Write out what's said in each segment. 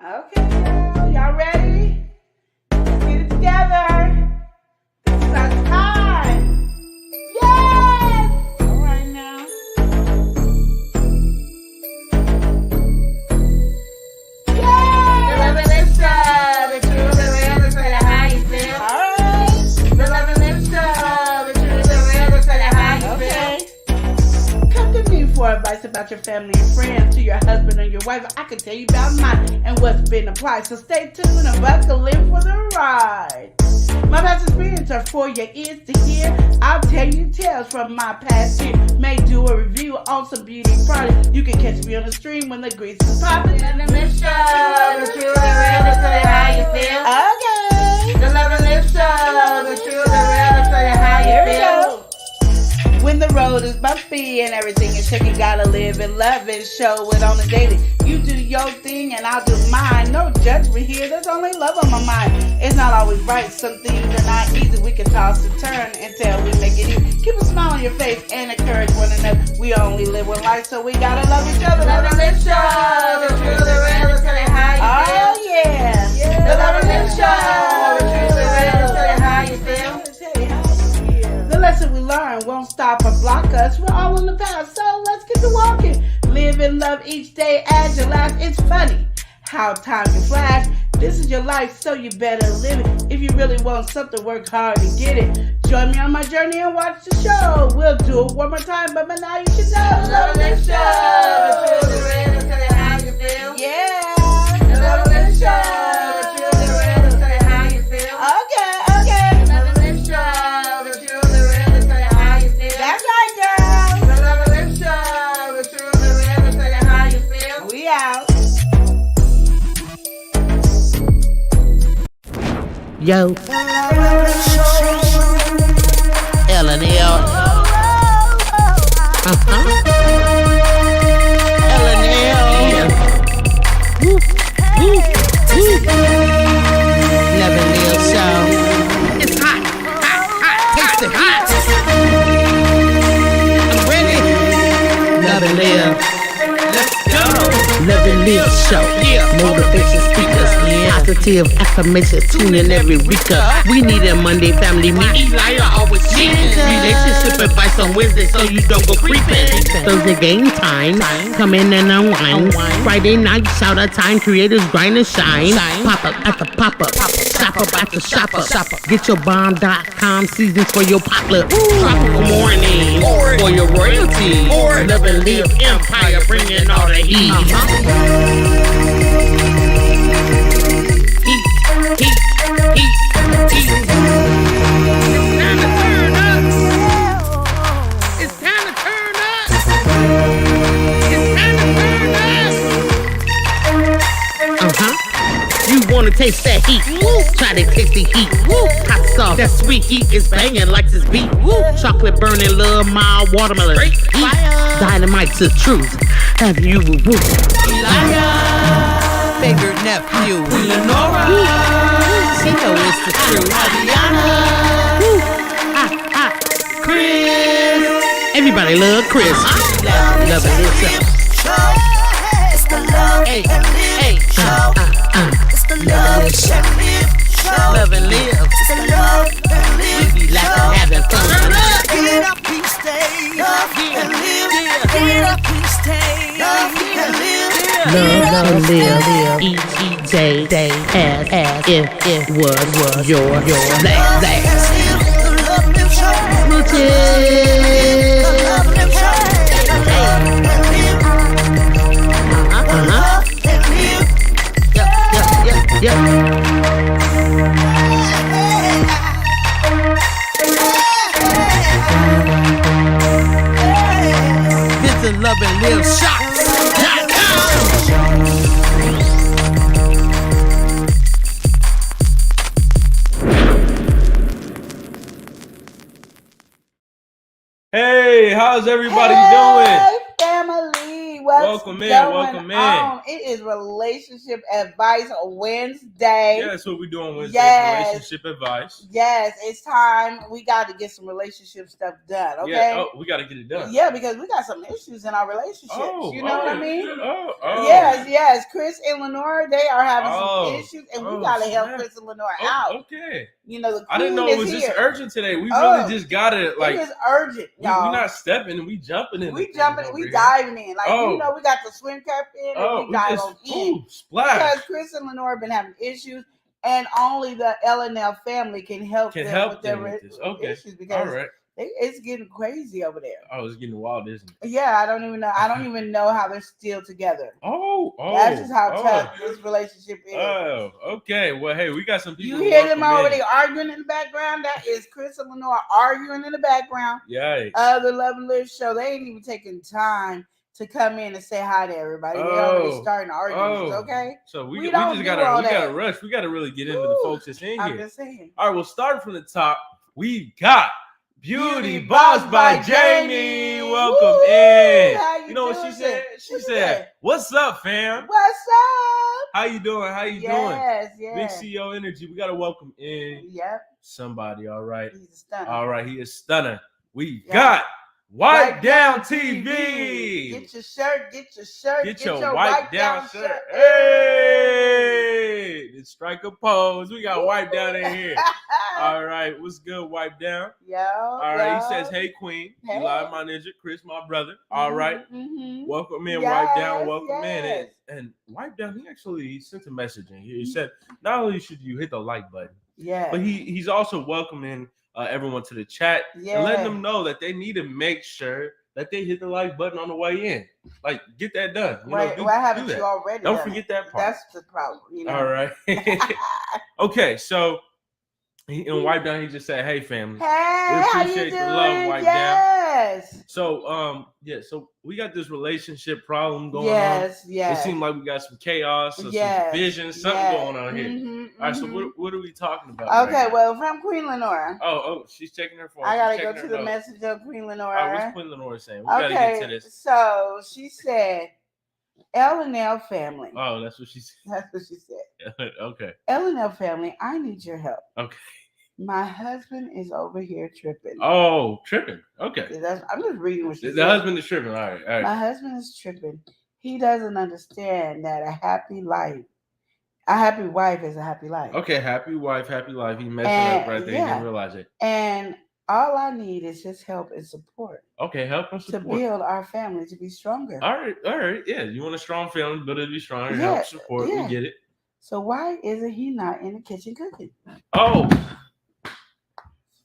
Okay, girl. Y'all ready? Let's get it together. This is our time. Yes! All right now. Yes! The love and lips show, the truth, the real, to tell you how you feel. All right. The love and lips show, the truth, the real, to tell you how you feel. Okay. Come to me for advice about your family and friends, to your husband or your wife. I can tell you about mine and what's been applied. So stay tuned and buckle in for the ride. My past experience are for your ears to hear. I'll tell you tales from my past year. May do a review on some beauty products. You can catch me on the stream when the grease is popping. The love and lips show, the truth, the real, to tell you how you feel. Okay. The love and lips show, the truth, the real, to tell you how Here you we feel. go. When the road is bumpy and everything is shaky, gotta live and love and show it on the daily. You do your thing and I'll do mine. No judgment here, there's only love on my mind. It's not always right, some things are not easy. We can toss and turn until we make it easy. Keep a smile on your face and encourage one another. We only live one life, so we gotta love each other. The love and lips show, the truth, the real, to tell you how you feel. Oh yeah. The love and lips show, the truth, the real, to tell you how you feel. The lesson we learn won't stop or block us. We're all in the past, so let's get to walking. Live and love each day as your last. It's funny how time can flash. This is your life, so you better live it. If you really want something, work hard to get it. Join me on my journey and watch the show. We'll do it one more time, but by now you should know. The love and lips show, the truth, the real, to tell you how you feel. Yeah. The love and lips show, the truth, the real, to tell you how you feel. Okay, okay. The love and lips show, the truth, the real, to tell you how you feel. That's right, girl. The love and lips show, the truth, the real, to tell you how you feel. We out. Yo. L&L. L&L. Woo, woo, woo. L&L show. It's hot, hot, hot, taste it hot. I'm ready. L&L. Let's go. L&L show. Motivation speakers. Positive affirmations, tune in every week up. We need a Monday family meeting. Elijah always cheating. Relationship advice on Wednesday so you don't go creeping. Thursday game time, come in and unwind. Friday night shout out time, creators grind and shine. Pop up at the pop up, shop up at the shop up. Get your bomb.com seasons for your pop-up. Tropical morning for your royalty. Love and live empire, bringing all the heat. Wanna taste that heat? Woo. Try to taste the heat. Woo. Hot sauce, that sweet heat is banging like this beat. Woo. Chocolate burning, love, mild watermelon. Heat. Dynamite's the truth. Have you woo? Elijah, favorite nephew. Lenora, she know it's the truth. Adriana, Chris. Everybody love Chris. Love it, listen. It's the love and live show. It's the love and live show. Love and live. It's the love and live We be laughing, having fun. Get up, please stay. Love and live. Get up, please stay. Love and live. Love and live. Each day as if it was your last. The love and live show. Smooches. The love and live show. Yep. Visit Love and Live Shots.com. Hey, how's everybody Hey, doing? family. What's Welcome in, going welcome in. on? It is Relationship Advice Wednesday. Yeah, that's what we're doing Wednesday. Yes. Relationship advice. Yes, it's time. We got to get some relationship stuff done, okay? Yeah, we got to get it done. Yeah, because we got some issues in our relationships. You know what I mean? Oh. Yes. Chris and Lenore, they are having some issues, and we got to help Chris and Lenore out. Okay. You know, the I didn't know it was this urgent today. We really just got it. Like, it is urgent, y'all. We're not stepping, we jumping in. We jumping, we diving in. Like, you know, we got the swim cap in, and we dive on in. Splash. Because Chris and Lenore have been having issues, and only the L&L family can help them with their issues, because it's getting crazy over there. Oh, it's getting wild, isn't it? Yeah, I don't even know. I don't even know how they're still together. That's just how tough this relationship is. Oh, okay. Well, hey, we got some people. You hear them already arguing in the background? That is Chris and Lenore arguing in the background. Yeah. The Love and Live show. They ain't even taking time to come in and say hi to everybody. They already starting arguments, okay? So we just gotta rush. We gotta really get into the folks that's in here. I'm just saying. All right, we'll start from the top. We got Beauty Boss by Jamie. Welcome in. You know what she said? She said, "What's up, fam? What's up? How you doing? Yes. Big CEO energy. We gotta welcome in somebody. All right. He's a stunner. All right, he is stunner. We got Wipe Down TV. Get your shirt. Get your Wipe Down shirt. Hey, the strike a pose. We got Wipe Down in here. All right, what's good, Wipe Down? All right, he says, "Hey, Queen, Eli, my ninja, Chris, my brother. All right, welcome in, Wipe Down, welcome in." And Wipe Down, he sent a message in here. He said, "Not only should you hit the like button, but he's also welcoming everyone to the chat and letting them know that they need to make sure that they hit the like button on the way in. Like, get that done. Why haven't you already? Don't forget that part. That's the problem. You know? All right. Okay, so in Wipe Down, he just said, "Hey, family, we appreciate the love, Wipe Down." So so we got this relationship problem going on. It seems like we got some chaos, some division, something going on here. All right, so what are we talking about? Okay, well, from Queen Lenore. Oh, she's checking her phone. I gotta go to the message of Queen Lenore. What's Queen Lenore saying? We gotta get to this. So she said, "L&L family." Oh, that's what she said. That's what she said. Okay. L&L family, I need your help. Okay. My husband is over here tripping. Oh, tripping. Okay. I'm just reading what she said. The husband is tripping. All right. My husband is tripping. He doesn't understand that a happy wife is a happy life. Okay, happy wife, happy life. He messed it up right there. He didn't realize it. And all I need is his help and support. Okay, help and support. To build our family to be stronger. All right. Yeah, you want a strong family, build it to be stronger. Help, support. We get it. So why isn't he not in the kitchen cooking?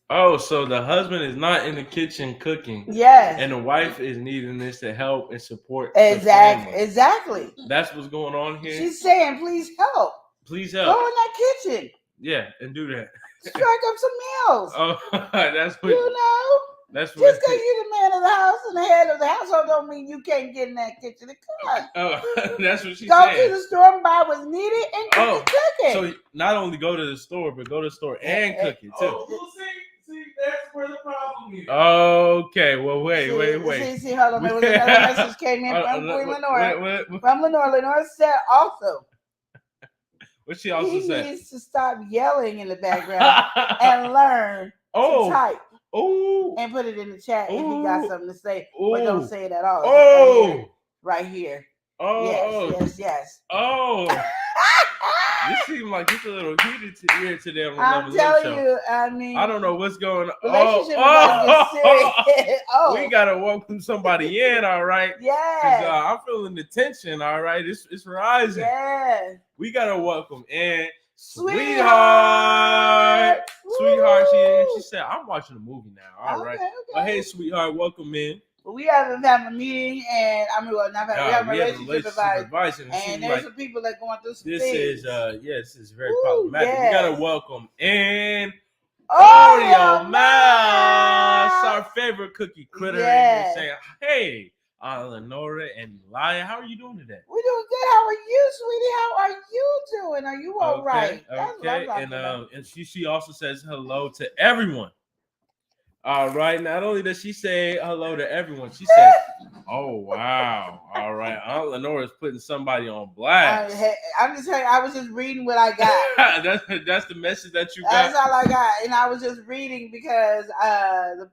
Oh, so the husband is not in the kitchen cooking. Yes. And the wife is needing this to help and support. Exactly. That's what's going on here. She's saying, "Please help. Please help. Go in that kitchen. Yeah, and do that. Strike up some meals." Oh, that's what you know. That's what. Just because you're the man of the house and the head of the household don't mean you can't get in that kitchen and cook. Oh, that's what she said. Go to the store and buy what's needed and cook it. So not only go to the store, but go to the store and cook it too. See, that's where the problem is. Okay, well, wait. See, hold on. There was another message came in from Queen Lenore. From Lenore. Lenore said also. What she also said? He needs to stop yelling in the background and learn to type. And put it in the chat if he got something to say. But don't say it at all. Right here. Yes. You seem like it's a little heated here today on the I'm telling you, I mean, I don't know what's going on. Relationship we gotta welcome somebody in, all right? I'm feeling the tension, all right? It's rising. We gotta welcome in Sweetheart. She said, "I'm watching a movie now." All right. Well, hey, Sweetheart, welcome in. We haven't had a meeting, and we have relationship advice, and there's some people that are going through some things. This is very problematic. We gotta welcome in Oreo Mouse, our favorite cookie critter, and saying, "Hey, Lenora and Elia, how are you doing today?" We're doing good. How are you, sweetie? How are you doing? Are you all right? Okay. And she also says hello to everyone. All right. Not only does she say hello to everyone, she said, "Oh wow, all right." Aunt Lenore is putting somebody on blast. I'm just saying. I was just reading what I got. that's the message that you got. That's all I got, and I was just reading because the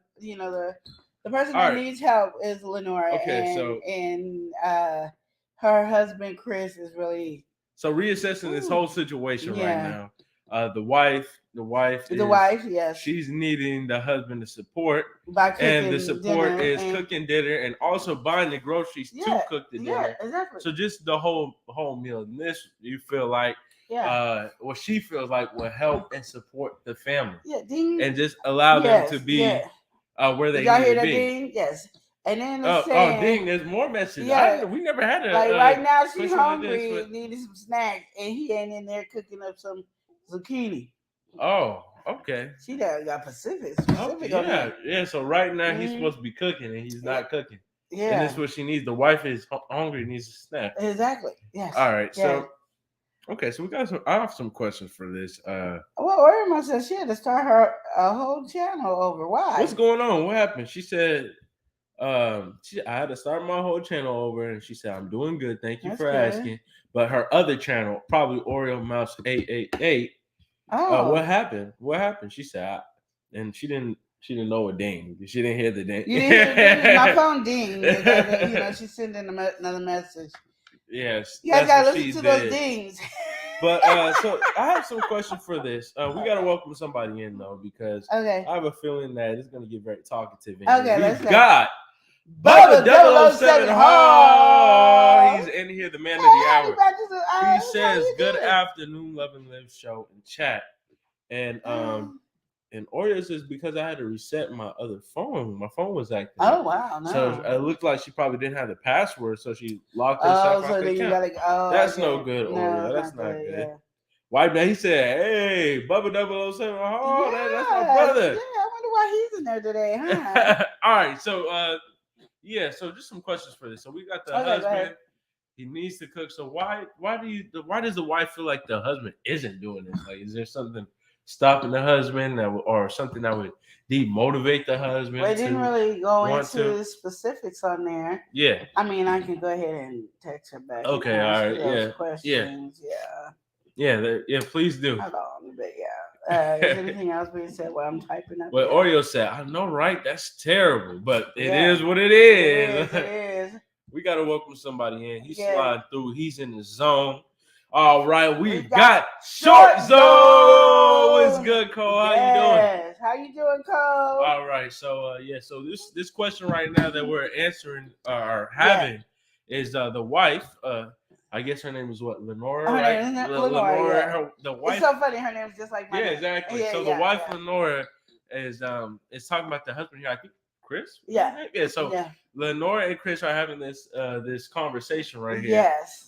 person that needs help is Lenore. Okay, and her husband Chris is really reassessing this whole situation right now. The wife, yes, she's needing the husband to support by cooking and the support dinner is cooking dinner and also buying the groceries to cook the dinner. Yeah, exactly. So just the whole meal. And this you feel like what she feels like will help and support the family. Yeah, ding. And just allow them to be where they need to be. Ding? Yes. And then ding! There's more messages. Yeah, we never had a right now she's hungry, needing some snacks, and he ain't in there cooking up some zucchini. Oh, okay. She got Pacific. Yeah. So right now he's supposed to be cooking, and he's not cooking. Yeah, and that's what she needs. The wife is hungry, needs a snack. Exactly. Yes. All right. Yeah. So, okay. So we got some. I have some questions for this. Well, Irma said she had to start her whole channel over. Why? What's going on? What happened? She said, I had to start my whole channel over, and she said, "I'm doing good. Thank you for asking." But her other channel, probably Oreo Mouse 888. Oh, what happened? What happened? She said, and she didn't know a ding. She didn't hear the ding. You didn't hear the ding? My phone dinged. She's sending another message. Yes. You guys gotta listen to those dings. But so I have some questions for this. We gotta welcome somebody in though, because I have a feeling that it's gonna get very talkative. We've got 𝒮𝑜𝒾𝒶𝓁𝓈s. Oh, he's in here, the man of the hour. He says, "Good afternoon, Love and Live show and chat." And Oreo says, because I had to reset my other phone. My phone was acting. Oh wow! No. So it looked like she probably didn't have the password, so she locked herself out the account. That's no good, Oreo. That's not good. Yeah. Why? He said, "Hey, 𝒮𝑜𝒾𝒶𝓁𝓈s. Oh, that's my brother." Yeah, I wonder why he's in there today, huh? All right, so so just some questions for this. So we got the husband. He needs to cook. So why does the wife feel like the husband isn't doing this? Like, is there something stopping the husband or something that would demotivate the husband? Well, it didn't really go into the specifics on there. Yeah. I mean, I can go ahead and text her back. Okay, all right. Yeah. Questions. Yeah, please do. Hold on, but is anything else being said while I'm typing up? Well, Oreo said, "I know, right? That's terrible, but it is what it is." It is. We got to welcome somebody in. He's sliding through. He's in the zone. All right, we got Short Zone. What's good, Cole? How you doing? How you doing, Cole? All right, so so this question right now that we're answering or having is the wife. I guess her name is what? Lenore, right? Lenore. The wife. It's so funny. Her name's just like my name. Exactly. So the wife, Lenore, is talking about the husband here. I think Chris. Yeah. So Lenore and Chris are having this conversation right here. Yes.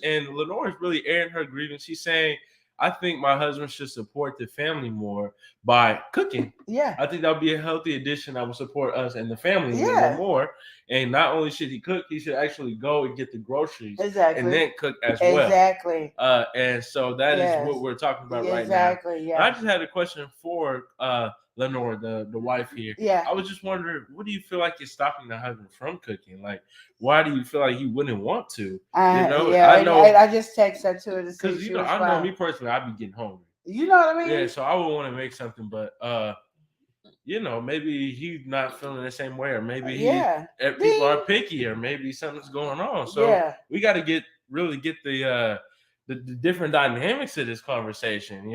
And Lenore is really airing her grievance. She's saying, "I think my husband should support the family more by cooking. Yeah. I think that would be a healthy addition that will support us and the family more. And not only should he cook, he should actually go and get the groceries and then cook as well." Exactly. And so that is what we're talking about right now. Exactly. Yeah. I just had a question for Lenore, the wife here. Yeah. I was just wondering, what do you feel like is stopping the husband from cooking? Like, why do you feel like he wouldn't want to? I know. I just text that to her to see because I know me personally, I'd be getting hungry. You know what I mean? Yeah. So I would want to make something, but maybe he's not feeling the same way, or maybe people are picky, or maybe something's going on. So we got to really get the different dynamics of this conversation.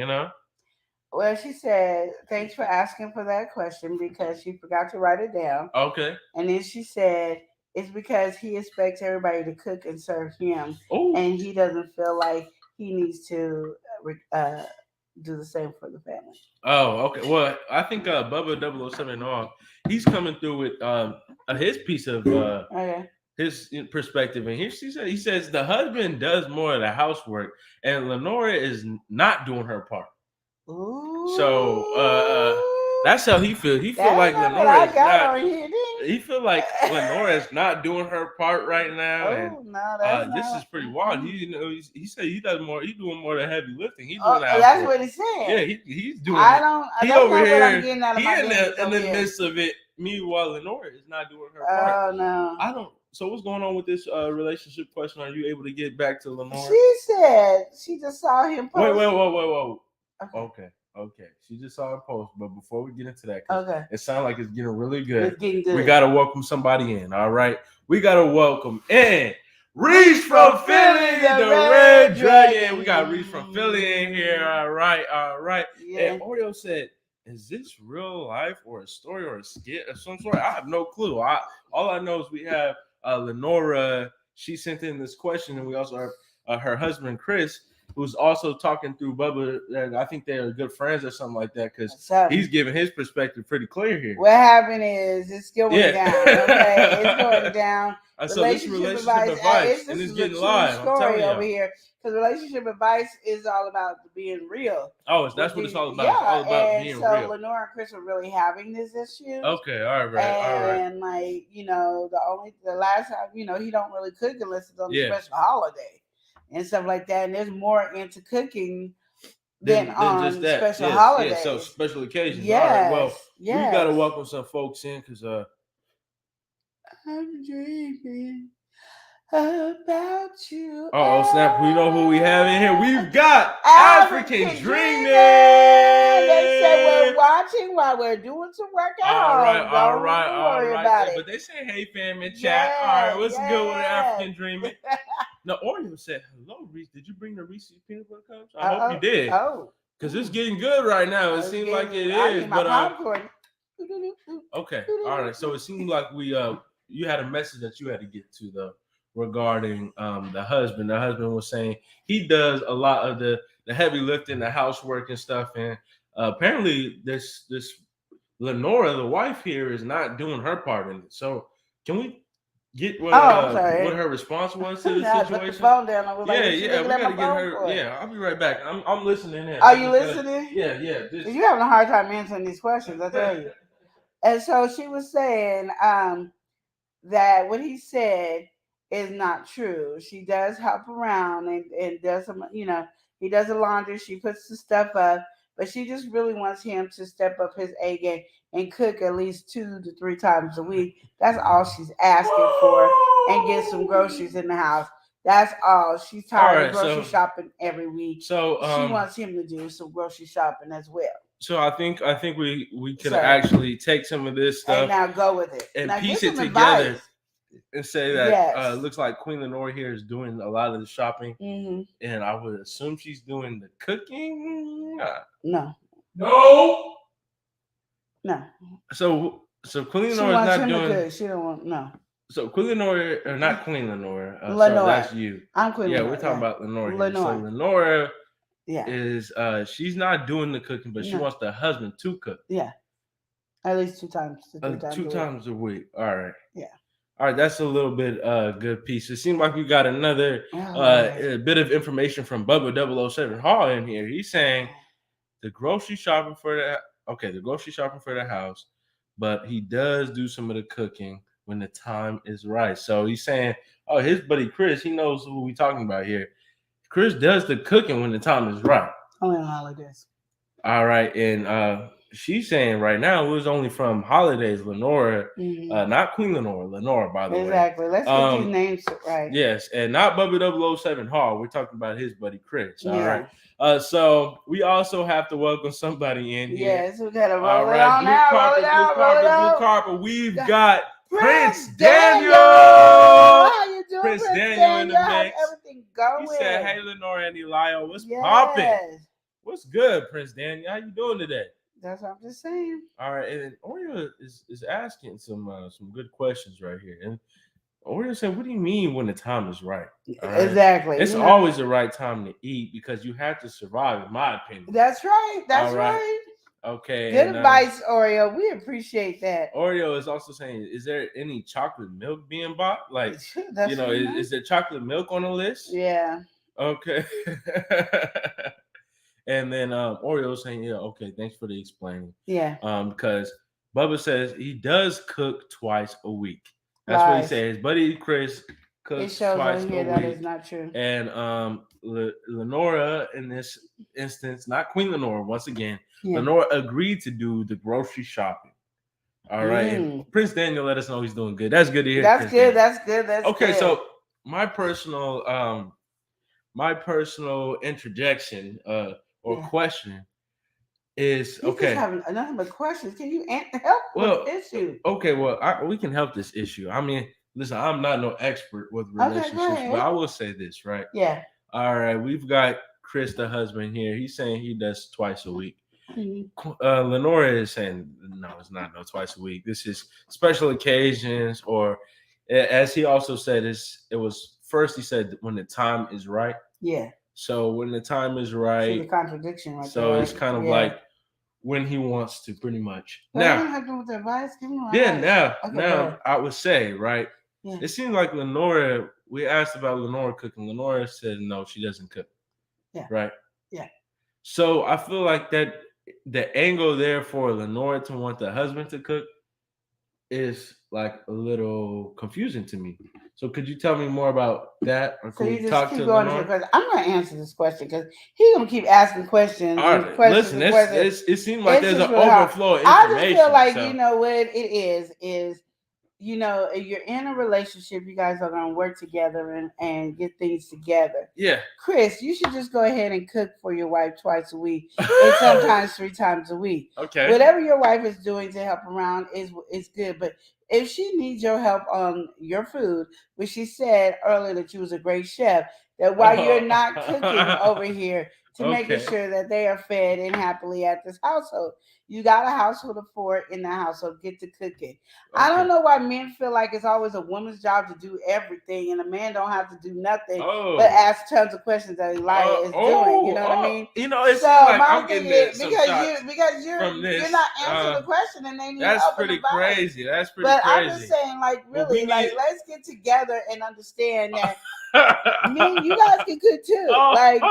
Well, she said, "Thanks for asking for that question," because she forgot to write it down. Okay. And then she said, "It's because he expects everybody to cook and serve him, and he doesn't feel like he needs to do the same for the family." Oh, okay. Well, I think 𝒮𝑜𝒾𝒶𝓁𝓈s, he's coming through with his piece of his perspective, and here he says the husband does more of the housework, and Lenore is not doing her part. Ooh. So That's how he feel. He feel like Lenora is not. He feel like Lenora is not doing her part right now, and this is pretty wild. He said he does more. He's doing more than heavy lifting. He's doing that. That's what he said. Yeah, he's doing. He over here. He in the midst of it. Meanwhile, Lenora is not doing her part. Oh no, I don't. So what's going on with this relationship question? Are you able to get back to Lenora? She said she just saw him post. Wait. Okay. She just saw him post, but before we get into that, it sounds like it's getting really good. It's getting good. We gotta welcome somebody in. All right, we gotta welcome in Reese from Philly, the Red Dragon. We got Reese from Philly in here. All right. Yeah. And Oreo said, "Is this real life or a story or a skit of some sort?" I have no clue. All I know is we have Lenora. She sent in this question, and we also have her husband Chris, who's also talking through Bubba. I think they're good friends or something like that, because he's giving his perspective pretty clear here. What happened is it's going down. Okay, it's going down. So this relationship advice, and it's getting live. I'm telling you over here, because relationship advice is all about being real. Oh, that's what it's all about. It's all about being real. So Lenora and Chris are really having this issue. Okay, all right. And like, the last time, he don't really cook unless it's on a special holiday and stuff like that. And there's more into cooking than on just that. Special holidays. Yeah, so special occasions. Yes. All right, well, we gotta welcome some folks in, because I'm dreaming about you. Oh snap! We know who we have in here. We've got African Dreaming. They say we're watching while we're doing some work at home. All right. But they say, "Hey, fam, in chat." All right, what's good with African Dreaming? Now, Oreo said, "Hello, Reese. Did you bring the Reese's peanut butter cups? I hope you did. Because it's getting good right now. It seems like it is. But okay, all right. So it seems like you had a message that you had to get to though, regarding the husband. The husband was saying he does a lot of the heavy lifting, the housework and stuff, and apparently this Lenora, the wife here, is not doing her part in it. So can we get what her response was to the situation? Put the phone down. We gotta get her. Yeah, I'll be right back. I'm listening in. Are you listening? Yeah. You're having a hard time answering these questions, I tell you. And so she was saying that what he said is not true. She does help around and does some, he does the laundry. She puts the stuff up, but she just really wants him to step up his A game and cook at least 2 to 3 times a week. That's all she's asking for, and get some groceries in the house. That's all. She's tired of grocery shopping every week. So she wants him to do some grocery shopping as well. So I think we could actually take some of this stuff and now go with it and piece it together and say that looks like Queen Lenore here is doing a lot of the shopping, and I would assume she's doing the cooking. No. So Queen Lenore is not doing. She don't want no. So Queen Lenore, or not Queen Lenore. Lenore. So that's you. I'm Queen Lenore. Yeah, we're talking about Lenore. So Lenore. Is she's not doing the cooking, but she wants the husband to cook. Yeah, at least 2 times. 2 times a week. All right. Yeah. All right, that's a little bit good piece. It seems like we got another a bit of information from Bubba 007 in here. He's saying the grocery shopping for the house, but he does do some of the cooking when the time is right. So he's saying, his buddy Chris, he knows who we're talking about here. Chris does the cooking when the time is right. Only on holidays. All right. And she's saying right now it was only from holidays, Lenora, not Queen Lenora, by the way. Exactly. Let's get these names right. Yes. And not Bubba 007 Hall. We're talking about his buddy Chris. All right. So we also have to welcome somebody in here. Yes, we got to roll it on out. Blue carpet. We've got Prince Daniel. How you doing, Prince Daniel in the mix. Everything going. He said, "Hey, Lenora and Elio, what's popping? What's good, Prince Daniel? How you doing today?" That's what I'm just saying. All right, and Oreo is asking some good questions right here, and Oreo said, "What do you mean when the time is right?" Right? Exactly. It's always the right time to eat because you have to survive, in my opinion. That's right. That's right. Okay. Good advice, Oreo. We appreciate that. Oreo is also saying, is there any chocolate milk being bought? Like, is there chocolate milk on the list? Yeah. Okay. And then Oreo saying, yeah, okay, thanks for the explaining. Yeah. Because Bubba says he does cook twice a week. That's what he says. Buddy Chris cooks twice a week. That is not true. And Lenora, in this instance, not Queen Lenora, once again, Lenora agreed to do the grocery shopping. All right. And Prince Daniel let us know he's doing good. That's good to hear. That's good. That's good. That's okay. Good. So my personal interjection or question is you okay. Just have nothing but questions. Can you help with the issue? Okay. Well, we can help this issue. I mean, listen, I'm not no expert with relationships, but I will say this, right? Yeah. All right. We've got Chris, the husband here. He's saying he does twice a week. Lenora is saying no, it's not twice a week. This is special occasions, or as he also said, it was first he said when the time is right. Yeah. So when the time is right, see the contradiction right so there. It's kind of like when he wants to, pretty much. Well, now, have to do with the advice. Give me now I would say right. Yeah. It seems like Lenora. We asked about Lenora cooking. Lenora said no, she doesn't cook. Yeah. Right. Yeah. So I feel like that. The angle there for Lenora to want the husband to cook is like a little confusing to me. So could you tell me more about that? Or so you just talk keep to going Lenora? I'm going to answer this question because he's going to keep asking questions. All right. Listen, it seems like there's an overflow of information. I just feel like, you know what it is, you know, if you're in a relationship, you guys are going to work together and get things together. Yeah. Chris, you should just go ahead and cook for your wife twice a week and sometimes 3 times a week. Okay. Whatever your wife is doing to help around is good. But if she needs your help on your food, which she said earlier that you was a great chef, that while you're not cooking over here to making sure that they are fed and happily at this household. You got a household of 4 in the household. Get to cooking. Okay. I don't know why men feel like it's always a woman's job to do everything, and a man don't have to do nothing but ask tons of questions that Elijah is doing. You know what I mean? You know, it's so like I'm getting because you're not answering the question, and they need that's help pretty crazy. That's pretty but crazy. I'm just saying, like, really, let's get together and understand that men, you guys can cook too. Like.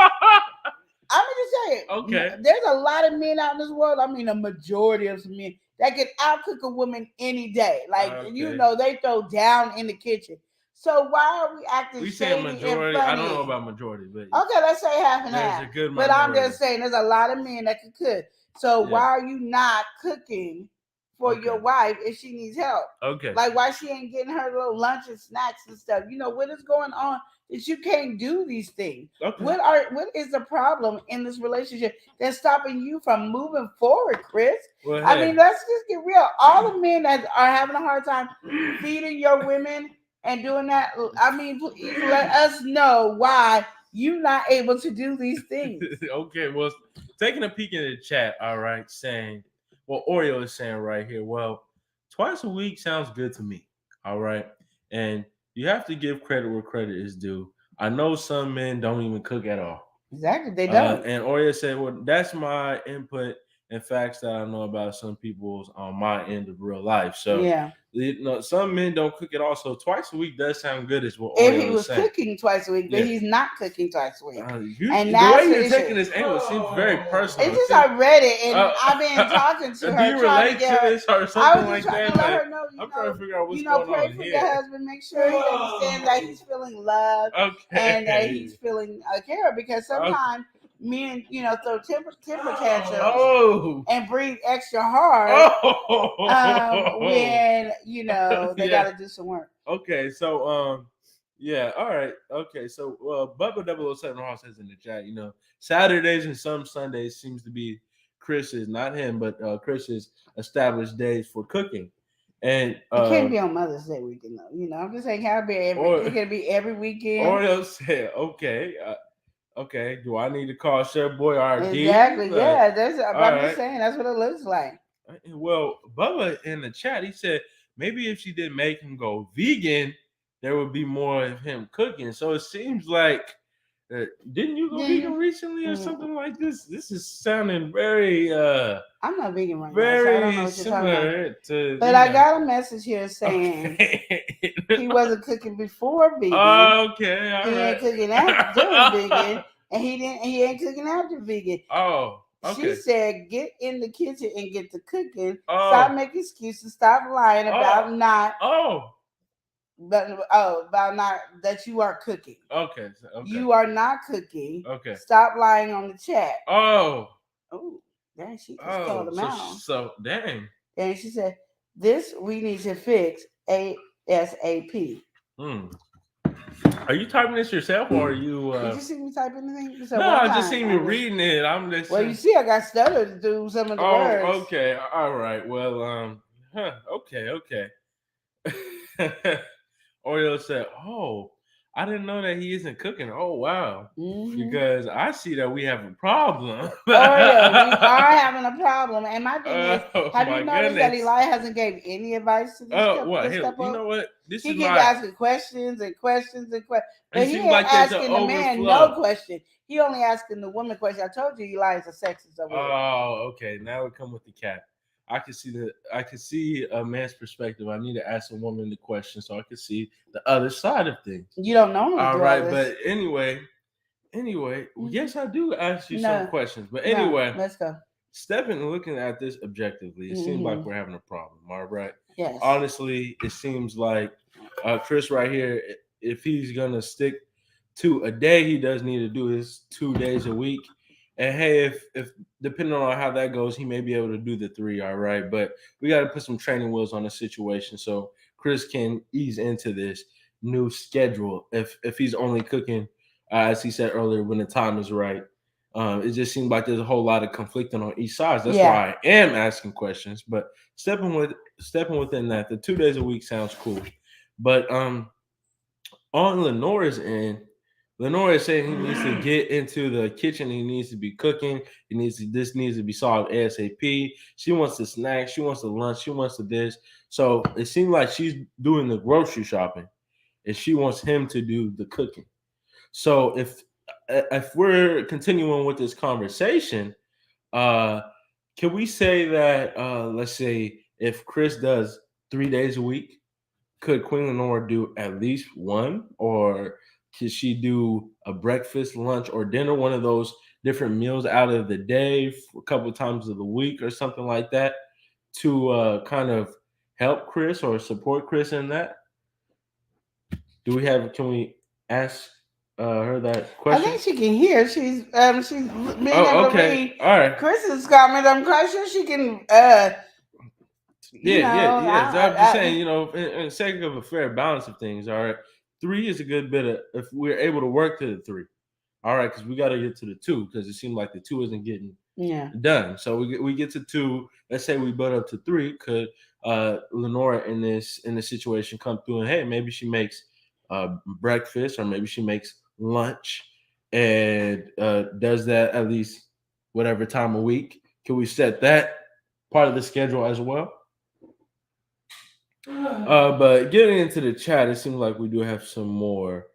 I'm just saying, okay. There's a lot of men out in this world. I mean, a majority of some men that can outcook a woman any day. Like, you know, they throw down in the kitchen. So why are we acting shady saying majority? I don't know about majority, but okay, let's say half and half. But I'm just saying, there's a lot of men that can cook. So why are you not cooking for your wife if she needs help? Okay. Like, why she ain't getting her little lunch and snacks and stuff? You know, what is going on? That you can't do these things. Okay. What is the problem in this relationship that's stopping you from moving forward, Chris? Well, I mean, let's just get real. All the men that are having a hard time feeding your women and doing that, I mean, please let us know why you're not able to do these things. Okay, well, taking a peek in the chat, all right, saying, well, Oreo is saying right here, well, twice a week sounds good to me, all right? And you have to give credit where credit is due. I know some men don't even cook at all. Exactly, they don't. And Oreo said, well, that's my input and facts that I know about some people's on my end of real life. So, yeah. You know, some men don't cook at all. So twice a week does sound good as well. If he was cooking twice a week, but he's not cooking twice a week. And the way you're taking this angle seems very personal. It's just I read it and I've been talking to her. Do you relate to this or something like that? I was trying to let her know, I'm trying to figure out what's going on pray for your husband. Make sure he understands that he's feeling loved and that he's feeling cared, because sometimes men, you know, throw temper tantrums and breathe extra hard when, you know, they got to do some work. Okay, so yeah, all right. Okay, so Bubba 007 Hall says in the chat, you know, Saturdays and some Sundays seems to be Chris's, not him, but Chris's established days for cooking. And it can't be on Mother's Day weekend though. You know, I'm just saying it can be every weekend. Oreo said, okay, do I need to call Chef Boy RD? Exactly, yeah. I'm just saying that's what it looks like. Well, Bubba in the chat, he said maybe if she didn't make him go vegan, there would be more of him cooking. So it seems like, didn't you go vegan recently or something like this? This is sounding very I'm not vegan right very now, so I don't know what you're talking to. But I got a message here saying he wasn't cooking before vegan. Okay, all he right. ain't cooking after doing vegan. And he ain't cooking after vegan. Oh, okay. She said, get in the kitchen and get to cooking. Stop making excuses. Stop lying about not. About not that you are cooking. Okay. You are not cooking. Okay. Stop lying on the chat. Oh, dang, she just called him out. So dang. And she said, this we need to fix ASAP. Are you typing this yourself, or are you? Did you see me typing anything? No, I just seen you reading it. I'm just. Well, you see, I got stuttered through some of the words. Oh, okay, all right. Well, okay. Oreo said, "Oh, I didn't know that he isn't cooking. Oh, wow. Because I see that we have a problem." We are having a problem. And my thing is, have you noticed that Eli hasn't gave any advice to this couple? You know what? He keeps asking questions and questions and questions. But he ain't like asking the man no question. He only asking the woman question. I told you Eli is a sexist over here. Oh, okay. Now we come with the cat. I can see a man's perspective. I need to ask a woman the question so I can see the other side of things. You don't know. All right, but anyway, yes, I do ask you some questions. But anyway, let's go. Stepping and looking at this objectively, it seems like we're having a problem. All right. Yes. Honestly, it seems like Chris right here, if he's gonna stick to a day, he does need to do his 2 days a week. And hey, if depending on how that goes, he may be able to do the 3. All right, but we got to put some training wheels on the situation so Chris can ease into this new schedule. If he's only cooking, as he said earlier, when the time is right, it just seems like there's a whole lot of conflicting on each side. That's why I am asking questions. But stepping within that, the 2 days a week sounds cool. But on Lenore's end. Lenore is saying he needs to get into the kitchen. He needs to be cooking. This needs to be solved ASAP. She wants the snacks. She wants the lunch. She wants the this. So it seems like she's doing the grocery shopping, and she wants him to do the cooking. So if we're continuing with this conversation, can we say that let's say if Chris does 3 days a week, could Queen Lenore do at least 1, or could she do a breakfast, lunch, or dinner, one of those different meals out of the day a couple of times of the week or something like that to kind of help Chris or support Chris in that? Can we ask her that question? I think she can hear. She's being able to read. All right. Chris's comment. I'm quite sure she can. Yeah. So I'm just saying, in the sake of a fair balance of things, all right. 3 is a good bit of, if we're able to work to the 3, all right, because we got to get to the 2 because it seemed like the 2 isn't getting done. So we get to 2. Let's say we build up to 3. Could Lenora in this situation come through and hey, maybe she makes breakfast or maybe she makes lunch and does that at least whatever time a week? Can we set that part of the schedule as well? But getting into the chat, it seems like we do have some more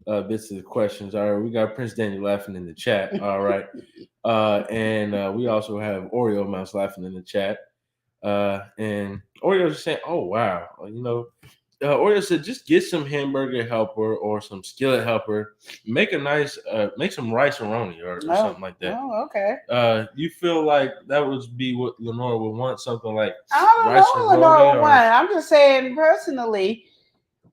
bits of the questions. All right, we got Prince Danny laughing in the chat. All right, and we also have Oreo Mouse laughing in the chat. And Oreo's saying, "Oh wow, Oreo said just get some hamburger helper or some skillet helper, make some rice-a-roni or something like that." Oh, okay. You feel like that would be what Lenore would want, something like I don't know what Lenore would want. I'm just saying personally,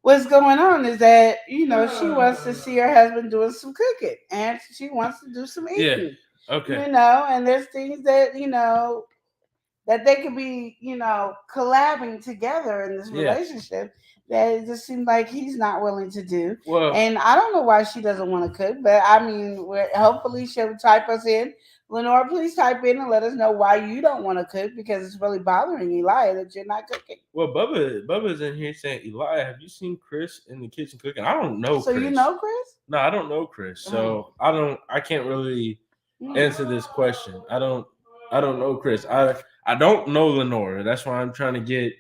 what's going on is that she wants to see her husband doing some cooking and she wants to do some eating. Yeah. Okay. And there's things that that they could be collabing together in this relationship. That it just seems like he's not willing to do. Well, and I don't know why she doesn't want to cook, but I mean, hopefully she'll type us in. Lenore, please type in and let us know why you don't want to cook because it's really bothering Eli that you're not cooking. Well, Bubba's in here saying, Eli, have you seen Chris in the kitchen cooking? I don't know Chris. So you know Chris? No, I don't know Chris. So I can't really answer this question. I don't know Chris. I don't know Lenore. That's why I'm trying to get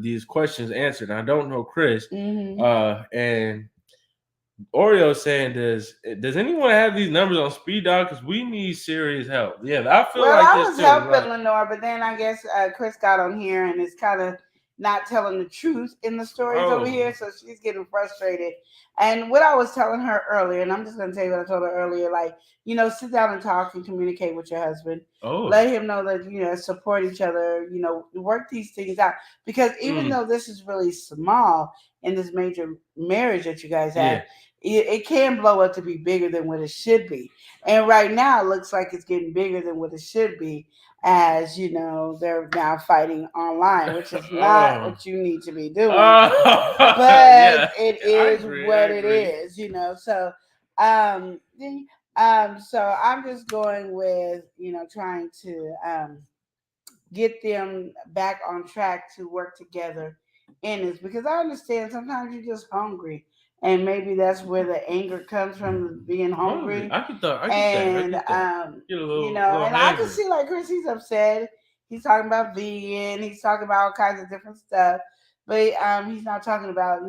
these questions answered. I don't know Chris. And Oreo saying, does anyone have these numbers on speed dial? Because we need serious help. Yeah, I feel like I was helping Lenore, but then I guess Chris got on here and it's kind of not telling the truth in the stories over here, so she's getting frustrated. And what I was telling her earlier, and I'm just gonna tell you what I told her earlier, like, sit down and talk and communicate with your husband. Let him know that support each other, work these things out. Because even though this is really small in this major marriage that you guys have, it can blow up to be bigger than what it should be. And right now it looks like it's getting bigger than what it should be, as they're now fighting online, which is not what you need to be doing. But it is what it is, so so I'm just going with trying to get them back on track to work together in this, because I understand sometimes you're just hungry. And maybe that's where the anger comes from, being hungry. I get that. And I can see, like, Chris, he's upset. He's talking about vegan. He's talking about all kinds of different stuff. But he's not talking about,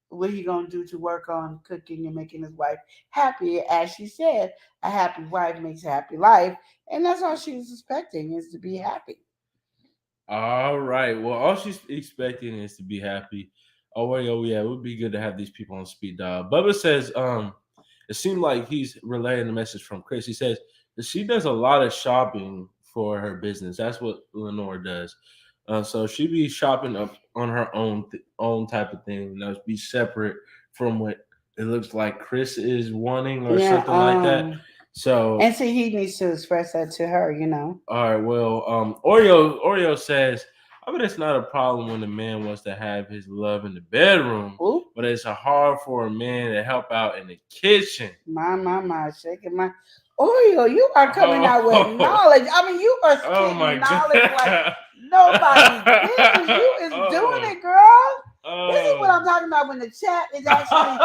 what he gonna do to work on cooking and making his wife happy. As she said, a happy wife makes a happy life, and that's all she's expecting, is to be happy. All right. Well, all she's expecting is to be happy. Oh yeah, it would be good to have these people on speed dial. Bubba says, it seemed like he's relaying the message from Chris. He says that she does a lot of shopping for her business. That's what Lenore does. So she be shopping up on her own type of thing. Be separate from what it looks like Chris is wanting or something like that. So, and see, he needs to express that to her, All right. Well, Oreo says, I mean, it's not a problem when a man wants to have his love in the bedroom, but it's hard for a man to help out in the kitchen. My, shaking my Oreo, you are coming out with knowledge. I mean, you are speaking knowledge like nobody's business. You is doing it, girl. This is what I'm talking about, when the chat is actually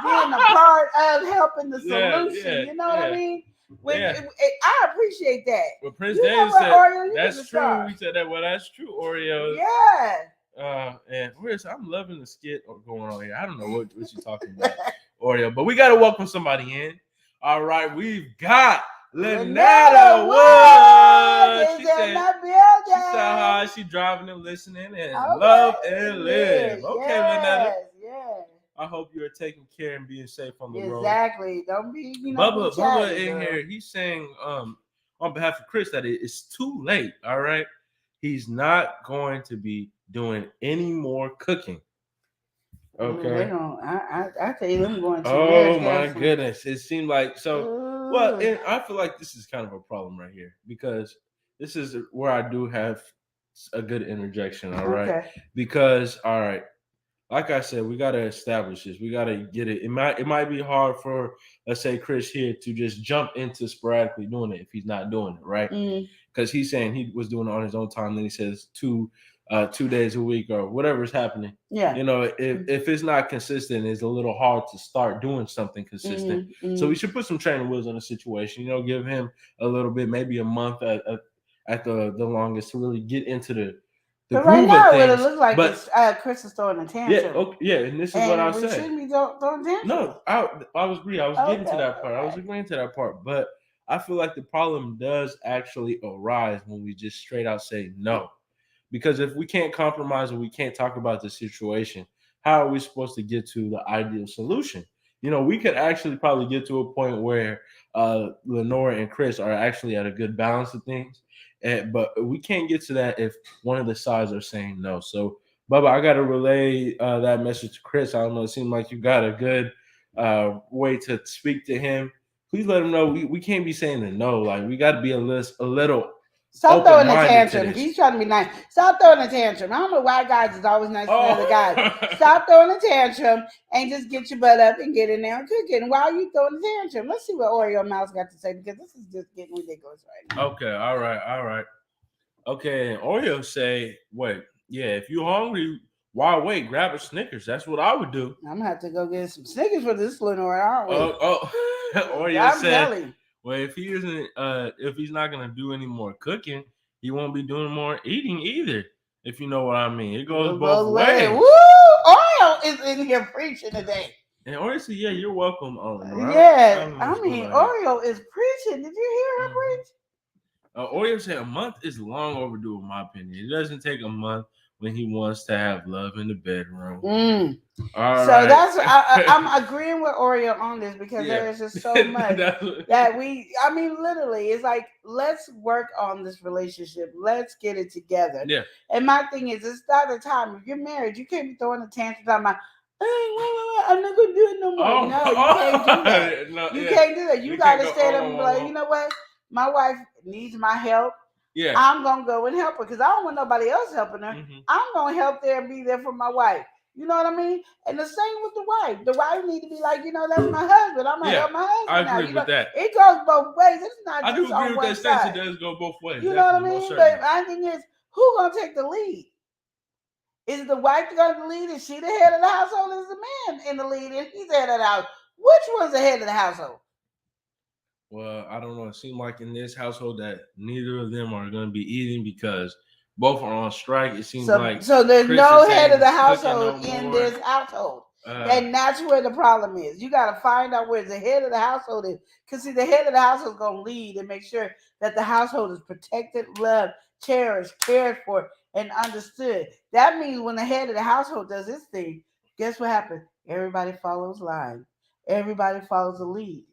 being a part of helping the solution. You know what I mean? I appreciate that. Well, Prince David said, Oreo, that's true. We said that. Well, that's true, Oreo. Yeah. And I'm loving the skit going on here. I don't know what you're talking about, Oreo, but we got to welcome somebody in. All right, we've got Lynetta Wood. She said hi. She driving and listening and love and live. Okay, Lynetta. Yeah. I hope you're taking care and being safe on the road. Exactly. Don't be, Bubba in here. He's saying on behalf of Chris that it's too late. All right, he's not going to be doing any more cooking. Okay. I tell you, I'm going to. Oh my goodness! It seemed like so. Well, and I feel like this is kind of a problem right here, because this is where I do have a good interjection. All right. Okay. Because all right, like I said, we got to establish this. We got to get it. It might be hard for, let's say, Chris here to just jump into sporadically doing it if he's not doing it, right? Because he's saying he was doing it on his own time. Then he says 2 days a week or whatever is happening. Yeah. If it's not consistent, it's a little hard to start doing something consistent. So we should put some training wheels on the situation. Give him a little bit, maybe a month at the longest, to really get into the but right now, what it looks like is Chris is throwing a tantrum. And this is what I said. Shouldn't be throwing tantrums. No, I was agreeing. I was getting to that part. I was agreeing to that part. But I feel like the problem does actually arise when we just straight out say no. Because if we can't compromise and we can't talk about the situation, how are we supposed to get to the ideal solution? We could actually probably get to a point where Lenore and Chris are actually at a good balance of things. But we can't get to that if one of the sides are saying no. So, Bubba, I got to relay that message to Chris. I don't know. It seems like you got a good way to speak to him. Please let him know we can't be saying the no. Like, we got to be a little. Stop throwing a tantrum. He's trying to be nice. Stop throwing a tantrum. I don't know why guys is always nice to other guys. Stop throwing a tantrum and just get your butt up and get in there and cook it. And why are you throwing a tantrum? Let's see what Oreo Mouse got to say, because this is just getting ridiculous right now. Okay, all right. Okay, and Oreo say, wait, if you're hungry, why wait? Grab a Snickers. That's what I would do. I'm gonna have to go get some Snickers for this Lenore, aren't we? Oreo said, well, if he isn't, if he's not gonna do any more cooking, he won't be doing more eating either. If you know what I mean, it goes both ways. Woo! Oreo is in here preaching today. And Oreo said, "Yeah, you're welcome." Oreo is preaching. Did you hear her preach? Oreo said a month is long overdue, in my opinion. It doesn't take a month when he wants to have love in the bedroom. That's I'm agreeing with Oreo on this because there is just so much that literally, it's like, let's work on this relationship. Let's get it together. Yeah. And my thing is, it's not the time. If you're married, you can't be throwing a tantrum talking about, I'm not gonna do it no more. No, you can't do that. No, you can't do that. You gotta stand up and be like, you know what? My wife needs my help. Yeah. I'm gonna go and help her because I don't want nobody else helping her. I'm gonna help there and be there for my wife. You know what I mean? And the same with the wife. The wife need to be like, that's my husband. I'm gonna help my husband. I agree with that. It goes both ways. It's not I just do on agree one with that side. It does go both ways. You know what I mean? But my thing is, who's gonna take the lead? Is the wife going to lead? Is she the head of the household? Is the man in the lead? And he's the head of the house? Which one's the head of the household? Well, I don't know. It seems like in this household that neither of them are going to be eating because both are on strike. It seems like so. There's Chris no head of the household in this household, and that's where the problem is. You got to find out where the head of the household is, because see, the head of the household is going to lead and make sure that the household is protected, loved, cherished, cared for, and understood. That means when the head of the household does this thing, guess what happens? Everybody follows line. Everybody follows the lead.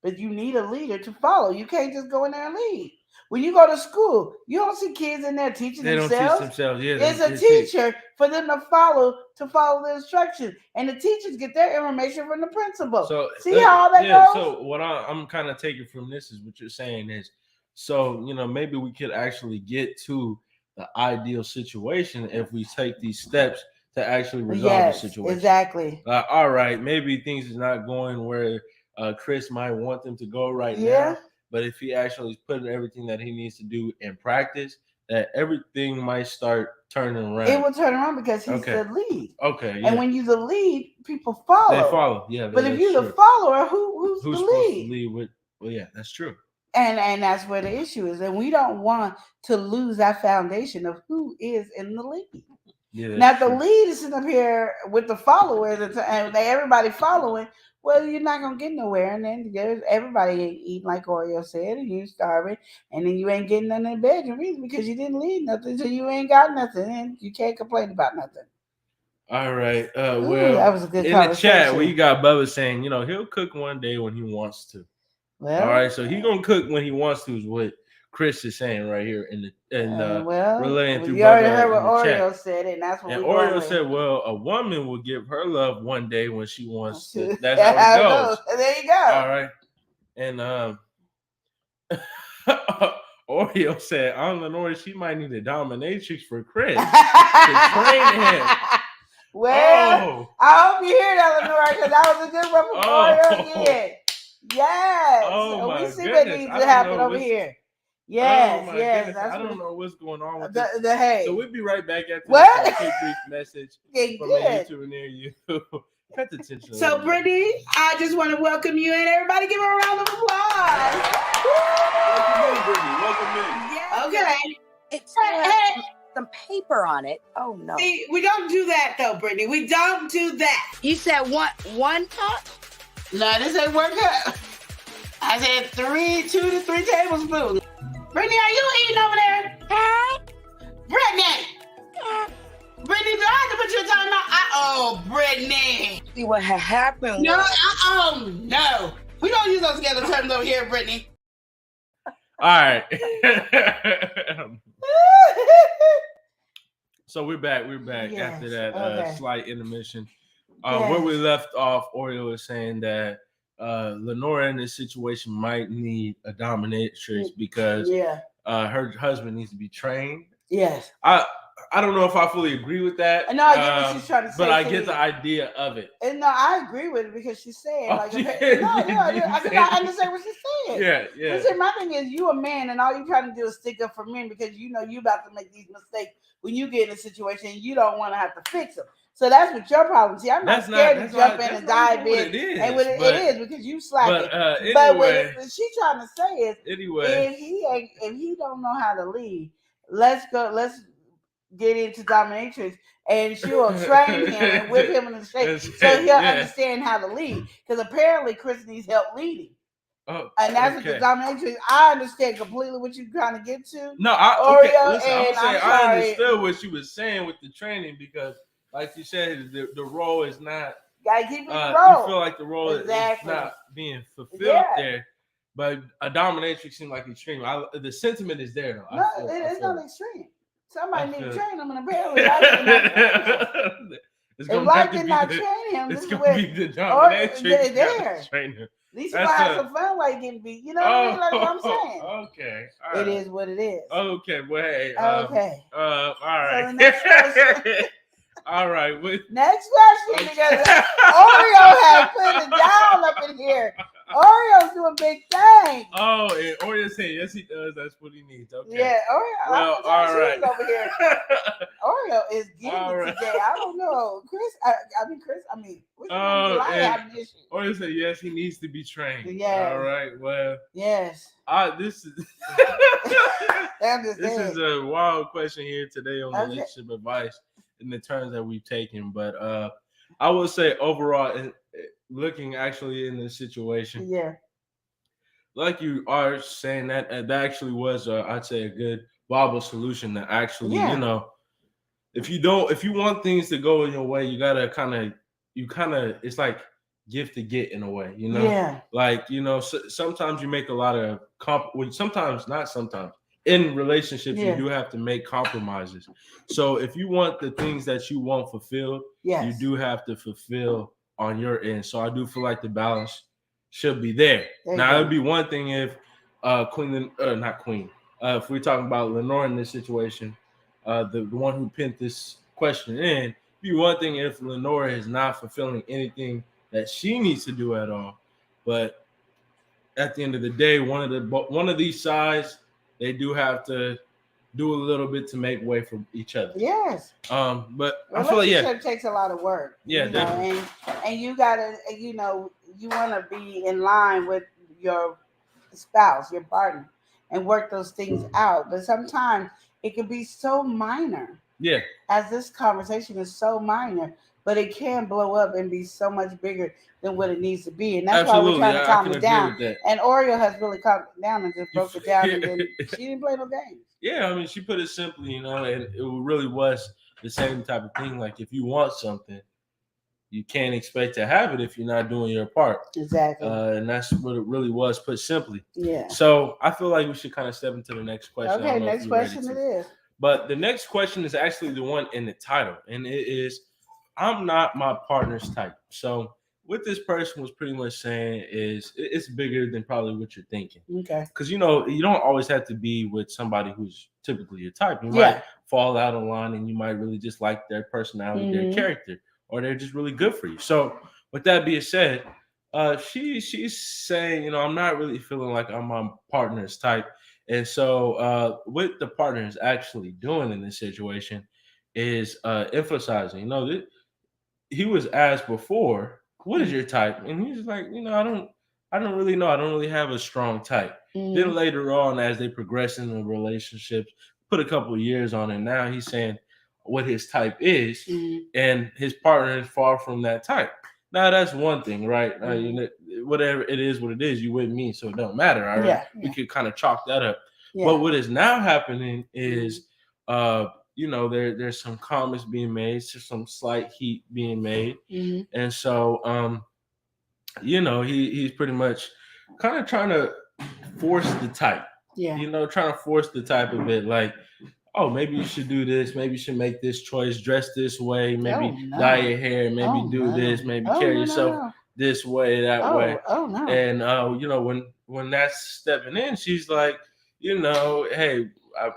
But you need a leader to follow. You can't just go in there and lead. When you go to school, you don't see kids in there teaching themselves. They don't teach themselves. Yeah, it's a teacher for them to follow the instructions. And the teachers get their information from the principal. So see how that goes? So what I'm kind of taking from this is what you're saying is, so, maybe we could actually get to the ideal situation if we take these steps to actually resolve the situation. Exactly. All right, maybe things is not going where Chris might want them to go now, but if he actually is putting everything that he needs to do in practice, that everything might start turning around. It will turn around because he's the lead. Okay. Yeah. And when you're the lead, people follow. They follow. Yeah. But if you're the follower, who's the lead? Supposed to lead with? Well, yeah, that's true. And that's where the issue is. And we don't want to lose that foundation of who is in the lead. Yeah, now, the lead is sitting up here with the followers and everybody following. Well, you're not going to get nowhere. And then everybody ain't eating like Oreo said, and you're starving. And then you ain't getting nothing in the bedroom either because you didn't lead nothing. So you ain't got nothing. And you can't complain about nothing. All right. Well, that was a good in the chat, we got Bubba saying, he'll cook one day when he wants to. Well, all right, so he's gonna cook when he wants to is what Chris is saying right here in the relaying through. You already heard what Oreo said, and that's what. And Oreo said, "Well, a woman will give her love one day when she wants to." That's how it goes. There you go. All right, and Oreo said, "On Lenore, she might need a dominatrix for Chris to train him." Well, I hope you hear that, Lenore, because that was a good one from Oreo. Yeah. Yes. Oh, my we see what needs to happen over here. Yes, yes. I don't know what's going on with the hey. So we'll be right back after this quick brief message from a YouTuber near you. Cut the tension. So, Brittany, I just want to welcome you and everybody give her a round of applause. Welcome in, Brittany. Welcome in. Yes. Okay. It's some paper on it. Oh, no. See, we don't do that, though, Brittany. We don't do that. You said one cup? No, this ain't 1 cup. I said 2 to 3 tablespoons. Brittany, are you eating over there? Brittany! Brittany, do I have to put you in time out? Brittany! See what had happened. No, no. We don't use those together terms over here, Brittany. All right. So we're back. After that slight intermission. Where we left off, Oreo is saying that Lenora in this situation might need a dominatrix because her husband needs to be trained. Yes. I don't know if I fully agree with that. No, I get what she's trying to say. But I get the idea of it. And no, I agree with it because she's saying I understand what she's saying. Yeah. Listen, my thing is you a man and all you trying to do is stick up for men because you know you about to make these mistakes when you get in a situation and you don't want to have to fix them. So that's what your problem. See, I'm not scared to jump in and dive in. It is because you slacking. But what she's trying to say is, if he don't know how to lead, let's get into dominatrix, and she'll train him and whip him in the shape so he'll understand how to lead. Because apparently Chris needs help leading. And that's what the dominatrix. I understand completely what you're trying to get to. No, Oreo, listen, and I understood what she was saying with the training because, like you said, the role is not. Gotta keep it role. You feel like the role is not being fulfilled there, but a dominatrix seems like extreme. The sentiment is there though. No, it's not extreme. Somebody need to train them, and apparently I did not train him. If I did not train him, this is where the dominatrix there. Train him. At least you gonna have some fun while you getting beat. You know what I mean? Like what I'm saying. Okay. It is what it is. Okay. Well, hey. Okay. All right. So the next question. All right. Next question, because Oreo has put it down up in here. Oreo's doing big things. Oh, and Oreo saying yes, he does. That's what he needs. Okay. Yeah, Oreo. Well, all right. Over here. Oreo is getting it today. I don't know, Chris. Oreo said yes, he needs to be trained. Yeah. All right. Well. Yes. This is this is a wild question here today on relationship advice in the turns that we've taken, but I would say overall, looking actually in this situation, like you are saying that actually was I'd say a good viable solution to actually if you want things to go in your way, you gotta kind of it's like give to get in a way, like sometimes you make a lot of in relationships you do have to make compromises. So if you want the things that you want fulfilled, you do have to fulfill on your end. So I do feel like the balance should be there. Now it would be one thing if if we're talking about Lenore in this situation, the one who pinned this question in, it'd be one thing if Lenore is not fulfilling anything that she needs to do at all. But at the end of the day, one of these sides, they do have to do a little bit to make way for each other. Yes. But I feel like it takes a lot of work. Yeah, definitely. And you gotta, you want to be in line with your spouse, your partner, and work those things out. But sometimes it can be so minor. Yeah. As this conversation is so minor, but it can blow up and be so much bigger than what it needs to be. And that's why we're trying to calm it down. And Oreo has really calmed it down and just broke it down. And then she didn't play no games. Yeah, I mean, she put it simply, and it really was the same type of thing. Like, if you want something, you can't expect to have it if you're not doing your part. Exactly. And that's what it really was, put simply. Yeah. So I feel like we should kind of step into the next question. Okay, next question it is. But the next question is actually the one in the title, and it is, I'm not my partner's type. So what this person was pretty much saying is it's bigger than probably what you're thinking. Okay. Because, you don't always have to be with somebody who's typically your type. You might fall out of line and you might really just like their personality, their character, or they're just really good for you. So with that being said, she's saying, I'm not really feeling like I'm my partner's type. And so what the partner is actually doing in this situation is emphasizing, he was asked before, what is your type? And he's like, I don't really know. I don't really have a strong type. Then later on, as they progress in the relationship, put a couple of years on it. Now he's saying what his type is, and his partner is far from that type. Now that's one thing, right? Whatever it is, what it is, you with me, so it don't matter. All right, we could kind of chalk that up. Yeah. But what is now happening is, there's some comments being made, some slight heat being made, and so, he's pretty much kind of trying to force the type. Yeah. Trying to force the type a bit, like, oh, maybe you should do this, maybe you should make this choice, dress this way, maybe dye your hair, maybe do this, maybe carry yourself this way, that way. Oh no. And when that's stepping in, she's like, hey,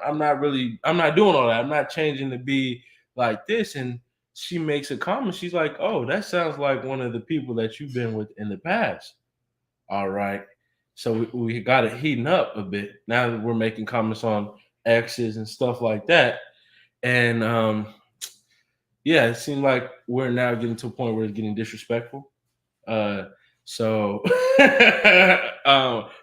I'm not doing all that. I'm not changing to be like this. And she makes a comment. She's like, oh, that sounds like one of the people that you've been with in the past. All right. So we got it heating up a bit. Now that we're making comments on exes and stuff like that. And it seemed like we're now getting to a point where it's getting disrespectful. So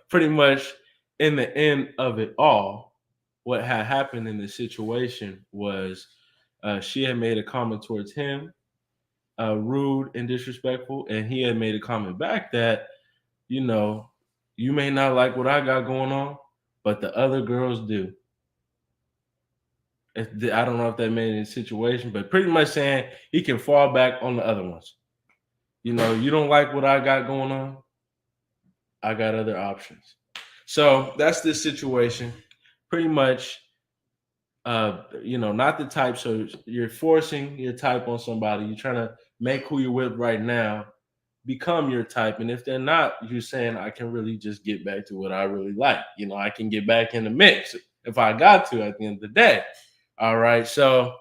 pretty much in the end of it all, what had happened in the situation was she had made a comment towards him, rude and disrespectful, and he had made a comment back that, You may not like what I got going on, but the other girls do. I don't know if that made any situation, but pretty much saying he can fall back on the other ones. You know, you don't like what I got going on, I got other options. So that's the situation. Pretty much, not the type. So you're forcing your type on somebody. You're trying to make who you're with right now become your type. And if they're not, you're saying I can really just get back to what I really like. I can get back in the mix if I got to at the end of the day. All right. So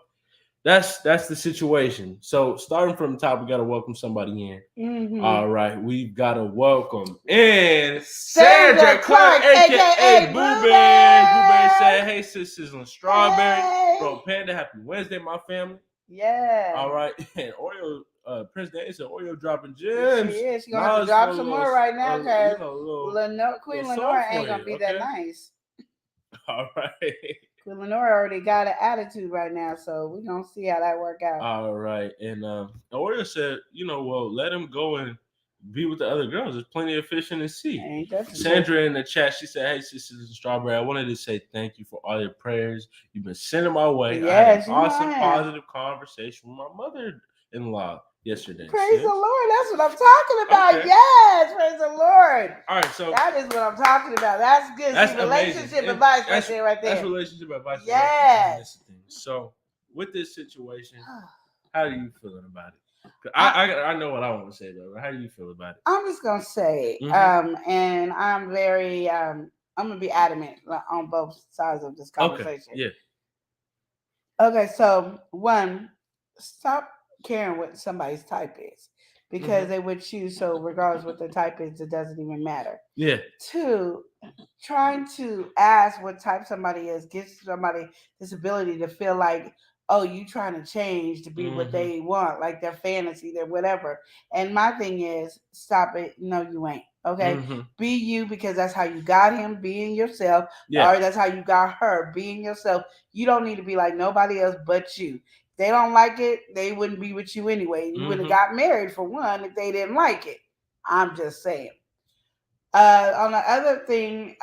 that's the situation. So starting from the top, we got to welcome somebody in. Mm-hmm. All right, we've got to welcome in Sandra Clark, aka Boo Bear. Said, "Hey, sisters on Strawberry, Bro Panda. Happy Wednesday, my family." Yeah. All right, and Oreo. Prince Danny said Oreo dropping gems. She is. She's gonna have to drop some more right now because Queen Lenora ain't gonna be that nice. All right. Queen Lenora already got an attitude right now, so we're gonna see how that work out. All right. And Oreo said, let him go and be with the other girls. There's plenty of fish in the sea. Sandra in the chat, she said, "Hey, sisters and Strawberry, I wanted to say thank you for all your prayers you've been sending my way. Yes, I had an awesome, positive conversation with my mother-in-law yesterday." Praise the Lord. That's what I'm talking about. Okay. Yes, praise the Lord. All right, so that is what I'm talking about. That's good. That's relationship advice right there. That's relationship advice. Yes. So with this situation, how are you feeling about it? I know what I want to say though. How do you feel about it? I'm just gonna say, and I'm very I'm gonna be adamant on both sides of this conversation. Okay. Yeah. Okay, so one, stop caring what somebody's type is because they would choose. So regardless what their type is, it doesn't even matter. Yeah. Two, trying to ask what type somebody is gives somebody this ability to feel like, oh, you trying to change to be what they want, like their fantasy, their whatever. And my thing is, stop it. No, you ain't. Okay. Be you, because that's how you got him, being yourself. Or that's how you got her, being yourself. You don't need to be like nobody else but you. If they don't like it, they wouldn't be with you anyway. You wouldn't have got married for one if they didn't like it. I'm just saying. On the other thing,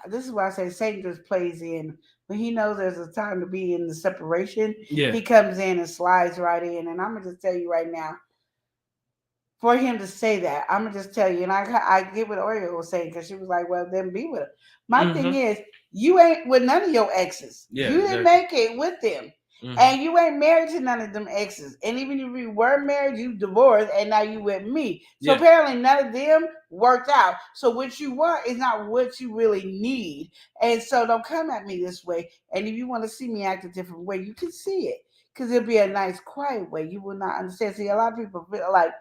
this is why I say Satan just plays in. When he knows there's a time to be in the separation, he comes in and slides right in. And I'm going to just tell you right now, for him to say that, I'm going to just tell you, and I get what Oreo was saying, because she was like, well, then be with her. My thing is, you ain't with none of your exes. You didn't make it with them. And you ain't married to none of them exes. And even if you were married, you divorced, and now you with me. So apparently none of them worked out. So what you want is not what you really need. And so don't come at me this way. And if you want to see me act a different way, you can see it. Because it'll be a nice, quiet way. You will not understand. See, a lot of people feel like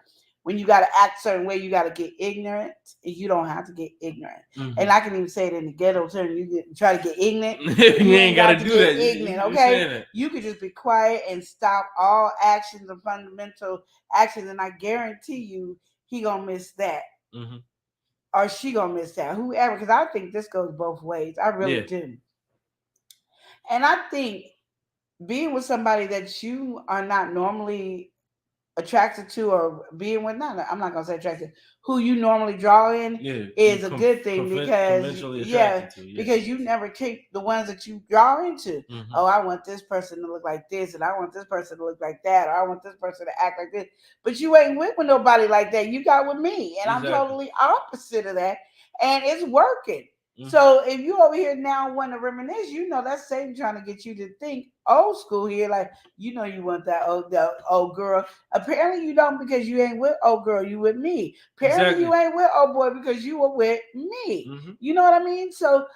when you got to act a certain way, you got to get ignorant. And you don't have to get ignorant. And I can even say it in the ghetto term. You try to get ignorant. You ain't got to do that. Ignorant, okay? You could just be quiet and stop all actions and fundamental actions. And I guarantee you, he going to miss that. Or she going to miss that. Whoever. Because I think this goes both ways. I really do. And I think being with somebody that you are not normally attracted to, or being with, I'm not gonna say attracted, who you normally draw in is a good thing, because because you never keep the ones that you draw into. Oh, I want this person to look like this, and I want this person to look like that, or I want this person to act like this. But you ain't with nobody like that. You got with me, and I'm totally opposite of that, and it's working. So if you over here now want to reminisce, that's Satan trying to get you to think old school here. Like, you want that old girl. Apparently you don't, because you ain't with old girl. You with me. Apparently you ain't with old boy, because you were with me. You know what I mean? So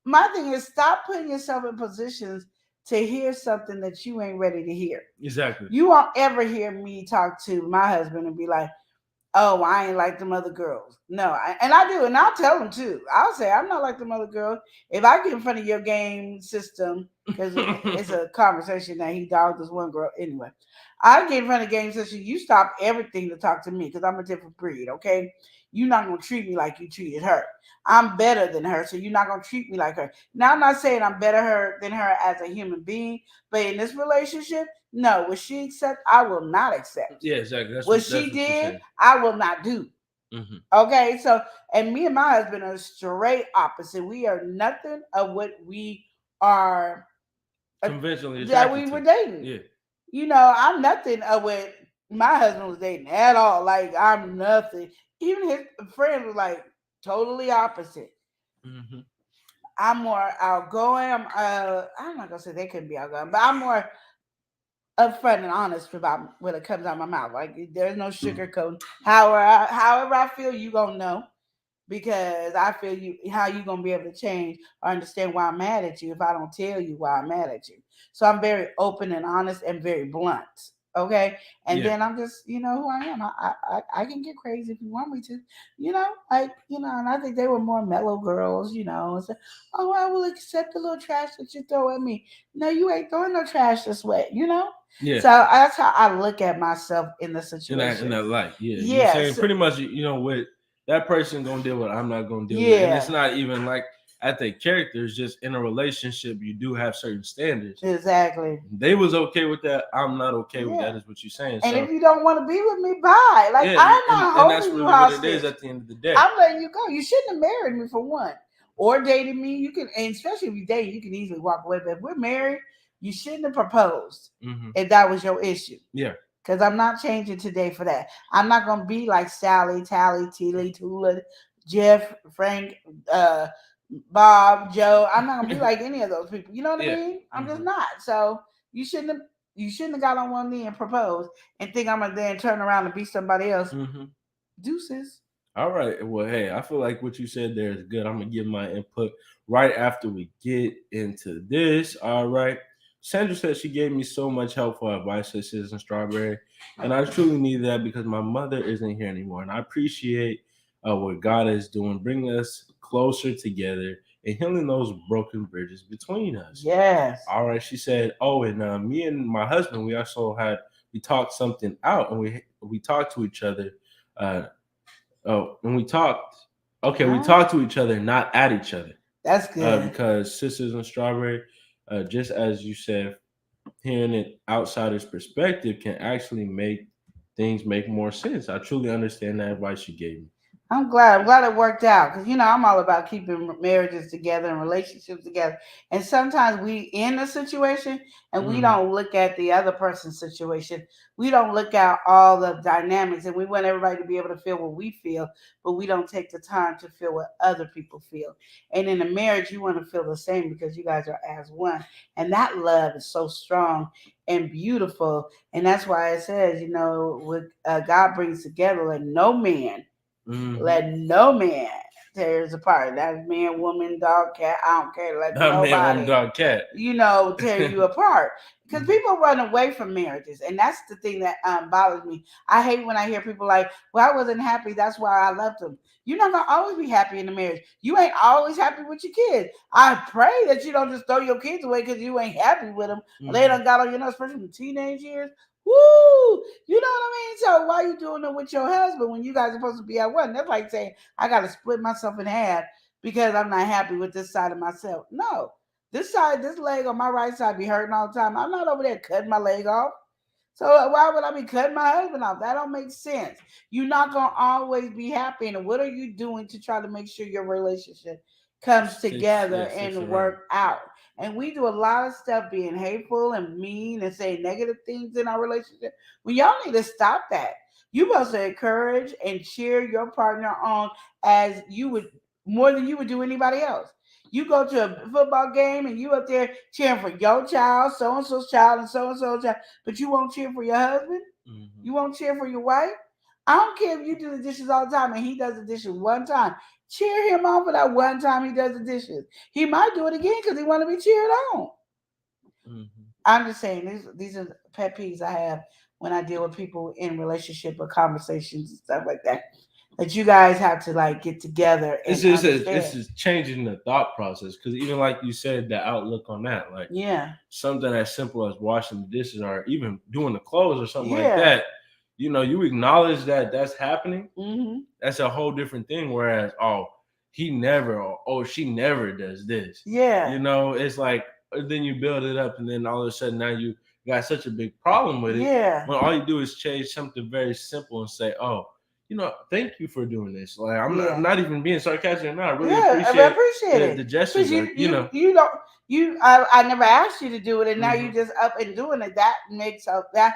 my thing is, stop putting yourself in positions to hear something that you ain't ready to hear. Exactly. You won't ever hear me talk to my husband and be like, oh, I ain't like them other girls. No, and I do, and I'll tell them too. I'll say, I'm not like them other girls. If I get in front of your game system, because it's a conversation that he dogged this one girl. Anyway, I get in front of game system, you stop everything to talk to me, because I'm a different breed, okay? You're not going to treat me like you treated her. I'm better than her, so you're not going to treat me like her. Now, I'm not saying I'm better than her as a human being, but in this relationship, no. What she accept, I will not accept. Yeah, exactly. What she did, I will not do. Mm-hmm. Okay, so and me and my husband are straight opposite. We are nothing of what we are conventionally that we were dating. Yeah. You know, I'm nothing of what my husband was dating at all. Like I'm nothing. Even his friends were like totally opposite. Mm-hmm. I'm more outgoing. I'm not gonna say they couldn't be outgoing, but I'm more upfront and honest about when it comes out of my mouth. Like there's no sugarcoating. However I feel, you gonna know because I feel you. How you gonna be able to change or understand why I'm mad at you if I don't tell you why I'm mad at you? So I'm very open and honest and very blunt. Okay, and then I'm just who I am. I can get crazy if you want me to, and I think they were more mellow girls, and say, oh, I will accept the little trash that you throw at me. No, you ain't throwing no trash this way, Yeah. So that's how I look at myself in the situation. In that light, yeah. Yeah. You're saying pretty much, with that person gonna deal with, I'm not gonna deal with, and it's not even like at their character. It's just in a relationship, you do have certain standards. Exactly. They was okay with that. I'm not okay with that. Is what you're saying. And if you don't want to be with me, bye. Like I'm not holding that's really you hostage. What it is at the end of the day. I'm letting you go. You shouldn't have married me for one, or dated me. You can, and especially if you date, you can easily walk away. But if we're married, you shouldn't have proposed if that was your issue. Yeah. Because I'm not changing today for that. I'm not gonna be like Sally, Tally, Tilly, Tula, Jeff, Frank, Bob, Joe. I'm not gonna be like any of those people. You know what I mean? I'm just not. So you shouldn't have got on one knee and proposed and think I'm gonna then turn around and be somebody else. Deuces. All right. Well, hey, I feel like what you said there is good. I'm gonna give my input right after we get into this. All right. Sandra said she gave me so much helpful advice, Sisters and Strawberry, and I truly need that because my mother isn't here anymore, and I appreciate what God is doing, bringing us closer together and healing those broken bridges between us. Yes. All right. She said, "Oh, and me and my husband, we talked something out, and we talked to each other." When we talked, we talked to each other, not at each other. That's good. Because Sisters and Strawberry, just as you said, hearing it outsider's perspective can actually make things make more sense. I truly understand that advice you gave me. I'm glad it worked out because I'm all about keeping marriages together and relationships together. And sometimes we in a situation and we don't look at the other person's situation. We don't look at all the dynamics, and we want everybody to be able to feel what we feel, but we don't take the time to feel what other people feel. And in a marriage, you want to feel the same because you guys are as one, and that love is so strong and beautiful. And that's why it says, what God brings together, let no man. Let no man tear us apart. That's man, woman, dog, cat. I don't care. Let nobody, man, woman, dog, cat. Tear you apart. Because people run away from marriages, and that's the thing that bothers me. I hate when I hear people like, "Well, I wasn't happy. That's why I left them." You're not gonna always be happy in the marriage. You ain't always happy with your kids. I pray that you don't just throw your kids away because you ain't happy with them. They done got on your nerves, especially in the teenage years. Woo! You know what I mean? So why are you doing it with your husband when you guys are supposed to be at one? That's like saying I got to split myself in half because I'm not happy with this side of myself. No, this leg on my right side be hurting all the time. I'm not over there cutting my leg off. So why would I be cutting my husband off? That don't make sense. You're not gonna always be happy. And what are you doing to try to make sure your relationship comes together and work out? And we do a lot of stuff being hateful and mean and saying negative things in our relationship. Well, y'all need to stop that. You supposed to encourage and cheer your partner on as you would more than you would do anybody else. You go to a football game and you up there cheering for your child, so-and-so's child, and so-and-so's child, but you won't cheer for your husband? You won't cheer for your wife? I don't care if you do the dishes all the time and he does the dishes one time. Cheer him on for that one time he does the dishes. He might do it again because he want to be cheered on. I'm just saying, these are pet peeves I have when I deal with people in relationship or conversations and stuff like that. That you guys have to like get together. And this is changing the thought process because even like you said, the outlook on that, like something as simple as washing the dishes or even doing the clothes or something like that. You acknowledge that that's happening. That's a whole different thing. Whereas, he never or she never does this. It's like then you build it up and then all of a sudden now you got such a big problem with it. When all you do is change something very simple and say, thank you for doing this. Like I'm not even being sarcastic. I really appreciate it. The gestures. I never asked you to do it, and now you just up and doing it. That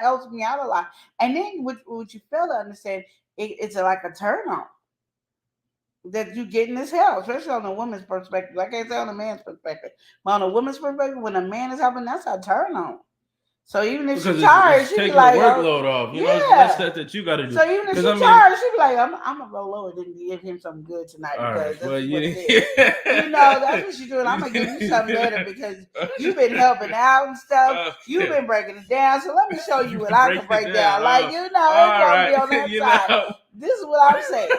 helps me out a lot. And then what you fail to understand, it's like a turn on that you getting this help, especially on a woman's perspective. I can't say on a man's perspective, but on a woman's perspective, when a man is helping, that's a turn on. So even if she's tired, she be like, workload off. That's stuff that you got to do. So even if she's tired, she be like, I'm gonna go lower than give him something good tonight because that's what it is. That's what she's doing. I'm gonna give you something better because you've been helping out and stuff. You've been breaking it down. So let me show you what I can break down. It's gonna be on that side. This is what I'm saying.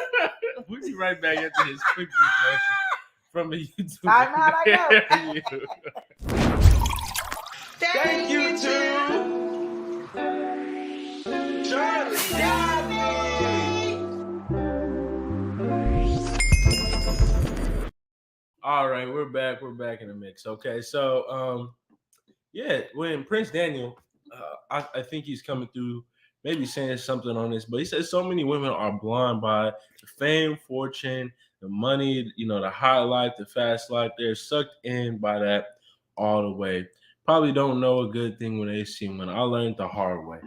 We'll be right back after this quick discussion from the YouTube. I know. Thank you to Charlie Daddy. All right, we're back. We're back in the mix. Okay, so when Prince Daniel, I think he's coming through, maybe saying something on this, but he says so many women are blind by the fame, fortune, the money, the high life, the fast life. They're sucked in by that all the way. Probably don't know a good thing when they see one. I learned the hard way.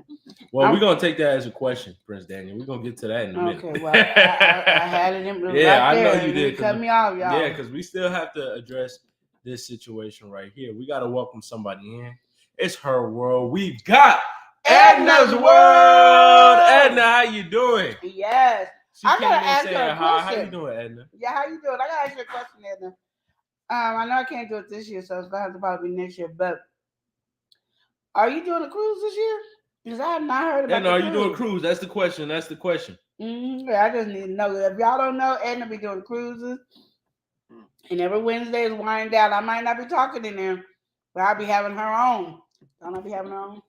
Well, we're gonna take that as a question, Prince Daniel. We're gonna get to that in a minute. Okay, well, I had it in I know you did. Cut me off, y'all. Yeah, because we still have to address this situation right here. We got to welcome somebody in. It's her world. We've got Edna's world. Edna, how you doing? Yes. I gotta ask her a question. How you doing, Edna? Yeah, how you doing? I gotta ask you a question, Edna. I know I can't do it this year, so it's gonna have to probably be next year. But are you doing a cruise this year? Because I have not heard about. Edna, are you doing a cruise? That's the question. That's the question. Yeah, I just need to know. If y'all don't know, Edna be doing cruises, and every Wednesday is winding down. I might not be talking in there, but I'll be having her own. Don't I be having her own?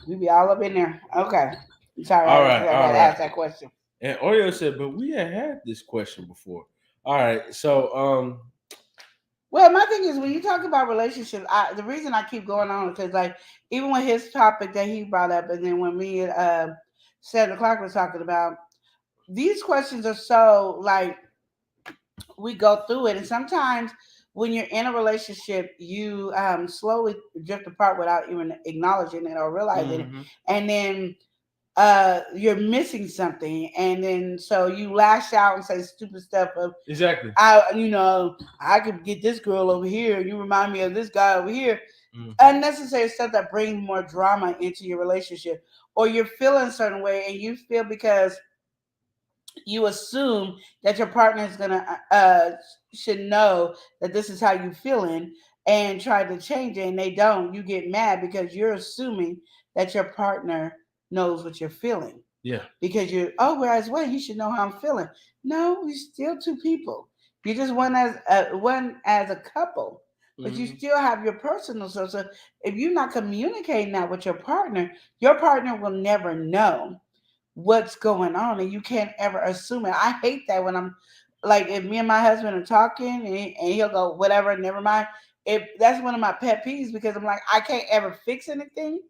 We be all up in there. Okay. Sorry, I gotta ask that question. And Oreo said, but we had this question before. All right, so well, my thing is when you talk about relationships, the reason I keep going on is because even with his topic that he brought up, and then when me and 𝒮𝒾𝒶 was talking about, these questions are so we go through it, and sometimes when you're in a relationship, you slowly drift apart without even acknowledging it or realizing it, and then you're missing something, and then so you lash out and say stupid stuff of exactly. I could get this girl over here. You remind me of this guy over here. Unnecessary stuff that brings more drama into your relationship, or you're feeling a certain way, and you feel because you assume that your partner is gonna should know that this is how you feeling and try to change it, and they don't. You get mad because you're assuming that your partner knows what you're feeling. Yeah. Because whereas he should know how I'm feeling. No, we're still two people. You just one as a couple, but you still have your personal stuff. So if you're not communicating that with your partner will never know what's going on, and you can't ever assume it. I hate that when I'm if me and my husband are talking and he'll go, whatever, never mind. That's one of my pet peeves because I'm like, I can't ever fix anything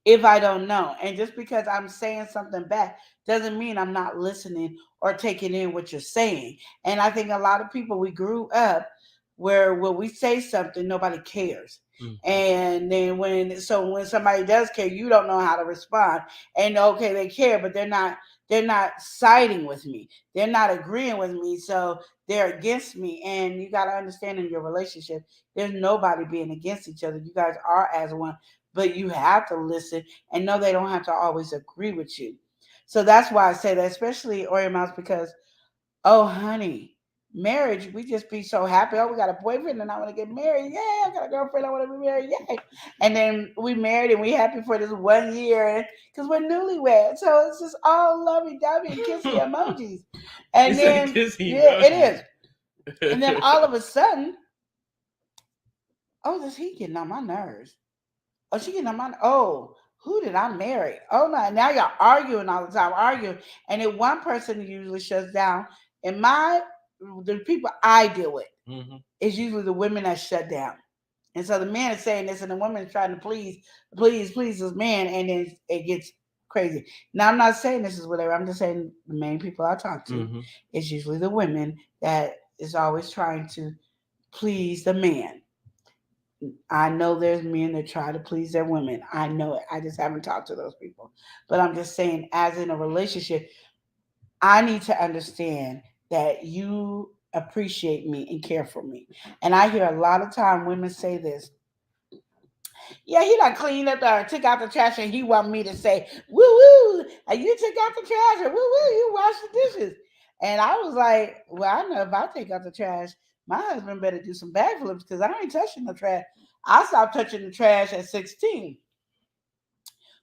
if I don't know. And just because I'm saying something back doesn't mean I'm not listening or taking in what you're saying. And I think a lot of people, we grew up where when we say something, nobody cares. And then when somebody does care, you don't know how to respond. And okay, they care, but they're not siding with me. They're not agreeing with me. So they're against me. And you got to understand, in your relationship, there's nobody being against each other. You guys are as one. But you have to listen and know they don't have to always agree with you. So that's why I say that, especially Oreo Mouse, because, honey, marriage, we just be so happy. We got a boyfriend and I want to get married. Yeah, I got a girlfriend, I want to be married. Yeah. And then we married and we happy for this 1 year because we're newlyweds. So it's just all lovey-dovey and kissy emojis. And then, it is. And then all of a sudden, this heat getting on my nerves. She getting on my, who did I marry? No, now y'all arguing all the time, and then one person usually shuts down. And the people I deal with is usually the women that shut down. And so the man is saying this, and the woman is trying to please this man, and then it gets crazy. Now, I'm not saying this is whatever. I'm just saying the main people I talk to, it's usually the women that is always trying to please the man. I know there's men that try to please their women. I know it. I just haven't talked to those people. But I'm just saying, as in a relationship, I need to understand that you appreciate me and care for me. And I hear a lot of time women say this. Yeah, he done cleaned up took out the trash, and he want me to say, woo woo, and you took out the trash, and woo woo, you washed the dishes. And I was like, well, I know if I take out the trash, my husband better do some backflips because I ain't touching the trash. I stopped touching the trash at 16.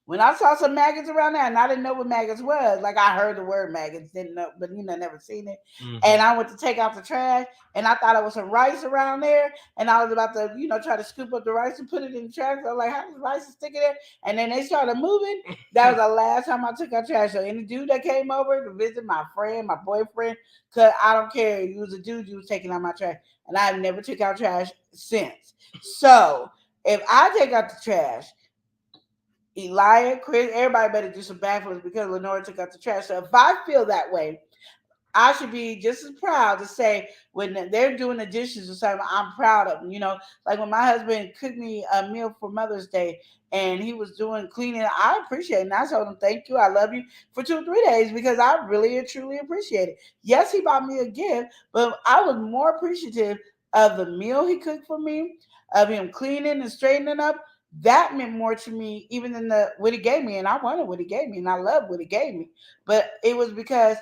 When I saw some maggots around there, and I didn't know what maggots was, like I heard the word maggots, didn't know, but never seen it. And I went to take out the trash, and I thought it was some rice around there, and I was about to, try to scoop up the rice and put it in the trash. I was like, how does rice stick in there? And then they started moving. That was the last time I took out trash. So any dude that came over to visit my friend, my boyfriend, because I don't care, you was a dude, you was taking out my trash, and I've never took out trash since. So if I take out the trash, Elijah, Chris, everybody better do some backflips because Lenora took out the trash. So if I feel that way, I should be just as proud to say when they're doing the dishes or something, I'm proud of them. Like when my husband cooked me a meal for Mother's Day and he was doing cleaning, I appreciate it. And I told him, thank you, I love you for 2 or 3 days because I really and truly appreciate it. Yes, he bought me a gift, but I was more appreciative of the meal he cooked for me, of him cleaning and straightening up. That meant more to me even than what he gave me. And I wanted what he gave me and I loved what he gave me. But it was because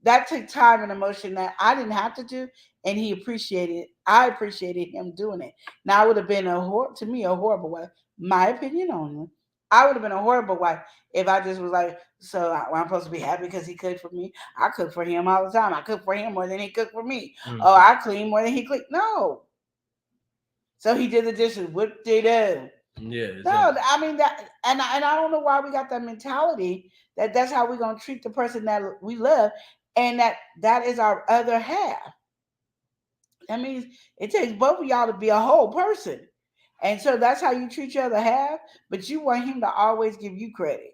that took time and emotion that I didn't have to do, and he appreciated it. I appreciated him doing it. Now, I would have been a horrible wife. My opinion only. I would have been a horrible wife if I just was like, so I'm supposed to be happy because he cooked for me. I cook for him all the time. I cook for him more than he cooked for me. Oh, I clean more than he cleaned. No. So he did the dishes. What did he do? Yeah. Exactly. No, I mean that, and I don't know why we got that mentality that that's how we're gonna treat the person that we love, and that is our other half. That means it takes both of y'all to be a whole person, and so that's how you treat your other half. But you want him to always give you credit,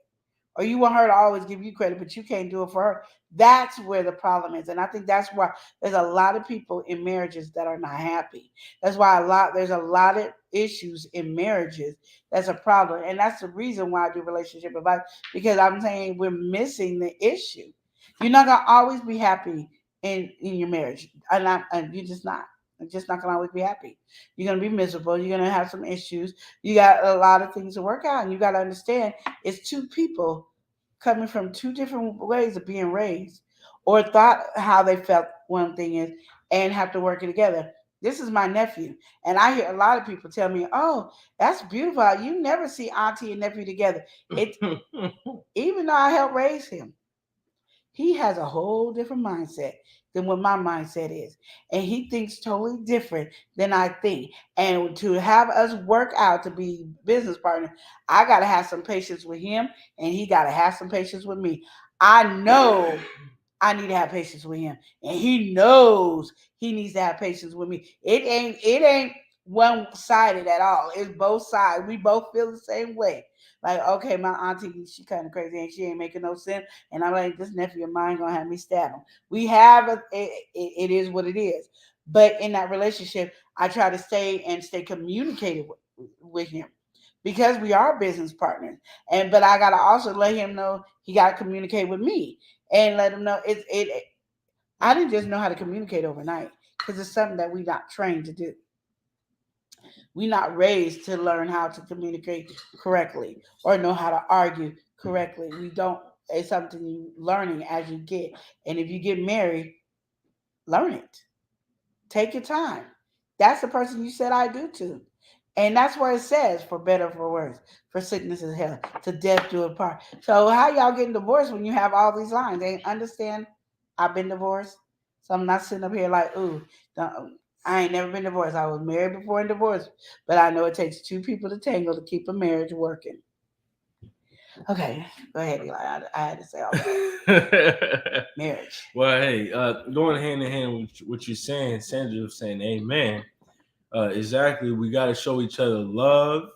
or you want her to always give you credit, but you can't do it for her. That's where the problem is. And I think that's why there's a lot of people in marriages that are not happy. That's why there's a lot of issues in marriages. That's a problem. And that's the reason why I do relationship advice, because I'm saying we're missing the issue. You're not gonna always be happy in your marriage. And you're just not. You're just not gonna always be happy. You're gonna be miserable. You're gonna have some issues. You got a lot of things to work out, and you gotta understand it's 2 people coming from 2 different ways of being raised or thought how they felt one thing is and have to work it together. This is my nephew, and I hear a lot of people tell me, oh, that's beautiful. You never see auntie and nephew together. Even though I helped raise him, he has a whole different mindset than what my mindset is. And he thinks totally different than I think. And to have us work out to be business partners, I got to have some patience with him and he got to have some patience with me. I know I need to have patience with him. And he knows he needs to have patience with me. It ain't one-sided at all. It's both sides. We both feel the same way. Like, okay, my auntie, she kind of crazy and she ain't making no sense. And I'm like, this nephew of mine gonna have me stab him. We have it is what it is. But in that relationship, I try to stay communicated with him because we are business partners. But I gotta also let him know he gotta communicate with me and let him know I didn't just know how to communicate overnight because it's something that we're not trained to do. We're not raised to learn how to communicate correctly or know how to argue correctly. We don't. It's something you learning as you get. And if you get married, learn it. Take your time. That's the person you said I do to. And that's what it says, for better or for worse, for sickness and health, to death do apart. So how y'all getting divorced when you have all these lines? They understand I've been divorced. So I'm not sitting up here like, ooh, I ain't never been divorced. I was married before and divorced. But I know it takes 2 people to tango to keep a marriage working. Okay, go ahead, Eli. I had to say all that. Marriage. Well, hey, going hand in hand with what you're saying, Sandra was saying, amen. Exactly. We got to show each other love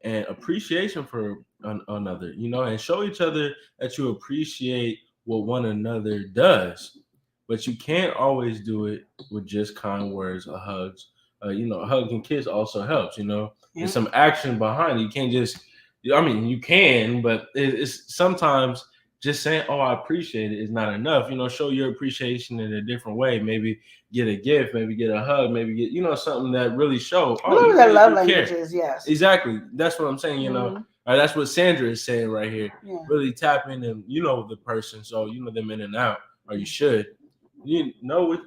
and appreciation for another, and show each other that you appreciate what one another does. But you can't always do it with just kind words or hugs. A hug and kiss also helps, There's some action behind it. You can't just, you can, but it's sometimes just saying, "Oh, I appreciate it" is not enough. Show your appreciation in a different way. Maybe get a gift, maybe get a hug, maybe get, something that really shows. Oh, that love languages, yes. Exactly. That's what I'm saying, That's what Sandra is saying right here. Yeah. Really tap in and the person, so them in and out, or you should. What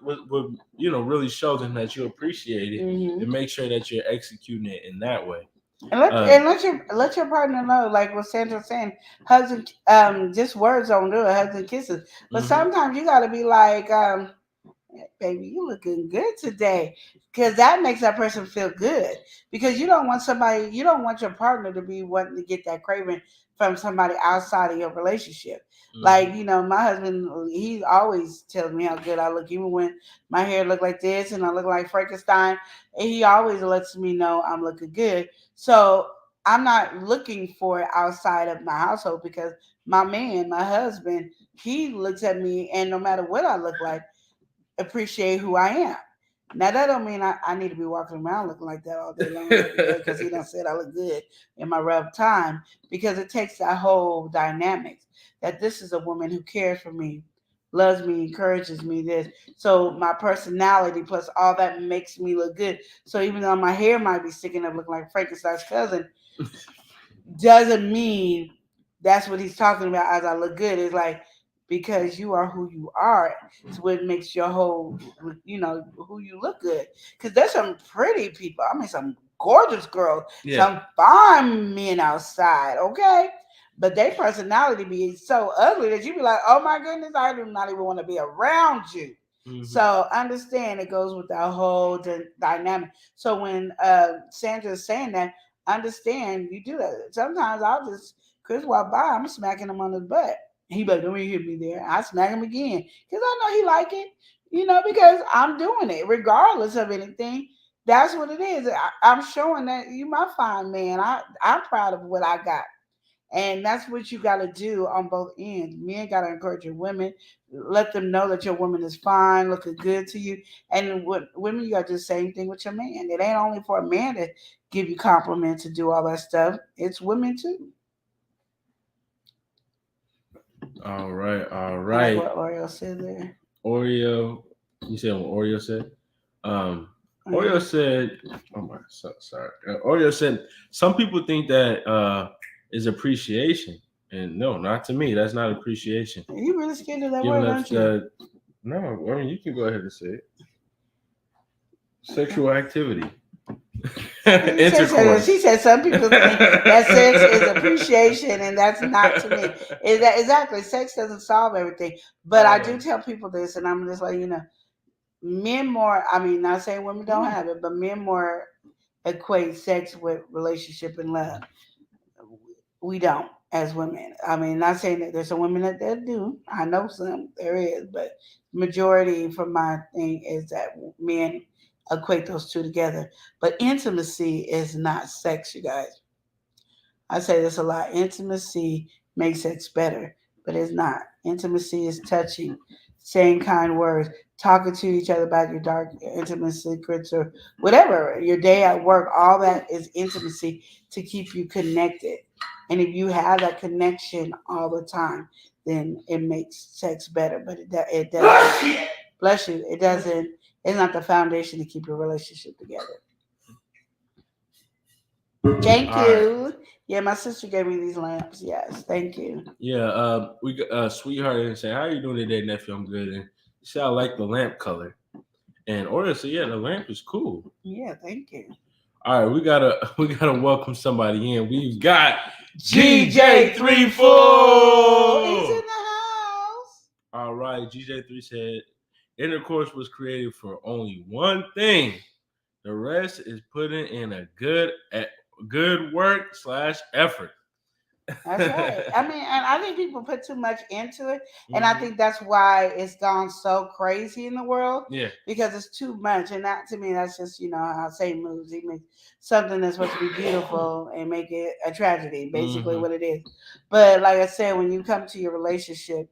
really show them that you appreciate it, and make sure that you're executing it in that way. And let your partner know, like what Sandra's saying, hugs and just words don't do it, hugs and kisses. But sometimes you gotta be like, baby, you looking good today, because that makes that person feel good. Because you don't want your partner to be wanting to get that craving from somebody outside of your relationship. Like, my husband, he always tells me how good I look, even when my hair look like this and I look like Frankenstein. And he always lets me know I'm looking good. So I'm not looking for it outside of my household, because my man, my husband, he looks at me, and no matter what I look like, appreciate who I am. Now that don't mean I need to be walking around looking like that all day long, because he done said I look good in my rough time, because it takes that whole dynamics that this is a woman who cares for me, loves me, encourages me, this. So my personality plus all that makes me look good. So even though my hair might be sticking up looking like Frankenstein's cousin, doesn't mean that's what he's talking about as I look good. It's like, because you are who you are, it's what makes your whole, who you look good. Because there's some pretty people. I mean, some gorgeous girls, some fine men outside, okay? But their personality be so ugly that you be like, oh my goodness, I do not even want to be around you. So understand it goes with that whole dynamic. So when Sandra is saying that, understand you do that. Sometimes Chris walk by, I'm smacking him on his butt. He like, don't even hit me there. I smack him again, because I know he like it, because I'm doing it regardless of anything. That's what it is. I'm showing that you my fine man. I'm proud of what I got. And that's what you got to do on both ends. Men got to encourage your women, let them know that your woman is fine, looking good to you. And women, you got to do the same thing with your man. It ain't only for a man to give you compliments to do all that stuff. It's women too. All right. Like what Oreo said there. Oreo, you said what Oreo said? Oreo said, oh my, sorry. Oreo said, some people think that is appreciation. And no, not to me. That's not appreciation. Are you really scared of that word, aren't you? No, I mean, you can go ahead and say it. Sexual activity. Intercourse. She said some people think that sex is appreciation, and that's not to me. Exactly. Sex doesn't solve everything. But I do tell people this, and I'm just like, men more, I mean, not saying women don't have it, but men more equate sex with relationship and love. We don't, as women. I mean, not saying that there's some women that do. I know some, there is, but majority from my thing is that men equate those two together. But intimacy is not sex, you guys. I say this a lot. Intimacy makes sex better, but it's not. Intimacy is touching, saying kind words, talking to each other about your dark, intimate secrets, or whatever, your day at work. All that is intimacy to keep you connected. And if you have that connection all the time, then it makes sex better. But it doesn't, bless you, it doesn't, it's not the foundation to keep your relationship together. Thank you. Right. Yeah, my sister gave me these lamps. Yes, thank you. Yeah, we got Sweetheart and say, how are you doing today, nephew? I'm good. And she said, I like the lamp color. And Oreo said, yeah, the lamp is cool. Yeah, thank you. All right, we gotta welcome somebody in. We've got GJ34. He's in the house. All right, GJ3 said, intercourse was created for only one thing. The rest is putting in a good work /effort. That's right. I mean, and I think people put too much into it, and I think that's why it's gone so crazy in the world. Yeah. Because it's too much, and that to me, that's just how Satan moves. He makes something that's supposed to be beautiful and make it a tragedy. Basically, what it is. But like I said, when you come to your relationship,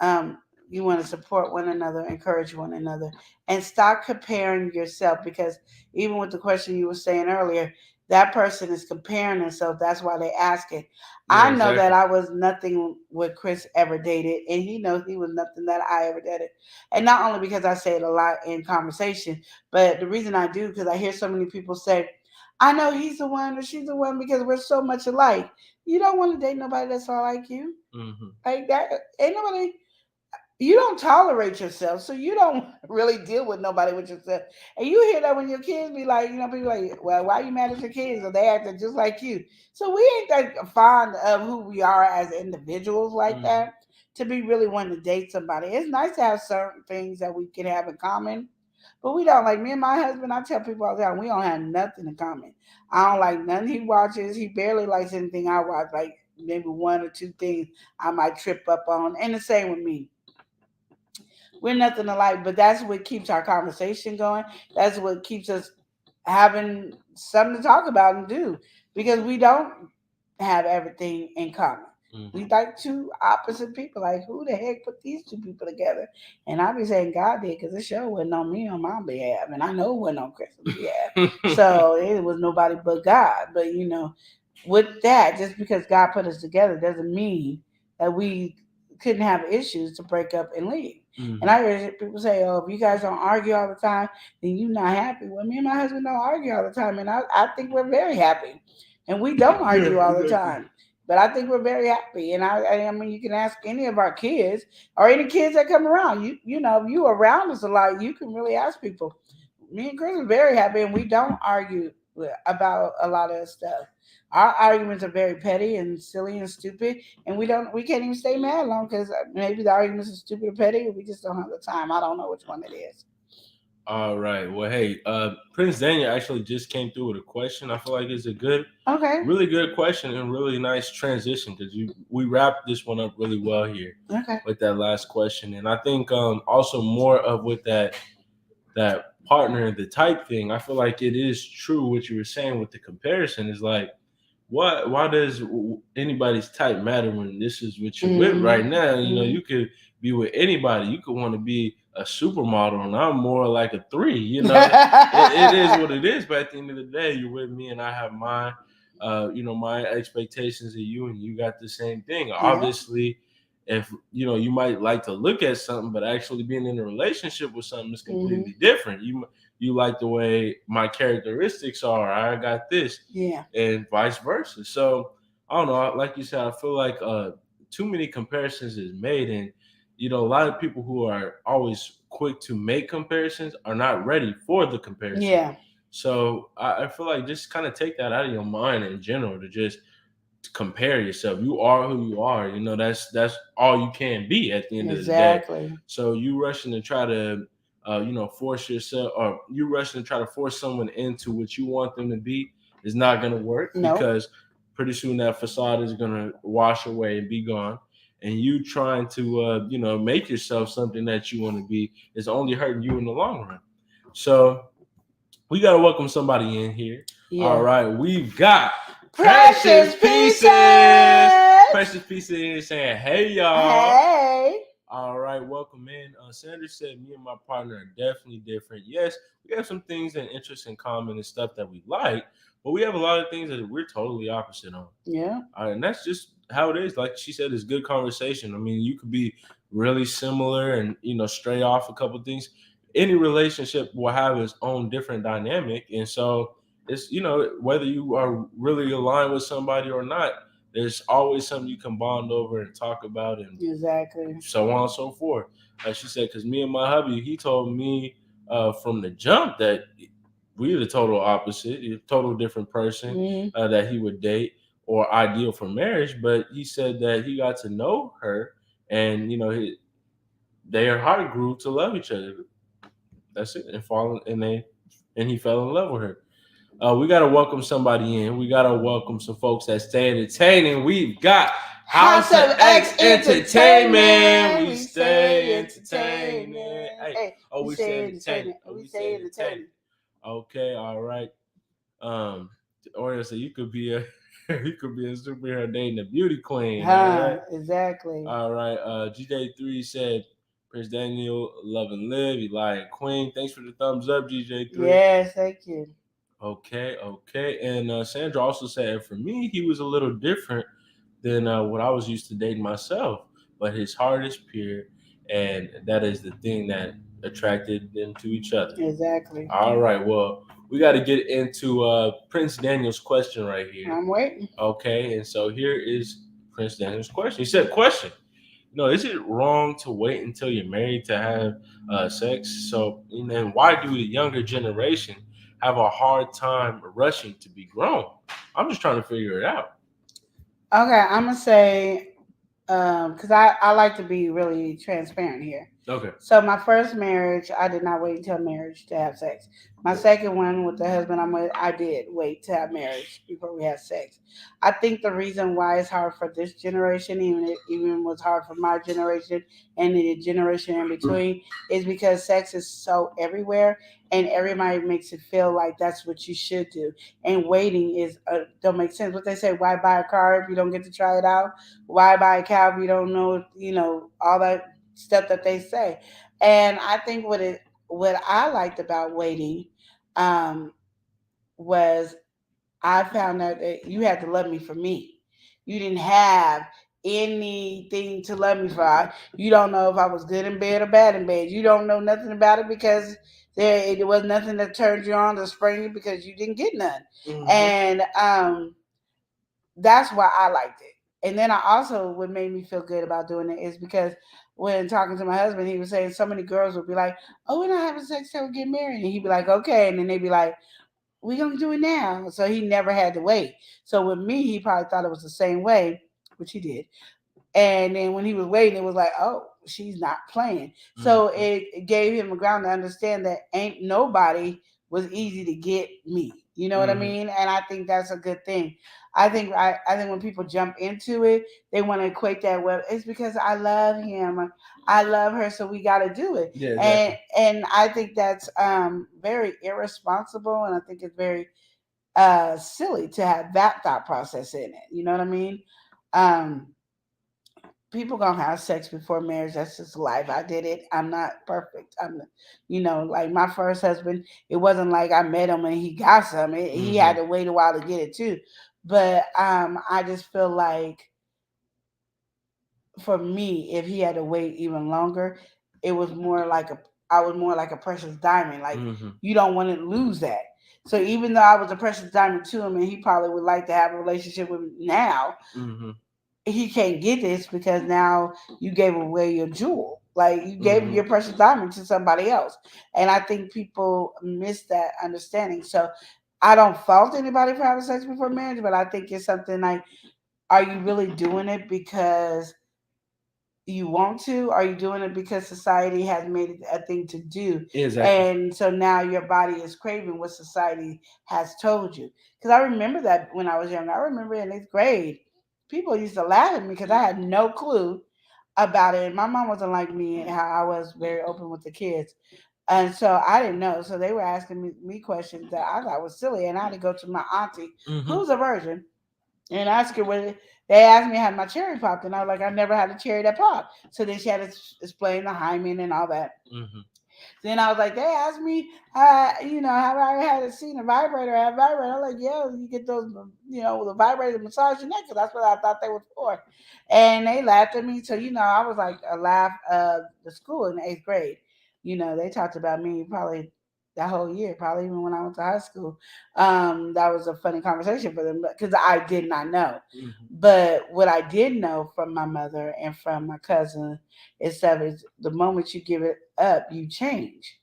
um, you want to support one another, encourage one another, and stop comparing yourself. Because even with the question you were saying earlier, that person is comparing themselves. That's why they ask it. Yeah, I know that I was nothing what Chris ever dated, and he knows he was nothing that I ever dated. And not only because I say it a lot in conversation, but the reason I do because I hear so many people say, "I know he's the one or she's the one because we're so much alike." You don't want to date nobody that's all like you. Like that, ain't nobody. You don't tolerate yourself, so you don't really deal with nobody with yourself. And you hear that when your kids be like, people like, well, why are you mad at your kids? Or they acting just like you. So we ain't that fond of who we are as individuals like that to be really wanting to date somebody. It's nice to have certain things that we can have in common, but we don't. Like me and my husband, I tell people all the time, we don't have nothing in common. I don't like nothing he watches. He barely likes anything I watch, like maybe one or two things I might trip up on. And the same with me. We're nothing alike, but that's what keeps our conversation going. That's what keeps us having something to talk about and do because we don't have everything in common. We like two opposite people. Like, who the heck put these two people together? And I be saying God did because the show wasn't on me on my behalf, and I know it wasn't on Chris's behalf. So it was nobody but God. But with that, just because God put us together doesn't mean that we couldn't have issues to break up and leave. And I hear people say, "Oh, if you guys don't argue all the time, then you're not happy." Well, me and my husband don't argue all the time, and I think we're very happy. And we don't argue all the time, but I think we're very happy. And I mean, you can ask any of our kids or any kids that come around. If you around us a lot, you can really ask people. Me and Chris are very happy, and we don't argue about a lot of stuff. Our arguments are very petty and silly and stupid, and we can't even stay mad long because maybe the arguments are stupid or petty, or we just don't have the time. I don't know which one it is. All right. Well, hey, Prince Daniel actually just came through with a question. I feel like it's a really good question and really nice transition because we wrapped this one up really well here with that last question. And I think also more of with that partner, the type thing, I feel like it is true what you were saying with the comparison is like, why does anybody's type matter when this is what you're with right now? You could be with anybody. You could want to be a supermodel, and I'm more like a 3. It is what it is. But at the end of the day, you're with me, and I have my, my expectations of you, and you got the same thing. Yeah. Obviously, if you might like to look at something, but actually being in a relationship with something is completely different. You like the way my characteristics are. I got this, and vice versa. So I don't know. Like you said, I feel like too many comparisons is made, and a lot of people who are always quick to make comparisons are not ready for the comparison. Yeah. So I feel like just kind of take that out of your mind in general to just compare yourself. You are who you are. That's all you can be at the end of the day. So you rushing to try to force yourself, or you rushing to try to force someone into what you want them to be is not going to work because pretty soon that facade is going to wash away and be gone. And you trying to, make yourself something that you want to be is only hurting you in the long run. So we got to welcome somebody in here. Yeah. All right. We've got Precious Pieces. Precious Pieces saying, hey, y'all. Hey. All right. Welcome in. Sandra said, me and my partner are definitely different. Yes, we have some things and interests in common and stuff that we like, but we have a lot of things that we're totally opposite on. Yeah. And that's just how it is. Like she said, it's good conversation. I mean, you could be really similar and, stray off a couple of things. Any relationship will have its own different dynamic. And so it's, whether you are really aligned with somebody or not, there's always something you can bond over and talk about and so on and so forth. Like she said, because me and my hubby, he told me from the jump that we're the total opposite, a total different person that he would date or ideal for marriage. But he said that he got to know her and, their heart grew to love each other. That's it. And he fell in love with her. We gotta welcome somebody in. We gotta welcome some folks that stay entertaining. We've got House of X Entertainment. We stay entertaining. Hey, we stay entertaining. We stay entertaining. Okay, all right. Or so you could be a you could be a superhero dating a beauty queen. Right? Exactly. All right. GJ3 said, Prince Daniel, love and live. Eli and Queen. Thanks for the thumbs up, GJ3. Yes, thank you. Okay. And Sandra also said, for me, he was a little different than what I was used to dating myself, but his heart is pure, and that is the thing that attracted them to each other. Exactly. All right. Well, we got to get into Prince Daniel's question right here. I'm waiting. Okay. And so here is Prince Daniel's question. He said, question. Is it wrong to wait until you're married to have sex? So, and then why do the younger generation have a hard time rushing to be grown? I'm just trying to figure it out. Okay, I'm gonna say, because I like to be really transparent here. Okay. So my first marriage, I did not wait until marriage to have sex. My second one with the husband I'm with, I did wait to have marriage before we had sex. I think the reason why it's hard for this generation, even was hard for my generation and the generation in between, is because sex is so everywhere, and everybody makes it feel like that's what you should do. And waiting is don't make sense. What they say, why buy a car if you don't get to try it out? Why buy a cow if you don't know all that stuff that they say? And I think what I liked about waiting was I found out that you had to love me for me. You didn't have anything to love me for. You don't know if I was good in bed or bad in bed. You don't know nothing about it because there was nothing that turned you on to spring you because you didn't get none. Mm-hmm. And that's why I liked it. And then I also, what made me feel good about doing it is because when talking to my husband, he was saying so many girls would be like, oh, we're not having sex till we get married. And he'd be like, okay. And then they'd be like, we're going to do it now. So he never had to wait. So with me, he probably thought it was the same way, which he did. And then when he was waiting, it was like, oh, she's not playing. Mm-hmm. So it gave him a ground to understand that ain't nobody was easy to get me. You know what I mean? And I think that's a good thing. I think when people jump into it, they want to equate that with it's because I love him, I love her, so we got to do it. Yeah, exactly. And I think that's very irresponsible, and I think it's very silly to have that thought process in it. You know what I mean? People gonna have sex before marriage. That's just life. I did it. I'm not perfect. Like my first husband, it wasn't like I met him and he got some. He had to wait a while to get it too. But I just feel like for me, if he had to wait even longer, it was more like I was more like a precious diamond. Like you don't want to lose that. So even though I was a precious diamond to him, and he probably would like to have a relationship with me now. He can't get this because now you gave away your jewel. Like you gave your precious diamond to somebody else. And I think people miss that understanding. So I don't fault anybody for having sex before marriage, but I think it's something like, are you really doing it because you want to? Are you doing it because society has made it a thing to do? Exactly. And so now your body is craving what society has told you. Because I remember that when I was young. I remember in 8th grade, people used to laugh at me because I had no clue about it. My mom wasn't like me, how I was very open with the kids. And so I didn't know. So they were asking me questions that I thought was silly. And I had to go to my auntie, who's a virgin, and ask her what they asked me how my cherry popped. And I was like, I never had a cherry that popped. So then she had to explain the hymen and all that. Then I was like, they asked me, have I had seen a vibrator? I was like, yeah, you get those, the vibrator massage your neck, because that's what I thought they were for. And they laughed at me. So, I was like a laugh of the school in the 8th grade. They talked about me probably that whole year, probably even when I went to high school. That was a funny conversation for them because I did not know. But what I did know from my mother and from my cousin is that the moment you give it up, you change.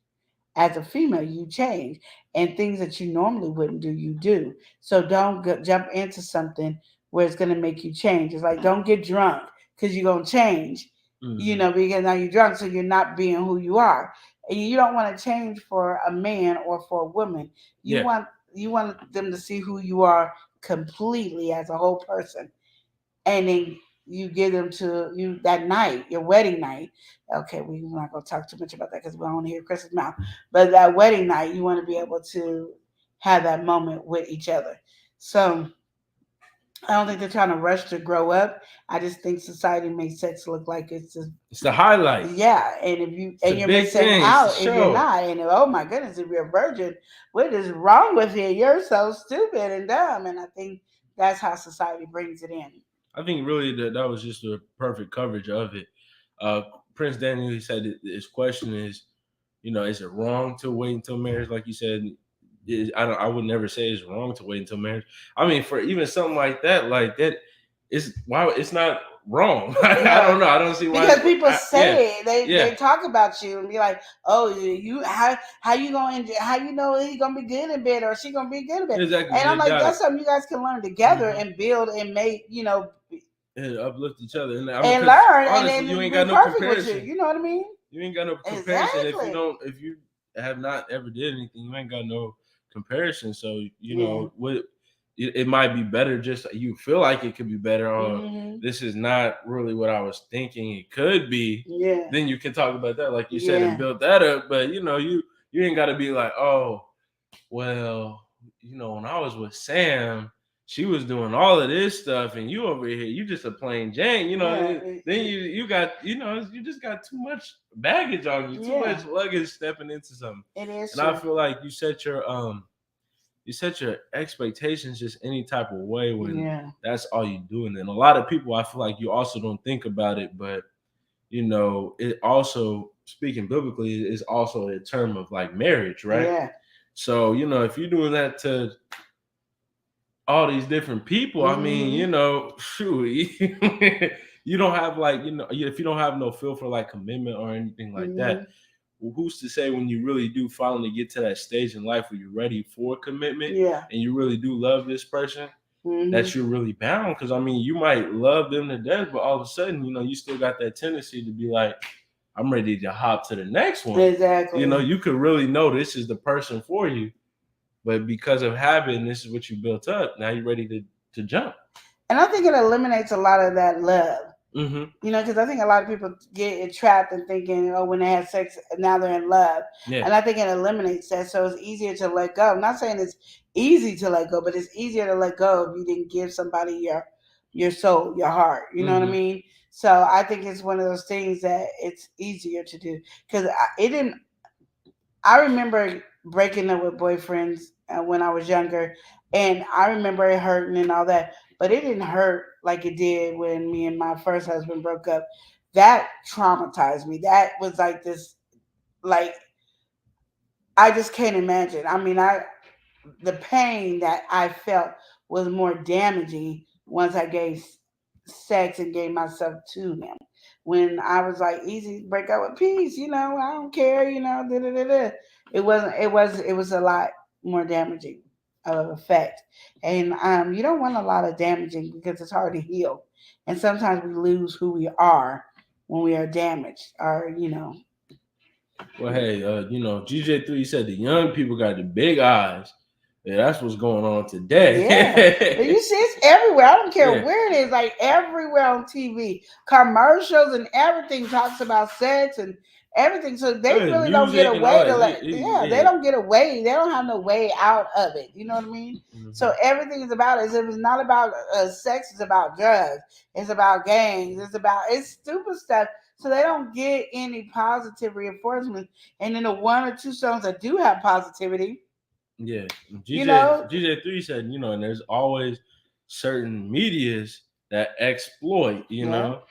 As a female, you change. And things that you normally wouldn't do, you do. So don't jump into something where it's going to make you change. It's like, don't get drunk because you're going to change, because now you're drunk, so you're not being who you are. And you don't want to change for a man or for a woman. You want them to see who you are completely as a whole person, and then you give them to you that night, your wedding night. Okay, we're not gonna talk too much about that because we don't want to hear Chris's mouth. But that wedding night, you want to be able to have that moment with each other. So I don't think they're trying to rush to grow up. I just think society makes sex look like it's the highlight. Yeah, and if you're missing out if you're not, and oh my goodness, if you're a virgin, what is wrong with you? You're so stupid and dumb. And I think that's how society brings it in. I think really that was just a perfect coverage of it. Prince Daniel, he said his question is, is it wrong to wait until marriage? Like you said, I would never say it's wrong to wait until marriage. I mean, for even something like that, it's not wrong. I don't know. I don't see why. Because people say it. They talk about you and be like, "Oh, how you gonna how you know he's gonna be good in bed or she gonna be good in bed?" Exactly. And I'm like, that's something you guys can learn together and build and make, and uplift each other and learn. Honestly, and then you ain't got no comparison. You know what I mean? You ain't got no comparison. Exactly. If you have not ever did anything, you ain't got no comparison. So know what. It might be better, just you feel like it could be better, or this is not really what I was thinking it could be. Yeah. Then you can talk about that, like you said, and build that up. But you ain't got to be like, oh, well, when I was with Sam, she was doing all of this stuff, and you over here, you just a plain Jane. Then you got, you just got too much baggage on you, too much luggage stepping into something. It is, and I feel like you set your expectations just any type of way when that's all you do. And then a lot of people, I feel like you also don't think about it, but it also, speaking biblically, is also a term of like marriage, right? Yeah. So, if you're doing that to all these different people, I mean, shoot, you don't have like, if you don't have no feel for like commitment or anything like that, well, who's to say when you really do finally get to that stage in life where you're ready for commitment and you really do love this person, that you're really bound? Because, I mean, you might love them to death, but all of a sudden, you still got that tendency to be like, I'm ready to hop to the next one. Exactly. You could really know this is the person for you, but because of habit and this is what you built up, now you're ready to jump. And I think it eliminates a lot of that love. Because I think a lot of people get trapped in thinking, oh, when they have sex, now they're in love. Yeah. And I think it eliminates that. So it's easier to let go. I'm not saying it's easy to let go, but it's easier to let go if you didn't give somebody your soul, your heart. You know what I mean? So I think it's one of those things that it's easier to do. Because I remember breaking up with boyfriends when I was younger. And I remember it hurting and all that. But it didn't hurt like it did when me and my first husband broke up. That traumatized me. That was like this, like, I just can't imagine. I mean, the pain that I felt was more damaging once I gave sex and gave myself to him. When I was like, easy, break up with peace, I don't care, It was a lot more damaging of effect. And you don't want a lot of damaging because it's hard to heal. And sometimes we lose who we are when we are damaged, or Well, hey, GJ3 said the young people got the big eyes. Yeah, that's what's going on today. Yeah. You see, it's everywhere. I don't care where it is, like everywhere on TV. Commercials and everything talks about sex and everything. So they really don't get away to they don't get away. They don't have no way out of it. You know what I mean? So everything is about it. If it's not about sex, it's about drugs. It's about gangs. It's stupid stuff. So they don't get any positive reinforcement. And then the one or two songs that do have positivity. Yeah. GJ3 said, and there's always certain medias that exploit, for,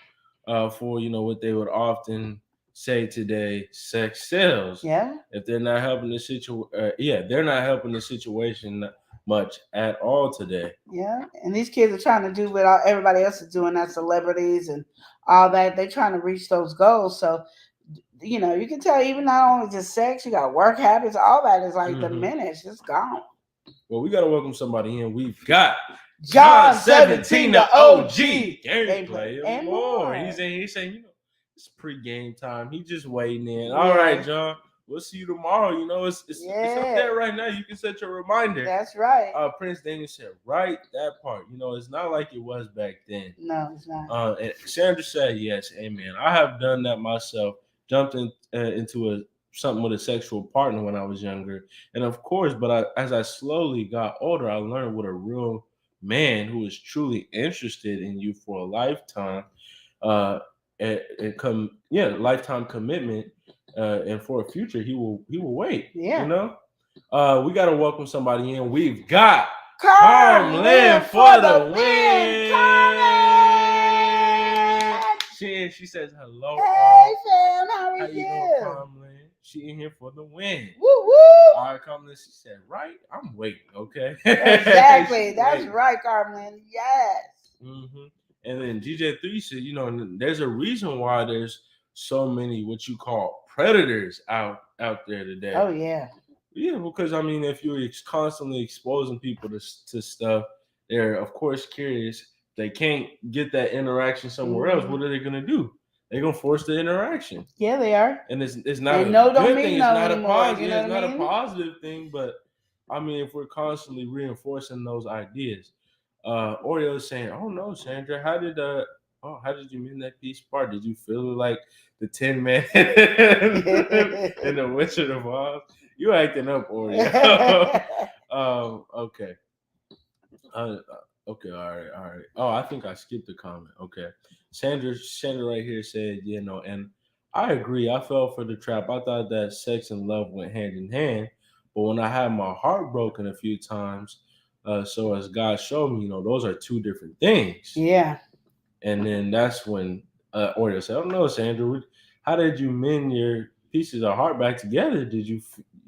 what they would often say today, sex sells. Yeah. If they're not helping the situation, they're not helping the situation much at all today. Yeah. And these kids are trying to do what everybody else is doing, that's celebrities and all that. They're trying to reach those goals. So, you can tell even not only just sex, you got work habits, all that is like diminished. It's gone. Well, we got to welcome somebody in. We've got John 17, the OG. Gameplay and more. He's saying, it's pre-game time. He's just waiting in. All right, John. we'll see you tomorrow. You know, it's up there right now. You can set your reminder. That's right. Prince Daniel said, right, that part. You know, it's not like it was back then. No, it's not. And Sandra said, yes, amen. I have done that myself. Jumped into something with a sexual partner when I was younger. And of course, as I slowly got older, I learned what a real man who is truly interested in you for a lifetime, lifetime commitment, and for a future, he will wait. Yeah. You know, we got to welcome somebody in. We've got Carmen for the win. She says hello. Hey fam, how are you? Carmen? She in here for the win. Woo woo. All right, Carmen. She said, right? I'm waiting. Okay. Exactly. That's right, Carmen. Yes. Mm-hmm. And then DJ3 said, you know, there's a reason why there's so many what you call predators out there today. Oh yeah. Yeah, because I mean, if you're constantly exposing people to stuff, they're of course curious. They can't get that interaction somewhere else. What are they gonna do? They're gonna force the interaction. Yeah, they are. And it's not a good thing. It's not a positive. It's not a positive thing. But I mean, if we're constantly reinforcing those ideas, Oreo is saying, "Oh no, Sandra, how did you mean that piece part? Did you feel like the Tin Man and the Wizard of Oz? You acting up, Oreo." Okay. Okay, all right. Oh, I think I skipped the comment. Okay. Sandra right here said, you know, and I agree. I fell for the trap. I thought that sex and love went hand in hand. But when I had my heart broken a few times, so as God showed me, you know, those are two different things. Yeah. And then that's when Oreo said, "Oh no, Sandra, how did you mend your pieces of heart back together? Did you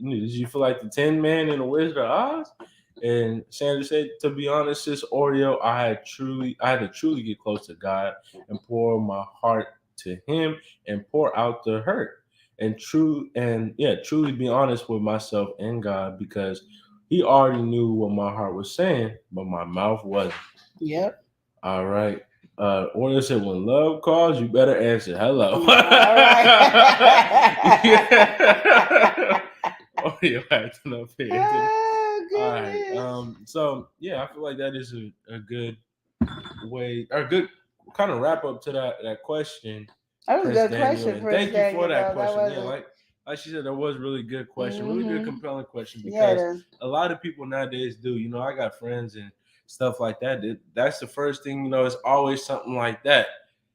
feel like the Tin Man and the Wizard of Oz?" And Sandra said, "To be honest, sis Oreo, I had to truly get close to God and pour my heart to Him and pour out the hurt and truly be honest with myself and God, because He already knew what my heart was saying, but my mouth wasn't." Yep. All right. Oreo said, "When love calls, you better answer. Hello." All right. Oreo acting up here. All right. So yeah, I feel like that is a good way, or a good kind of wrap up to that question. That was a good question. Thank you for that question. Yeah, like she said, that was a really good question. Really good, compelling question, because a lot of people nowadays do. You know, I got friends and stuff like that. That's the first thing, you know, it's always something like that.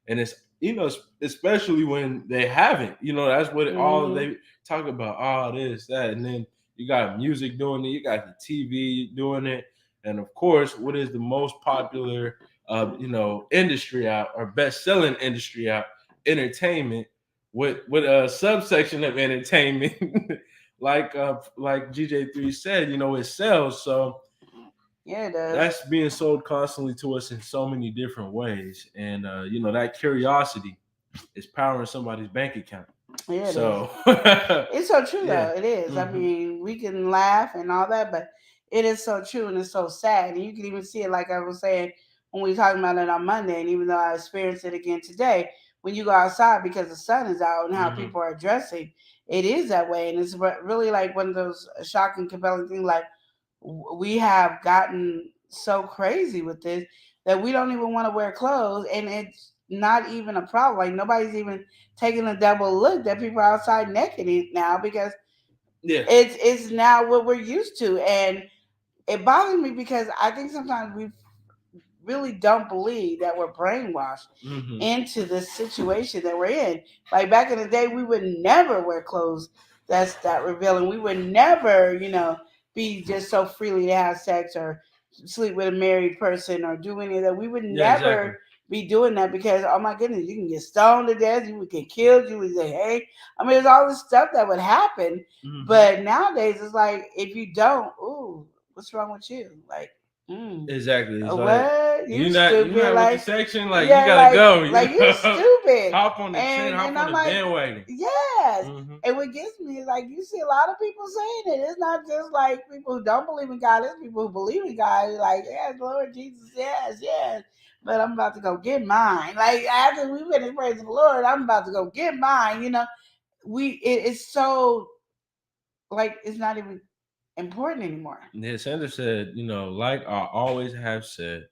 And it's, you know, especially when they haven't, you know, that's what all they talk about. Oh, this, that. And then you got music doing it. You got the TV doing it. And of course, what is the most popular, industry out, or best-selling industry out? Entertainment, with a subsection of entertainment, like GJ3 said, you know, it sells. So yeah, it does. That's being sold constantly to us in so many different ways. And you know, that curiosity is powering somebody's bank account. Yeah, so it's so true though. It is. I mean, we can laugh and all that, but it is so true, and it's so sad. And you can even see it, like I was saying when we were talking about it on Monday, and even though I experienced it again today, when you go outside because the sun is out and how people are dressing, it is that way. And it's really like one of those shocking, compelling things. Like, we have gotten so crazy with this that we don't even want to wear clothes, and it's not even a problem. Like, nobody's even taking a double look that people are outside naked now, because it's now what we're used to. And it bothers me because I think sometimes we really don't believe that we're brainwashed into this situation that we're in. Like, back in the day, we would never wear clothes that's that revealing. We would never, be just so freely to have sex or sleep with a married person or do any of that. We would never be doing that, because, oh my goodness, you can get stoned to death, you would get killed, you would say, hey, I mean, there's all this stuff that would happen. But nowadays, it's like, if you don't, ooh, what's wrong with you? Like, exactly. It's what? Like, you're not with the section. Like, yeah, you gotta go. Like, you're stupid. Hop on the train, hop on the bandwagon. Yes. And what gets me is, like, you see a lot of people saying it. It's not just like people who don't believe in God. It's people who believe in God. Like, yes, Lord Jesus, yes. But I'm about to go get mine. Like, after we finish praising the Lord, I'm about to go get mine. It's so like it's not even important anymore. Yeah, Sandra said, like I always have said,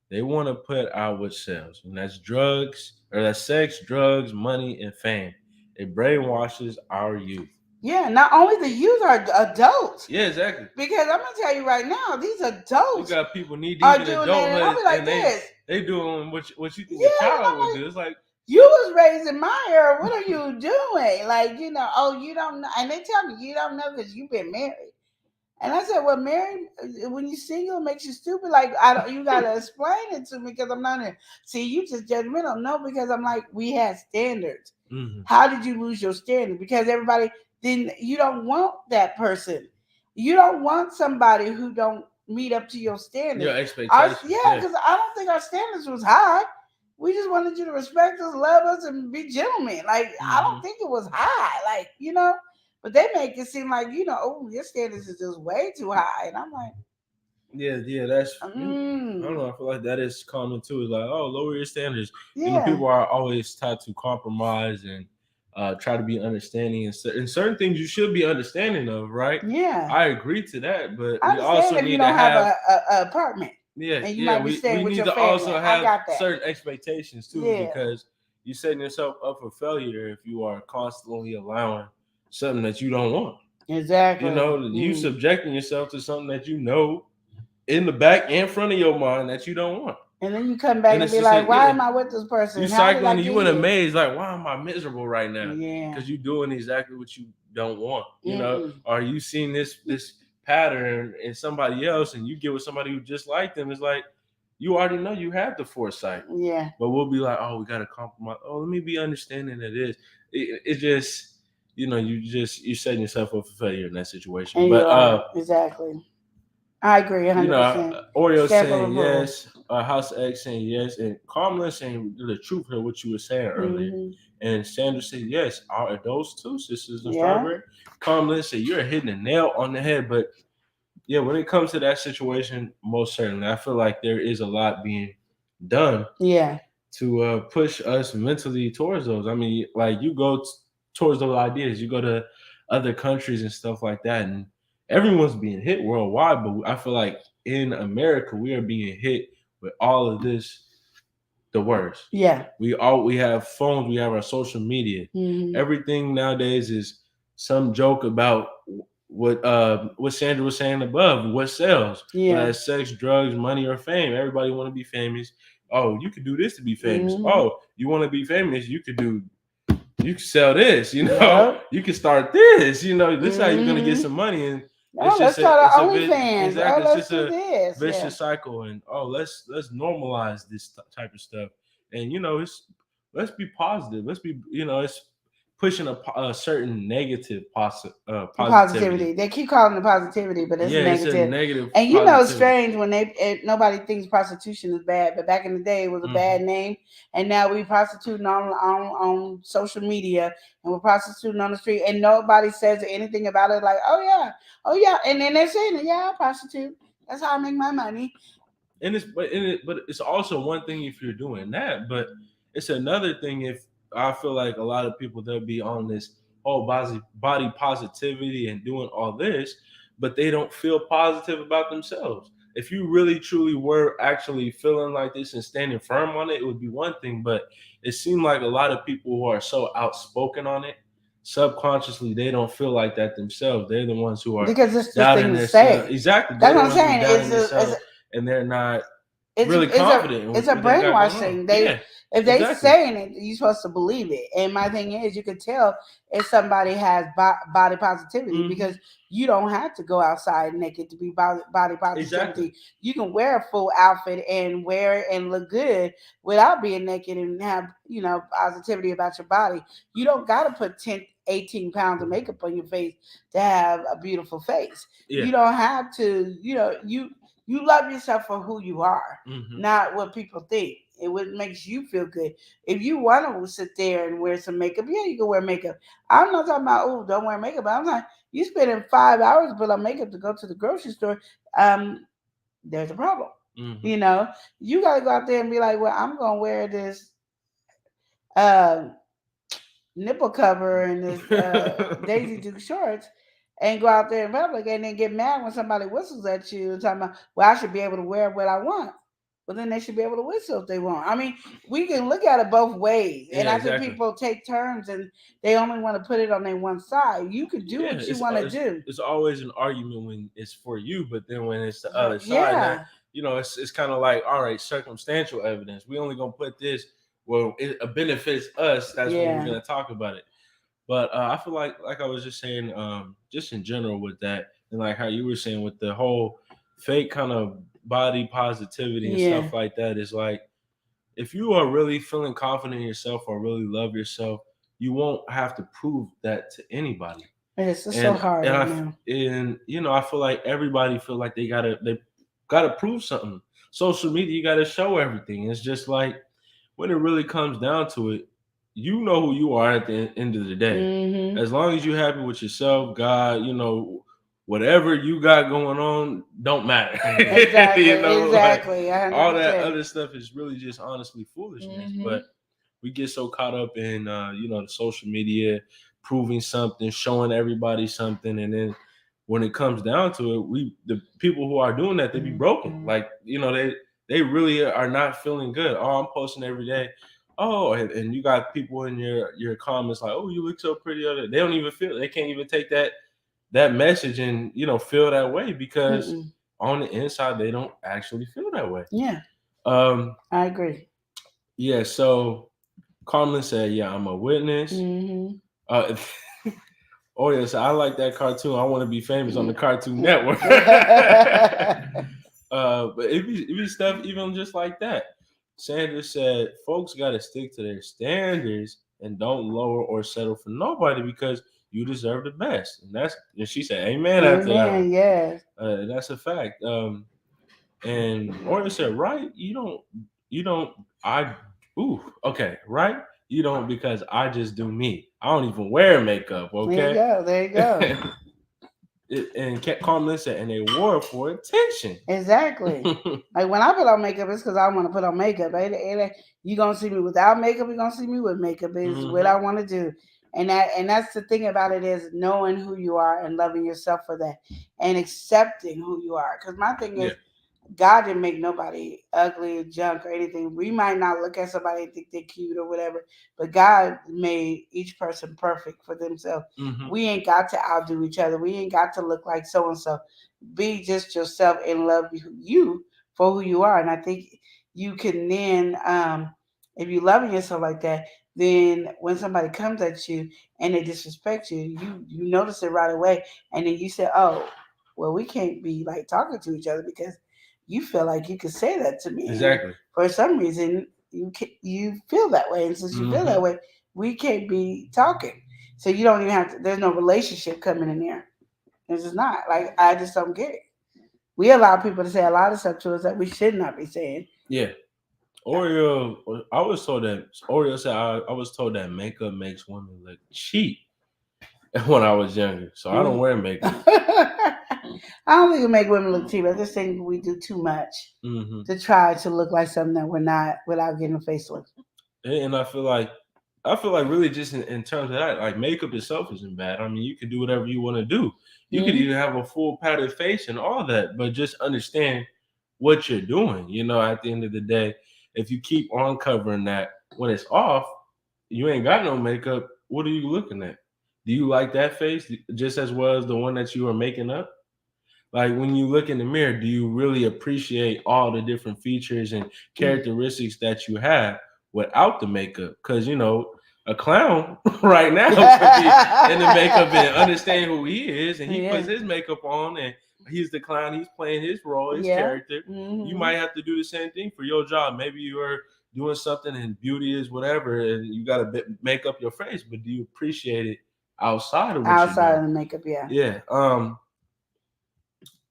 they want to put out what sells, and that's drugs, or that's sex, drugs, money, and fame. It brainwashes our youth. Yeah, not only the youth are adults. Yeah, exactly. Because I'm gonna tell you right now, these You adults got people knee deep are in doing that, and I'll adulthood, be like and this. they doing what you think a child would do. It's like, you was raised in my era. What are you doing? Like, oh, you don't know. And they tell me you don't know because you've been married. And I said, well, married, when you're single, it makes you stupid. Like, you got to explain it to me because I'm not in. See, you just judgmental. No, because I'm like, we had standards. Mm-hmm. How did you lose your standard? Because everybody you don't want that person. You don't want somebody who don't meet up to your standards. Your expectations. Because I don't think our standards was high. We just wanted you to respect us, love us, and be gentlemen. Like, I don't think it was high. Like, but they make it seem like, oh, your standards is just way too high. And I'm like, yeah, that's, I don't know, I feel like that is common too. It's like, oh, lower your standards. Yeah. People are always taught to compromise and try to be understanding. And certain things you should be understanding of, right? Yeah. I agree to that, but we also need to have an apartment. Yeah, and you might be staying with your family. Also have certain expectations too, because you're setting yourself up for failure if you are constantly allowing something that you don't want. Exactly. You subjecting yourself to something that in the back and front of your mind that you don't want. And then you come back and be like, why am I with this person? You cycling and you in a maze, like, why am I miserable right now? Yeah. Because you're doing exactly what you don't want. Or you seen this pattern in somebody else and you get with somebody who just like them. It's like, you already know you have the foresight. Yeah. But we'll be like, oh, we got to compromise. Oh, let me be understanding of this. It just, you're setting yourself up for failure in that situation. But exactly. I agree 100%. Oreo saying yes, House X saying yes, and Carmela saying the truth of what you were saying earlier. And Sandra said yes, are those two sisters of Strawberry? Carmela said you're hitting the nail on the head, but yeah, when it comes to that situation, most certainly, I feel like there is a lot being done. Yeah. To push us mentally towards those. I mean, like you go towards those ideas, you go to other countries and stuff like that, and everyone's being hit worldwide, but I feel like in America we are being hit with all of this the worst. Yeah. We have phones, we have our social media. Mm-hmm. Everything nowadays is some joke about what Sandra was saying above, what sells. Yeah. Whether it's sex, drugs, money, or fame. Everybody want to be famous. Oh, you could do this to be famous. Mm-hmm. Oh, you want to be famous, you can sell this, Yeah. You can start this, this is how you're gonna get some money. And let's start our OnlyFans. Exactly. It's just a vicious cycle. And let's normalize this type of stuff. And let's be positive. Let's be it's pushing a certain negative positivity. They keep calling it positivity, but it's negative. It's a negative. And it's strange when nobody thinks prostitution is bad, but back in the day it was a bad name, and now we prostituting on social media and we're prostituting on the street, and nobody says anything about it. Like, oh yeah, and then they're saying, yeah, I prostitute. That's how I make my money. And but it's also one thing if you're doing that, but it's another thing if. I feel like a lot of people they'll be on this whole body positivity and doing all this, but they don't feel positive about themselves. If you really truly were actually feeling like this and standing firm on it, it would be one thing. But it seemed like a lot of people who are so outspoken on it, subconsciously they don't feel like that themselves. They're the ones who are because it's the thing to say. Exactly. That's what I'm saying. And they're not really confident. It's a brainwashing. If they saying it, you're supposed to believe it. And my thing is, you can tell if somebody has body positivity because you don't have to go outside naked to be body positivity. Exactly. You can wear a full outfit and wear it and look good without being naked and have positivity about your body. You don't got to put 10, 18 pounds of makeup on your face to have a beautiful face. Yeah. You don't have to. You love yourself for who you are, not what people think. It what makes you feel good. If you want to sit there and wear some makeup, yeah, you can wear makeup. I'm not talking about, don't wear makeup. I'm like, you spending 5 hours to put on makeup to go to the grocery store. There's a problem. Mm-hmm. You got to go out there and be like, well, I'm going to wear this nipple cover and this Daisy Duke shorts. and go out there in public and then get mad when somebody whistles at you and talking about, well, I should be able to wear what I want. Well, then they should be able to whistle if they want. I mean, we can look at it both ways. And I think people take turns and they only want to put it on their one side. You could do what you want to do. It's always an argument when it's for you, but then when it's the other side, it's kind of like, all right, circumstantial evidence. We only going to put this, well, it benefits us. That's when we're going to talk about it. But I feel like I was just saying, just in general with that, and like how you were saying with the whole fake kind of body positivity and stuff like that, is like, if you are really feeling confident in yourself or really love yourself, you won't have to prove that to anybody. It's so hard right now. And I feel like everybody feel like they gotta prove something. Social media, you gotta show everything. It's just like, when it really comes down to it, you know who you are at the end of the day. Mm-hmm. As long as you're happy with yourself, God, whatever you got going on don't matter. Exactly. Exactly. Like, all that other stuff is really just honestly foolishness. Mm-hmm. But we get so caught up in the social media, proving something, showing everybody something, and then when it comes down to it, the people who are doing that, they be broken. Like, they really are not feeling good. Oh, I'm posting every day. Oh, and you got people in your comments like, oh, you look so pretty. They don't even feel. They can't even take that message and feel that way, because on the inside they don't actually feel that way. Yeah. I agree. Yeah. So Carmen said, "Yeah, I'm a witness." Mm-hmm. Oh yes, I like that cartoon. I want to be famous on the Cartoon Network. But it be stuff even just like that. Sanders said, folks got to stick to their standards and don't lower or settle for nobody, because you deserve the best. And she said, amen after that. Yes. That's a fact. And Oreo said, right? Right? You don't, because I just do me. I don't even wear makeup, okay? There you go. And Carmen said, and they wore it for attention. Exactly. Like, when I put on makeup, it's because I want to put on makeup. You're going to see me without makeup. You're going to see me with makeup. It's what I want to do. And that's the thing about it, is knowing who you are and loving yourself for that and accepting who you are. Because my thing is, God didn't make nobody ugly or junk or anything. We might not look at somebody and think they're cute or whatever, but God made each person perfect for themselves. Mm-hmm. We ain't got to outdo each other. We ain't got to look like so-and-so. Be just yourself and love you for who you are. And I think you can then, if you loving yourself like that, then when somebody comes at you and they disrespect you, you notice it right away. And then you say, oh, well, we can't be like talking to each other because you feel like you could say that to me. Exactly. And for some reason, you feel that way. And since you feel that way, we can't be talking. So you don't even have to, there's no relationship coming in there. It's just not. Like, I just don't get it. We allow people to say a lot of stuff to us that we should not be saying. Yeah. Oreo, I was told that, Oreo said, I was told that makeup makes women look cheap when I was younger. So I don't wear makeup. I don't think it make women look cheap. I just think we do too much to try to look like something that we're not without getting a facelift. And I feel like really just in terms of that, like, makeup itself isn't bad. I mean, you can do whatever you want to do. You could even have a full padded face and all that, but just understand what you're doing. At the end of the day, if you keep on covering that, when it's off, you ain't got no makeup. What are you looking at? Do you like that face just as well as the one that you are making up? Like, when you look in the mirror, do you really appreciate all the different features and characteristics that you have without the makeup? Because, a clown right now could be in the makeup and understand who he is, and he puts his makeup on and he's the clown. He's playing his role, his character. Mm-hmm. You might have to do the same thing for your job. Maybe you are doing something and beauty is whatever, and you got to make up your face, but do you appreciate it outside of the makeup? Yeah.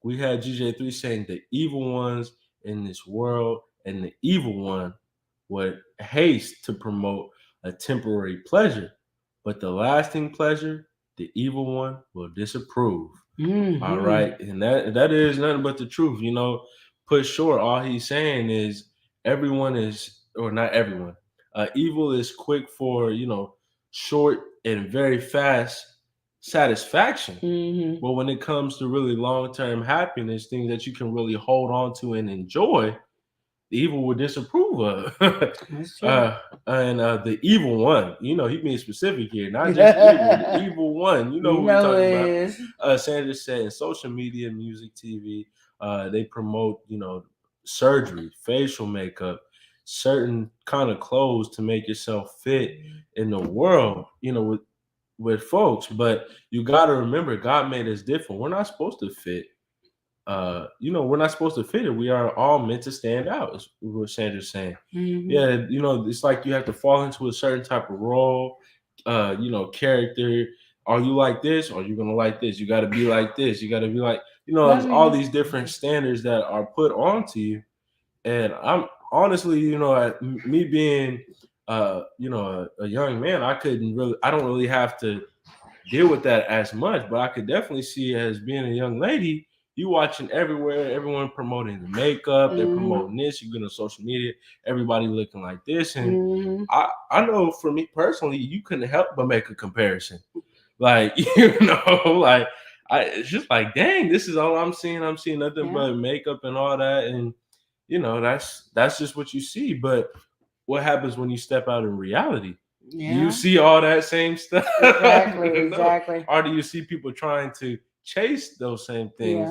We had GJ3 saying the evil ones in this world, and the evil one would haste to promote a temporary pleasure, but the lasting pleasure, the evil one will disapprove. Mm-hmm. All right. And that is nothing but the truth. Put short, all he's saying is everyone is, or not everyone, evil is quick for, short and very fast satisfaction. Mm-hmm. But when it comes to really long-term happiness, things that you can really hold on to and enjoy, the evil will disapprove of. That's true. And the evil one, he being specific here, not just evil, the evil one, who we're talking about. Sandra said in social media, music, TV, they promote, surgery, facial makeup, certain kind of clothes to make yourself fit in the world, with folks. But you got to remember, God made us different. We're not supposed to fit. We're not supposed to fit it. We are all meant to stand out, is what Sandra's saying. Mm-hmm. Yeah, it's like you have to fall into a certain type of role, character. Are you like this? Or are you gonna like this? You gotta be like this. You gotta be like, there's all these different standards that are put onto you. And I'm honestly, me being a young man, I don't really have to deal with that as much, but I could definitely see as being a young lady, you watching everywhere, everyone promoting the makeup, they're promoting this, you get on social media, everybody looking like this. And I know for me personally, you couldn't help but make a comparison. Like, it's just like, dang, this is all I'm seeing. I'm seeing nothing but makeup and all that. And, that's just what you see. But what happens when you step out in reality? Yeah. Do you see all that same stuff? Exactly. Or do you see people trying to chase those same things?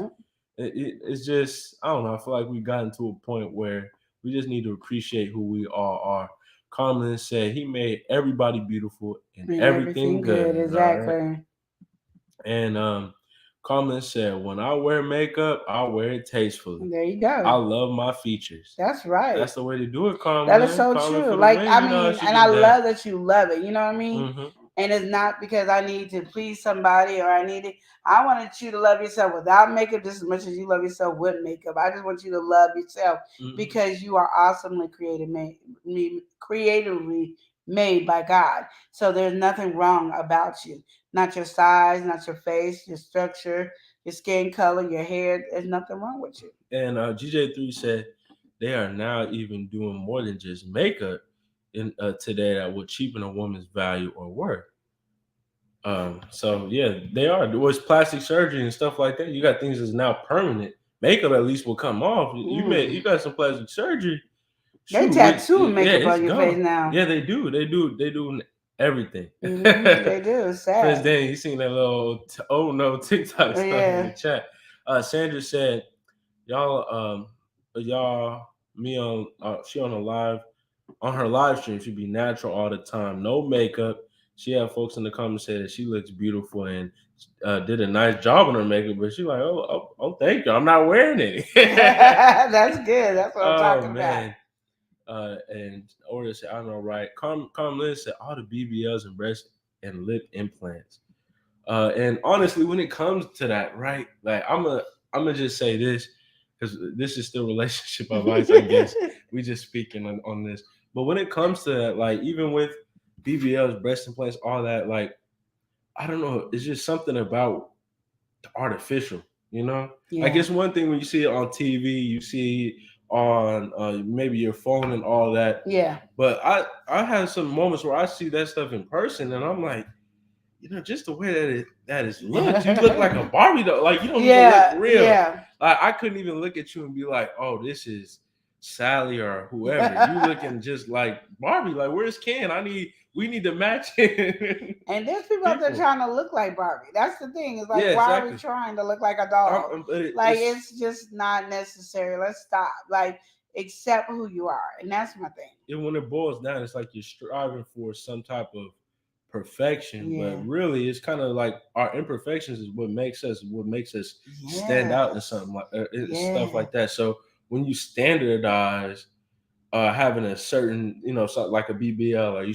Yeah. It's just, I don't know. I feel like we've gotten to a point where we just need to appreciate who we all are. Carmen said he made everybody beautiful and everything good. Exactly. Right? And Carmen said, when I wear makeup, I wear it tastefully. There you go. I love my features. That's right. That's the way to do it, Carmen. That is so true. Like, I mean, and I love that you love it. You know what I mean? Mm-hmm. And it's not because I need to please somebody or I wanted you to love yourself without makeup just as much as you love yourself with makeup. I just want you to love yourself because you are awesomely creatively made by God. So there's nothing wrong about you. Not your size, not your face, your structure, your skin color, your hair. There's nothing wrong with you. And GJ3 said they are now even doing more than just makeup in today that will cheapen a woman's value or worth. So yeah, they are. There was plastic surgery and stuff like that. You got things that's now permanent. Makeup at least will come off. You got some plastic surgery. They tattoo makeup on your face now. Yeah, they do. They do everything. They do. It's sad. Prince Danny, you seen that little TikTok stuff in the chat. Sandra said, y'all, me on she on her live stream, she'd be natural all the time, no makeup. She had folks in the comments say that she looks beautiful and did a nice job on her makeup, but she's like, oh, thank you, I'm not wearing it. That's good. That's what I'm talking about. And Order said, I know, right? Carmen said all the BBLs and breast and lip implants. And honestly, when it comes to that, right? Like I'm gonna just say this because this is still relationship advice, I guess. We just speaking on this. But when it comes to that, like even with BBLs, breast implants, all that, like I don't know, it's just something about the artificial, Yeah. Like it's one thing when you see it on TV, you see on maybe your phone and all that. Yeah. But I have some moments where I see that stuff in person and I'm like, just the way that is looked, you look like a Barbie doll. Like you don't even look real. Yeah. Like I couldn't even look at you and be like, oh, this is Sally or whoever. You looking just like Barbie. Like where's Ken? We need to match it. And there's people out there trying to look like Barbie. That's the thing. It's like, why are we trying to look like a doll? It's just not necessary. Let's stop. Like, accept who you are. And that's my thing. And when it boils down, it's like you're striving for some type of perfection. But really, it's kind of like our imperfections is what makes us stand out in something like stuff like that. So when you standardize having a certain, something like a BBL or you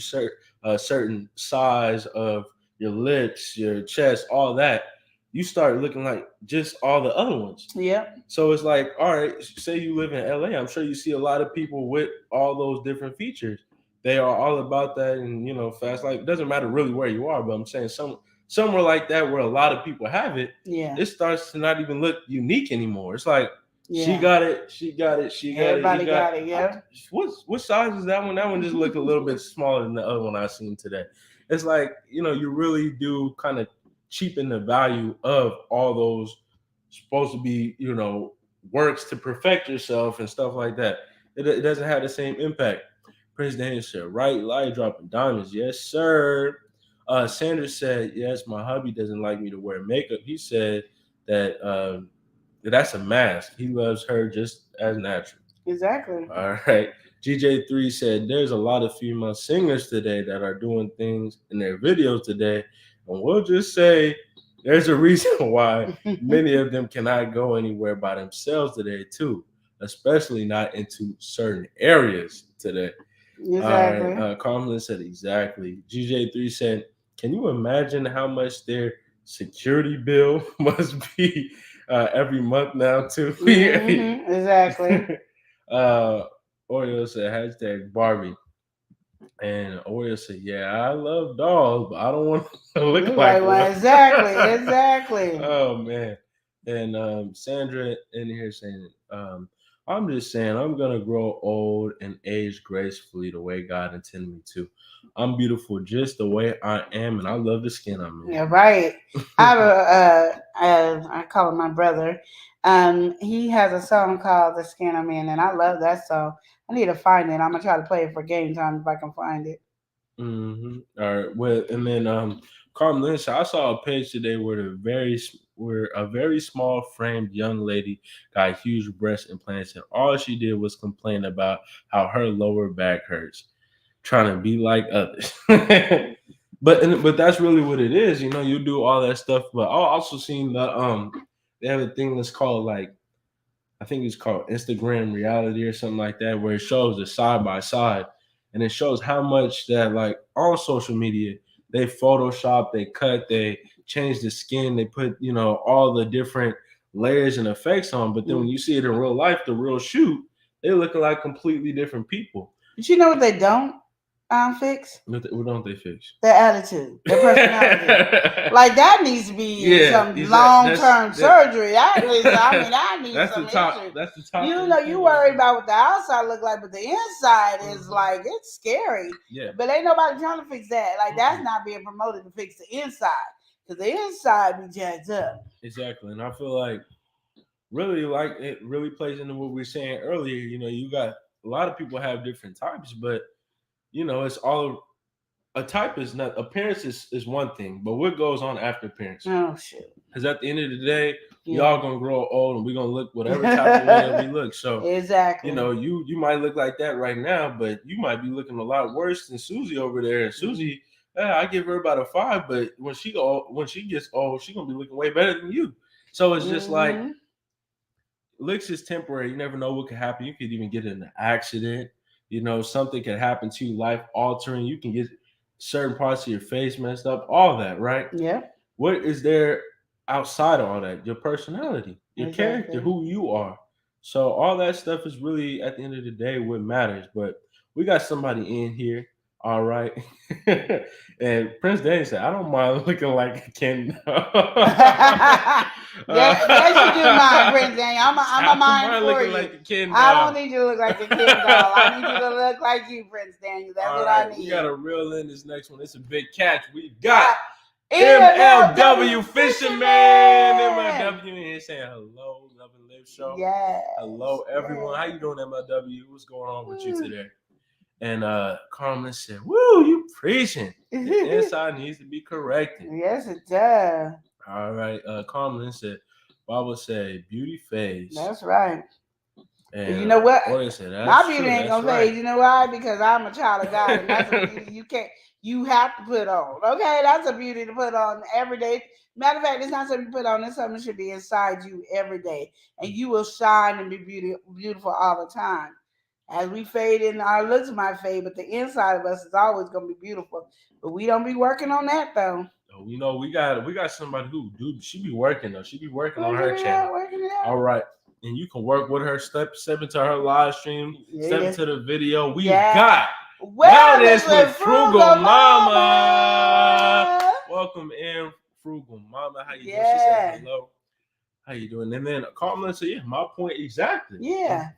a certain size of your lips, your chest, all that, you start looking like just all the other ones. Yeah. So it's like, all right, say you live in LA, I'm sure you see a lot of people with all those different features. They are all about that and, fast life. It doesn't matter really where you are, but I'm saying somewhere like that where a lot of people have it, it starts to not even look unique anymore. It's like, she got it. Everybody got it. Yeah. What size is that one? That one just looked a little bit smaller than the other one I seen today. It's like, you really do kind of cheapen the value of all those supposed to be, works to perfect yourself and stuff like that. It doesn't have the same impact. Prince Daniel said, right, light dropping diamonds. Yes, sir. Sanders said, yes, my hubby doesn't like me to wear makeup. He said that that's a mask. He loves her just as natural. Exactly. All right. GJ3 said, there's a lot of female singers today that are doing things in their videos today. And we'll just say there's a reason why many of them cannot go anywhere by themselves today, too, especially not into certain areas today. Exactly. All right. Carmelin said, exactly. GJ3 said, can you imagine how much their security bill must be every month now, too? Exactly. Oreo said, hashtag Barbie. And Oreo said, yeah, I love dolls, but I don't want to look like one. Exactly. Oh, man. And Sandra in here saying, I'm just saying I'm going to grow old and age gracefully the way God intended me to. I'm beautiful just the way I am, and I love the skin I'm in. Yeah, right. I have I call him my brother. He has a song called The Skin I'm In, and I love that song. I need to find it. I'm going to try to play it for game time if I can find it. Mm-hmm. All right. Well, and then Carmen, I saw a page today where a very small framed young lady got huge breast implants, and all she did was complain about how her lower back hurts, trying to be like others. But that's really what it is. You do all that stuff. But I also seen they have a thing that's called I think it's called Instagram reality or something like that, where it shows the side by side. And it shows how much that on social media, they Photoshop, they cut, they change the skin, they put, all the different layers and effects on. But then when you see it in real life, the real shoot, they looking like completely different people. But you know what they don't fix? What don't they fix? Their attitude, their personality. That needs to be some long-term surgery. That needs some issue. That's the top. You worry about what the outside look like, but the inside is it's scary. Yeah. But ain't nobody trying to fix that. That's not being promoted to fix the inside, because the inside be jacked up. Exactly, and I feel like it really plays into what we were saying earlier. You got a lot of people have different types, but it's all a type is not appearance is one thing, but what goes on after appearance? Oh shit! Because at the end of the day, we all gonna grow old and we're gonna look whatever type of way we look. So exactly, you might look like that right now, but you might be looking a lot worse than Susie over there. And Susie, I give her about a 5, but when she gets old, she's gonna be looking way better than you. So it's just looks is temporary. You never know what could happen. You could even get in an accident. Something can happen to you, life altering. You can get certain parts of your face messed up, all that, right? Yeah. What is there outside of all that? Your personality, your character, who you are. So all that stuff is really, at the end of the day, what matters. But we got somebody in here, all right? And Prince Daniel said, I don't mind looking like a Ken. Yes, you do mind, Prince Daniel. I'm a mind for you. Like a Ken I don't need you to look like a Ken doll. I need you to look like you, Prince Daniel. That's all what I need. We got to reel in this next one. It's a big catch. We got MLW Fisherman. MLW in here saying hello, Love and Live Show. Yes. Hello, everyone. How you doing, MLW? What's going on with you today? And Carmen said, woo, you preaching. The inside needs to be corrected. Yes, it does. All right. Carmen said, Bible said, beauty fades. That's right. And you know what? Said, my beauty ain't gonna fade. You know why? Because I'm a child of God, and that's a beauty you have to put on. Okay, that's a beauty to put on every day. Matter of fact, it's not something you put on. It's something that should be inside you every day, and you will shine and be beautiful all the time. As we fade in, our looks might fade, but the inside of us is always gonna be beautiful. But we don't be working on that though. We got somebody who she be working though. She be working on her channel. Working it out. All right. And you can work with her, step into her live stream, step into the video. We got Wellness with Frugal Mama. Welcome in, Frugal Mama. How you doing? She said hello. How you doing? And then Carmen said, my point exactly. Yeah.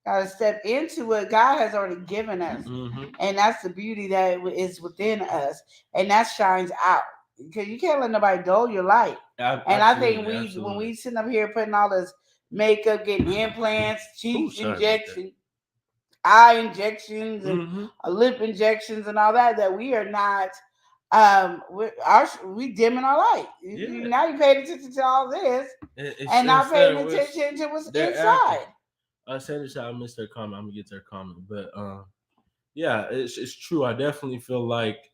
Gotta step into what God has already given us. Mm-hmm. And that's the beauty that is within us. And that shines out. because you can't let nobody dull your light. And I think when we sitting up here putting all this makeup, getting implants, cheek injections, eye injections, and lip injections, and all that we are not. We dimming our light. Now you paid attention to all this, and not paying attention to what's inside. I said this. I missed their comment. I'm gonna get their comment, but yeah, it's true. I definitely feel like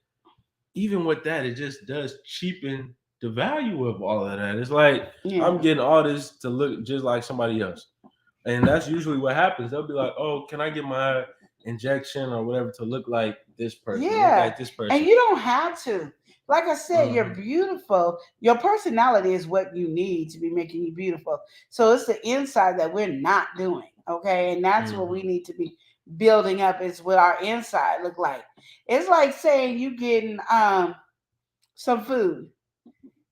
even with that, it just does cheapen the value of all of that. It's like I'm getting all this to look just like somebody else, and that's usually what happens. They'll be like, "Oh, can I get my injection or whatever to look like this person?" Look like this person. And you don't have to. Like I said, you're beautiful. Your personality is what you need to be making you beautiful. So it's the inside that we're not doing, okay? And that's what we need to be building up, is what our inside look like. It's like saying you getting some food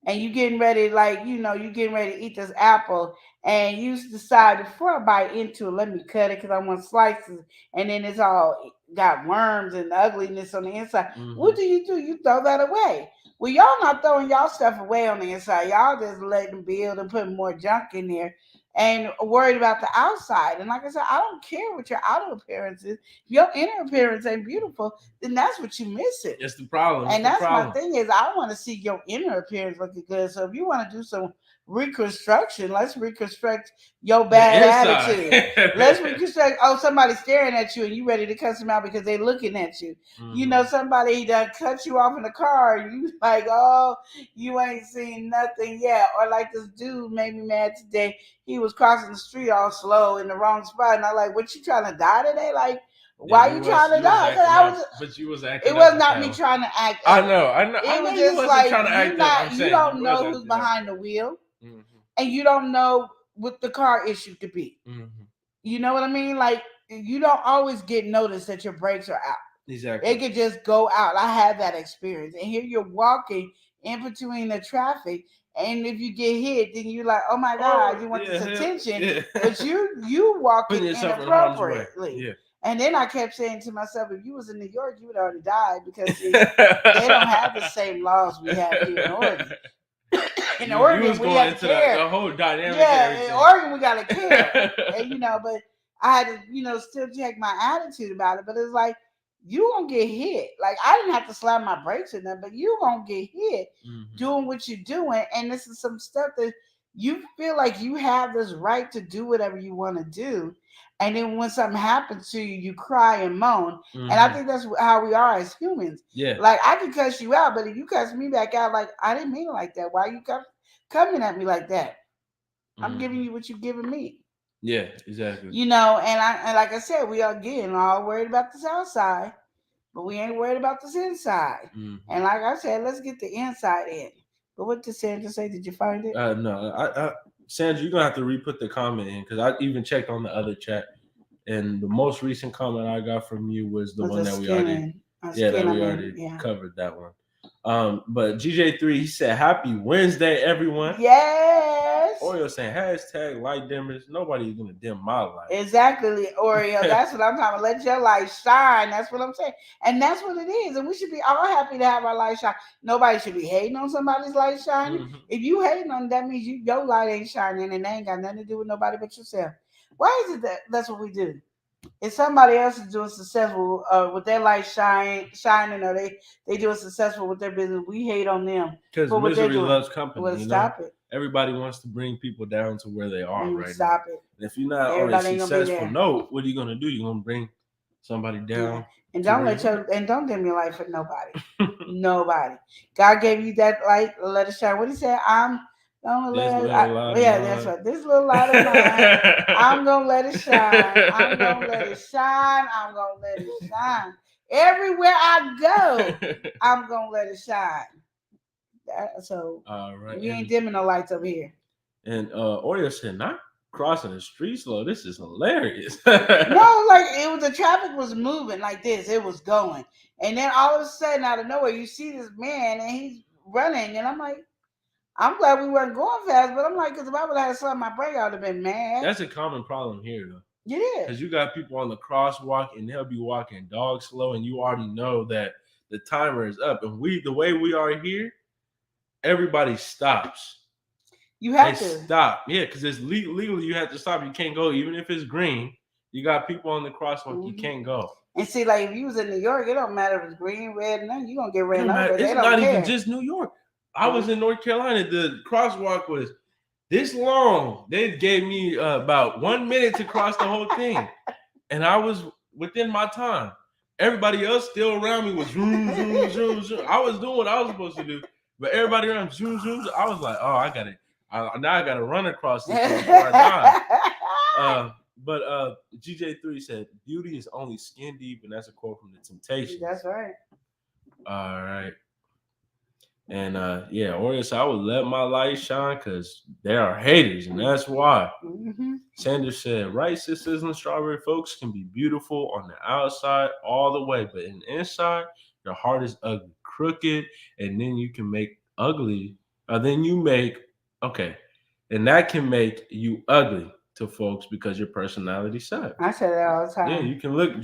and you getting ready, like, you getting ready to eat this apple, and you decide, before I bite into it, let me cut it because I want slices, and then it's all got worms and ugliness on the inside. What do? You throw that away. Well, y'all not throwing y'all stuff away on the inside. Y'all just letting them build and putting more junk in there and worried about the outside. And like I said, I don't care what your outer appearance is. If your inner appearance ain't beautiful, then that's what you missing. It's the problem. And that's my thing, is I want to see your inner appearance looking good. So if you want to do some reconstruction, let's reconstruct your bad attitude. Let's reconstruct, somebody staring at you and you ready to cuss them out because they looking at you. Somebody that cut you off in the car and you like, oh, you ain't seen nothing yet. Or like this dude made me mad today. He was crossing the street all slow in the wrong spot, and I like, what, you trying to die today? Like, why you trying to die? But you was acting. It was not me trying to act. I know. It was just like, you don't know who's behind the wheel, and you don't know what the car issue could be. You know what I mean? Like, you don't always get noticed that your brakes are out. Exactly. It could just go out. I had that experience, and here you're walking in between the traffic. And if you get hit, then you're like, oh my God, you want this attention. But you walking inappropriately. And then I kept saying to myself, if you was in New York, you would already died, because they don't have the same laws we have here in Oregon. In Oregon, we have to care. The whole dynamic. Yeah, in Oregon, we got to care. And, but I had to, still check my attitude about it. But it's like, you gonna get hit. Like, I didn't have to slam my brakes or nothing, but you gonna get hit doing what you're doing. And this is some stuff that you feel like you have this right to do whatever you want to do. And then when something happens to you, you cry and moan. And I think that's how we are as humans. Yeah. Like, I can cuss you out, but if you cuss me back out, like, I didn't mean it like that. Why you coming at me like that? I'm giving you what you're giving me. Yeah, exactly. And like I said, we are getting all worried about this outside, but we ain't worried about this inside. And like I said, let's get the inside in. But what did Sandra say? Did you find it? No, Sandra, you're gonna have to re-put the comment in, because I even checked on the other chat, and the most recent comment I got from you was the one that we already covered that one. But GJ3, he said, happy Wednesday, everyone. Yes. Oreo saying hashtag light dimmers. Nobody's gonna dim my light. Exactly, Oreo. That's what I'm talking about. Let your light shine. That's what I'm saying. And that's what it is. And we should be all happy to have our light shine. Nobody should be hating on somebody's light shining. If you hating on that means your light ain't shining, and they ain't got nothing to do with nobody but yourself. Why is it that's what we do? If somebody else is doing successful with their light shining, or they doing successful with their business, we hate on them. Because misery loves company. Well, stop it. Everybody wants to bring people down to where they are right stop now. It. And if you're not on a successful note, what are you gonna do? You're gonna bring somebody down. And don't dim your light for nobody. Nobody. God gave you that light, let it shine. What he said? That's right. This little light of mine, I'm gonna let it shine. I'm gonna let it shine. I'm gonna let it shine. Everywhere I go, I'm gonna let it shine. So we ain't dimming no lights over here. And Oreo said, not crossing the street slow. This is hilarious. No, like the traffic was moving like this. It was going. And then all of a sudden, out of nowhere, you see this man and he's running. And I'm like, I'm glad we weren't going fast, but I'm like, because if I would have had slammed my brake, I would have been mad. That's a common problem here, though. It is. Because you got people on the crosswalk and they'll be walking dog slow, and you already know that the timer is up. And the way we are here, everybody stops. You have to stop. Yeah, because it's legally you have to stop. You can't go even if it's green. You got people on the crosswalk. You can't go. And see, like if you was in New York, it don't matter if it's green, red, nothing. You gonna get ran over. It's not even just New York. I was in North Carolina. The crosswalk was this long. They gave me about 1 minute to cross the whole thing, and I was within my time. Everybody else still around me was zoom, zoom, zoom, zoom. I was doing what I was supposed to do, but everybody around zoom, zoom. I was like, oh, I got it. Now I got to run across this before I die. But GJ3 said, beauty is only skin deep, and that's a quote from The Temptations. That's right. All right. And yeah, Oreo said, I would let my light shine because there are haters, and that's why. Sanders said, right, sisters and strawberry folks can be beautiful on the outside all the way, but in the inside, your heart is ugly, crooked, and then you can make ugly. And that can make you ugly to folks because your personality sucks. I say that all the time. Yeah, you can look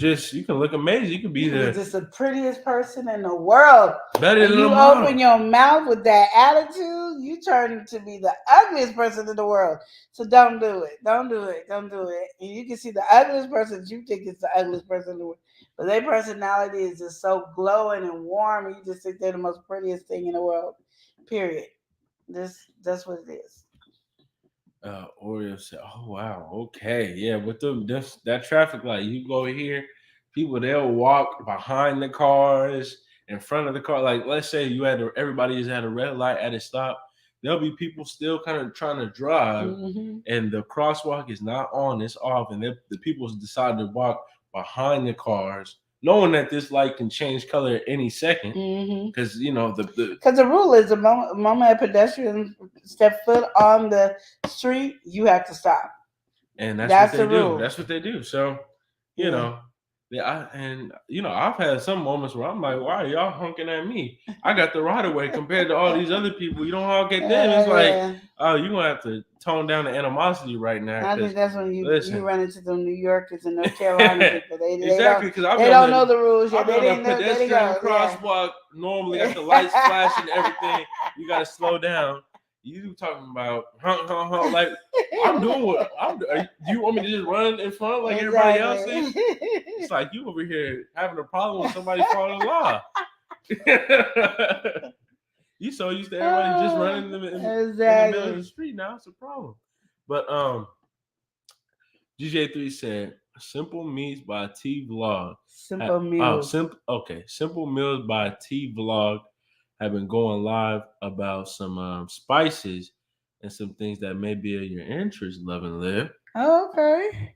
amazing. You can be just the prettiest person in the world. Better than you open your mouth with that attitude, you turn to be the ugliest person in the world. So don't do it. Don't do it. Don't do it. And you can see the ugliest person that you think is the ugliest person in the world. But their personality is just so glowing and warm, and you just think they're the most prettiest thing in the world. Period. That's what it is. Oreo said, oh wow, okay, yeah, with that traffic light, you go here, people they'll walk behind the cars, in front of the car. Like let's say everybody is at a red light at a stop, there'll be people still kind of trying to drive, and the crosswalk is not on, it's off, and the people decide to walk behind the cars, knowing that this light can change color at any second, because because the rule is the moment a pedestrian step foot on the street, you have to stop, and that's what they do. That's what they do. So, you know, I've had some moments where I'm like, why are y'all honking at me? I got the right of way compared to all these other people. You don't honk at them. It's like, oh, you're gonna have to tone down the animosity right now. I think that's when you run into the New Yorkers and North Carolina people. Exactly, because they don't know the rules. They didn't know. Pedestrian crosswalk normally got the lights flashing, everything. You got to slow down. You talking about honk, like I'm doing what I'm doing. Do you want me to just run in front like everybody else is? It's like you over here having a problem with somebody following the law. You so used to everybody just running in the middle of the street. Now it's a problem. But GJ3 said, Simple Meals by T Vlog. Simple Meals. Simple Meals by T Vlog have been going live about some spices and some things that may be of your interest, Love and Live. Okay.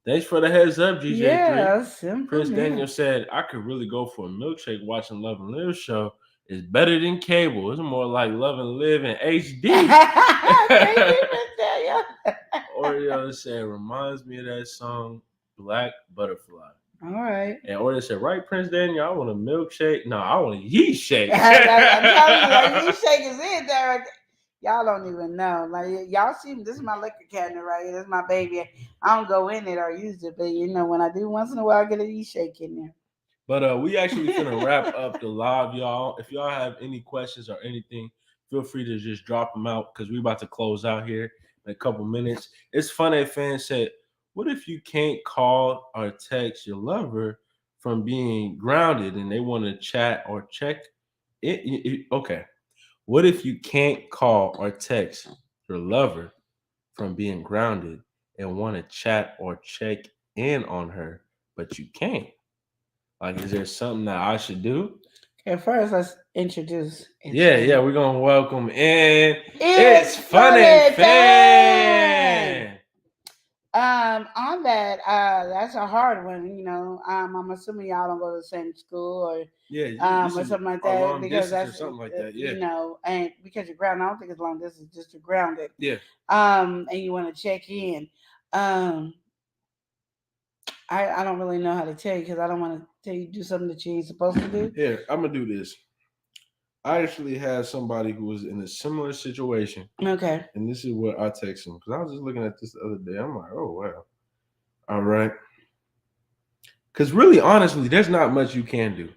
Thanks for the heads up, GJ3. Yeah, simple. Prince Daniel said, I could really go for a milkshake watching Love and Live show. It's better than cable. It's more like Love and Live in HD. Oreo said, reminds me of that song, Black Butterfly. All right. And Oreo said, right, Prince Daniel, I want a milkshake. No, I want a yeast shake. I'm telling you, that yeast shake is in there. Y'all don't even know. Like y'all see, this is my liquor cabinet right here. This is my baby. I don't go in it or use it, but when I do once in a while, I get a yeast shake in there. But we actually gonna wrap up the live, y'all. If y'all have any questions or anything, feel free to just drop them out because we're about to close out here in a couple minutes. It's funny, a fan said, what if you can't call or text your lover from being grounded and they want to chat or check it? Okay. What if you can't call or text your lover from being grounded and want to chat or check in on her, but you can't? Like, is there something that I should do? Okay, first let's introduce. Yeah, we're gonna welcome in. It's Funny Fan. On that, that's a hard one. I'm assuming y'all don't go to the same school or or something like that, because that's something like that. Yeah, and because you're grounded, I don't think it's long distance, just you're grounded. Yeah. And you want to check in. I don't really know how to tell you because I don't want to tell you to do something that you ain't supposed to do. Yeah, I'm gonna do this. I actually had somebody who was in a similar situation. Okay. And this is what I text him because I was just looking at this the other day. I'm like, oh wow. All right. Because really, honestly, there's not much you can do.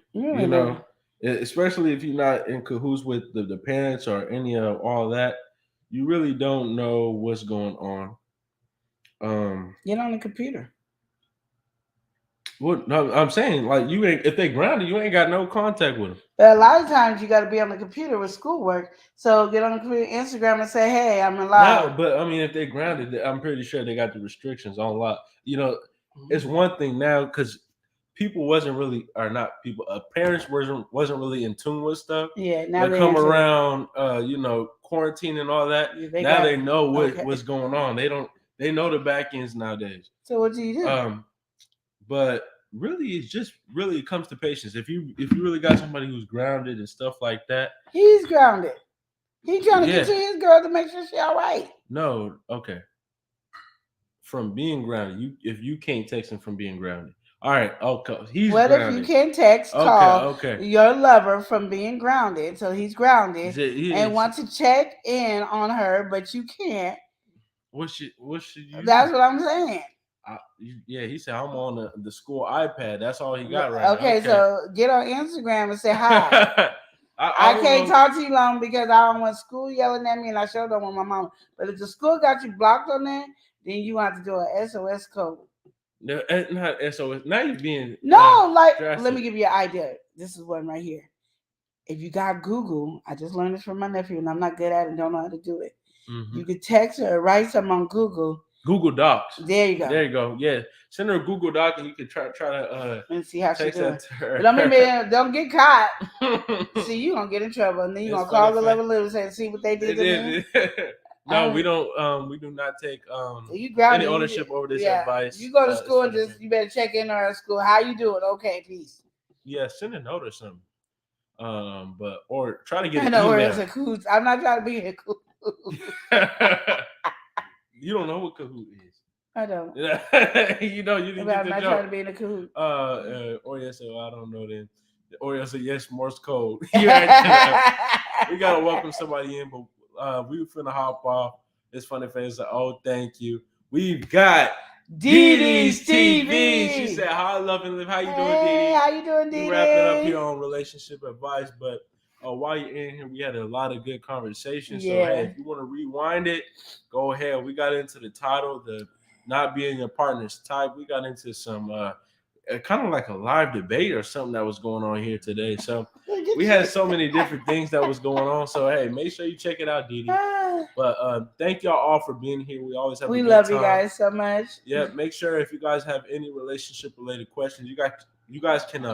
especially if you're not in cahoots with the parents or any of all that, you really don't know what's going on. Get on the computer. What? No, I'm saying like you ain't. If they grounded, you ain't got no contact with them. But a lot of times you got to be on the computer with schoolwork. So get on the computer, Instagram, and say, "Hey, I'm alive." No, but I mean, if they grounded, I'm pretty sure they got the restrictions on lock. You know, it's one thing now because people wasn't really, or not people, parents wasn't really in tune with stuff. Yeah, now they come around, you know, quarantine and all that. Yeah, now they know what's going on. They know the back ends nowadays. So what do you do? But really, it comes to patience. If you really got somebody who's grounded and stuff like that, he's grounded. He's trying to get to his girl to make sure she's all right. No, okay. From being grounded, if you can't text him from being grounded, all right. Okay, he's grounded. If you can't text, call your lover from being grounded, so he's grounded and want to check in on her, but you can't. What should you? That's what I'm saying. Yeah, he said I'm on the school iPad. That's all he got right now. Okay, so get on Instagram and say hi. I can't talk to you long because I don't want school yelling at me, and I sure don't want my mom. But if the school got you blocked on there, then you have to do an SOS code. No, not SOS. Now you're being drastic. Let me give you an idea. This is one right here. If you got Google, I just learned this from my nephew, and I'm not good at it and don't know how to do it. Mm-hmm. You could text her or write something on Google. Google Docs. There you go. There you go. Yeah, send her a Google Doc, and you can try to and see how she does. Don't get caught. See, you gonna get in trouble, and then you gonna call the level and say, "See what they did to me." No, we don't. We do not take any ownership over this advice. You go to school and you better check in on our school. How you doing? Okay, peace. Yeah, send a note or something. Or try to get an email. It's a Kahoot. I'm not trying to be a Kahoot. You don't know what Kahoot is. I don't. You know, you didn't get the joke. I'm not trying to be in a Kahoot. Or yes, I don't know then. Or yes, yes, Morse code. We gotta welcome somebody in, but we finna hop off. It's funny face. Oh, thank you. We've got DD's TV. She said, "Hi, love and live." How you doing, DD? How you doing, DD? We're wrapping up here on relationship advice, but while you're in here, we had a lot of good conversations. So hey, if you want to rewind it, go ahead. We got into the title, the not being your partner's type. We got into some kind of like a live debate or something that was going on here today. So we had so many different things that was going on. So hey, make sure you check it out, Didi. But thank y'all all for being here. We always have a good love time. You guys so much. Yeah, make sure if you guys have any relationship related questions, you guys can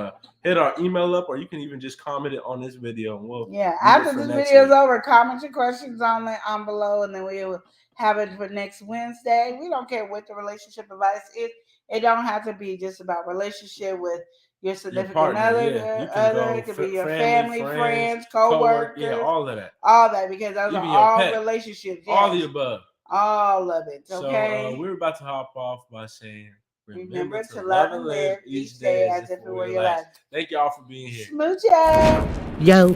hit our email up, or you can even just comment it on this video. And we'll after this video is over, comment your questions on below, and then we will have it for next Wednesday. We don't care what the relationship advice is. It don't have to be just about relationship with your significant other. It could be your family, friends, co-workers. All of that. All that, because those are all relationships. Yes. All the above. All of it. Okay. So we're about to hop off by saying, remember to love and live each day as if it were your last. Thank y'all for being here. Smooches. Yo.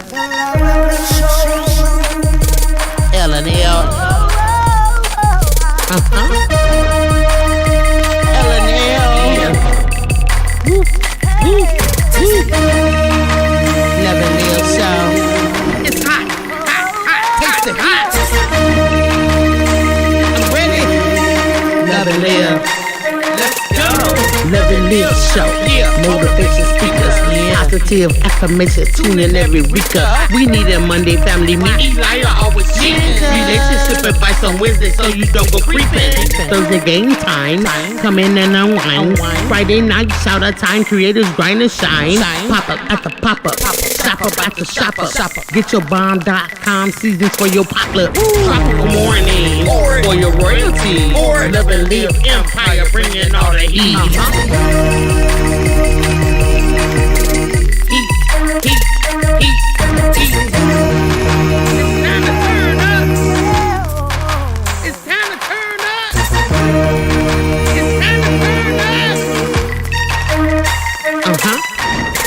L&L. L&L. Woo. Woo. Woo. L&L show. It's hot. Taste it hot. I'm ready. Love and live. Love and live show, motivation speakers, positive affirmation, tuning every week. We need a Monday family meeting. Relationship advice on Wednesday so you don't go creeping. Thursday game time, come in and unwind. Friday night shout out time, creators grind and shine. Pop up at the pop up, shop up at the shop up. Get your bomb.com seasons for your potluck. Tropical morning for your royalty. Love and live empire, bringing all the heat. It's time to turn up. It's time to turn up.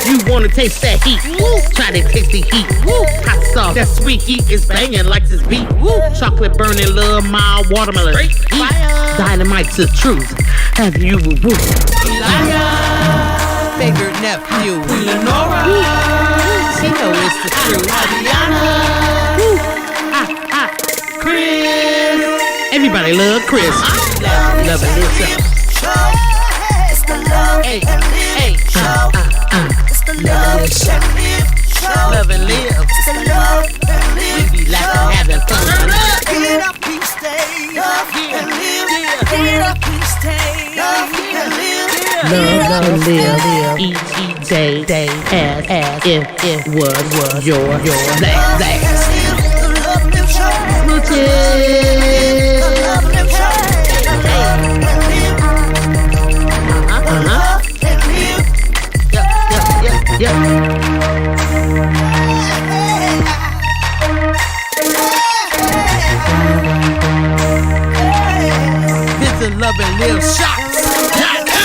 You wanna taste that heat? Try to taste the heat. Hot sauce, that sweet heat is banging like this beat. Chocolate burning, love, mild watermelon. Heat. Dynamite's the truth. Have you Elijah, Baker nephew, Lenora, know it's the truth. Woo. Chris. Everybody love Chris. Love and live show. It's the love and live show. It's the love and live show. Love and live. It's the love and live. We be laughing, having fun. Get up and stay. Love and live. Get up and stay. Love and live. Love and live. Each day as if it was your last. The love and live show. Yep. Visit Love and Live Shots.com.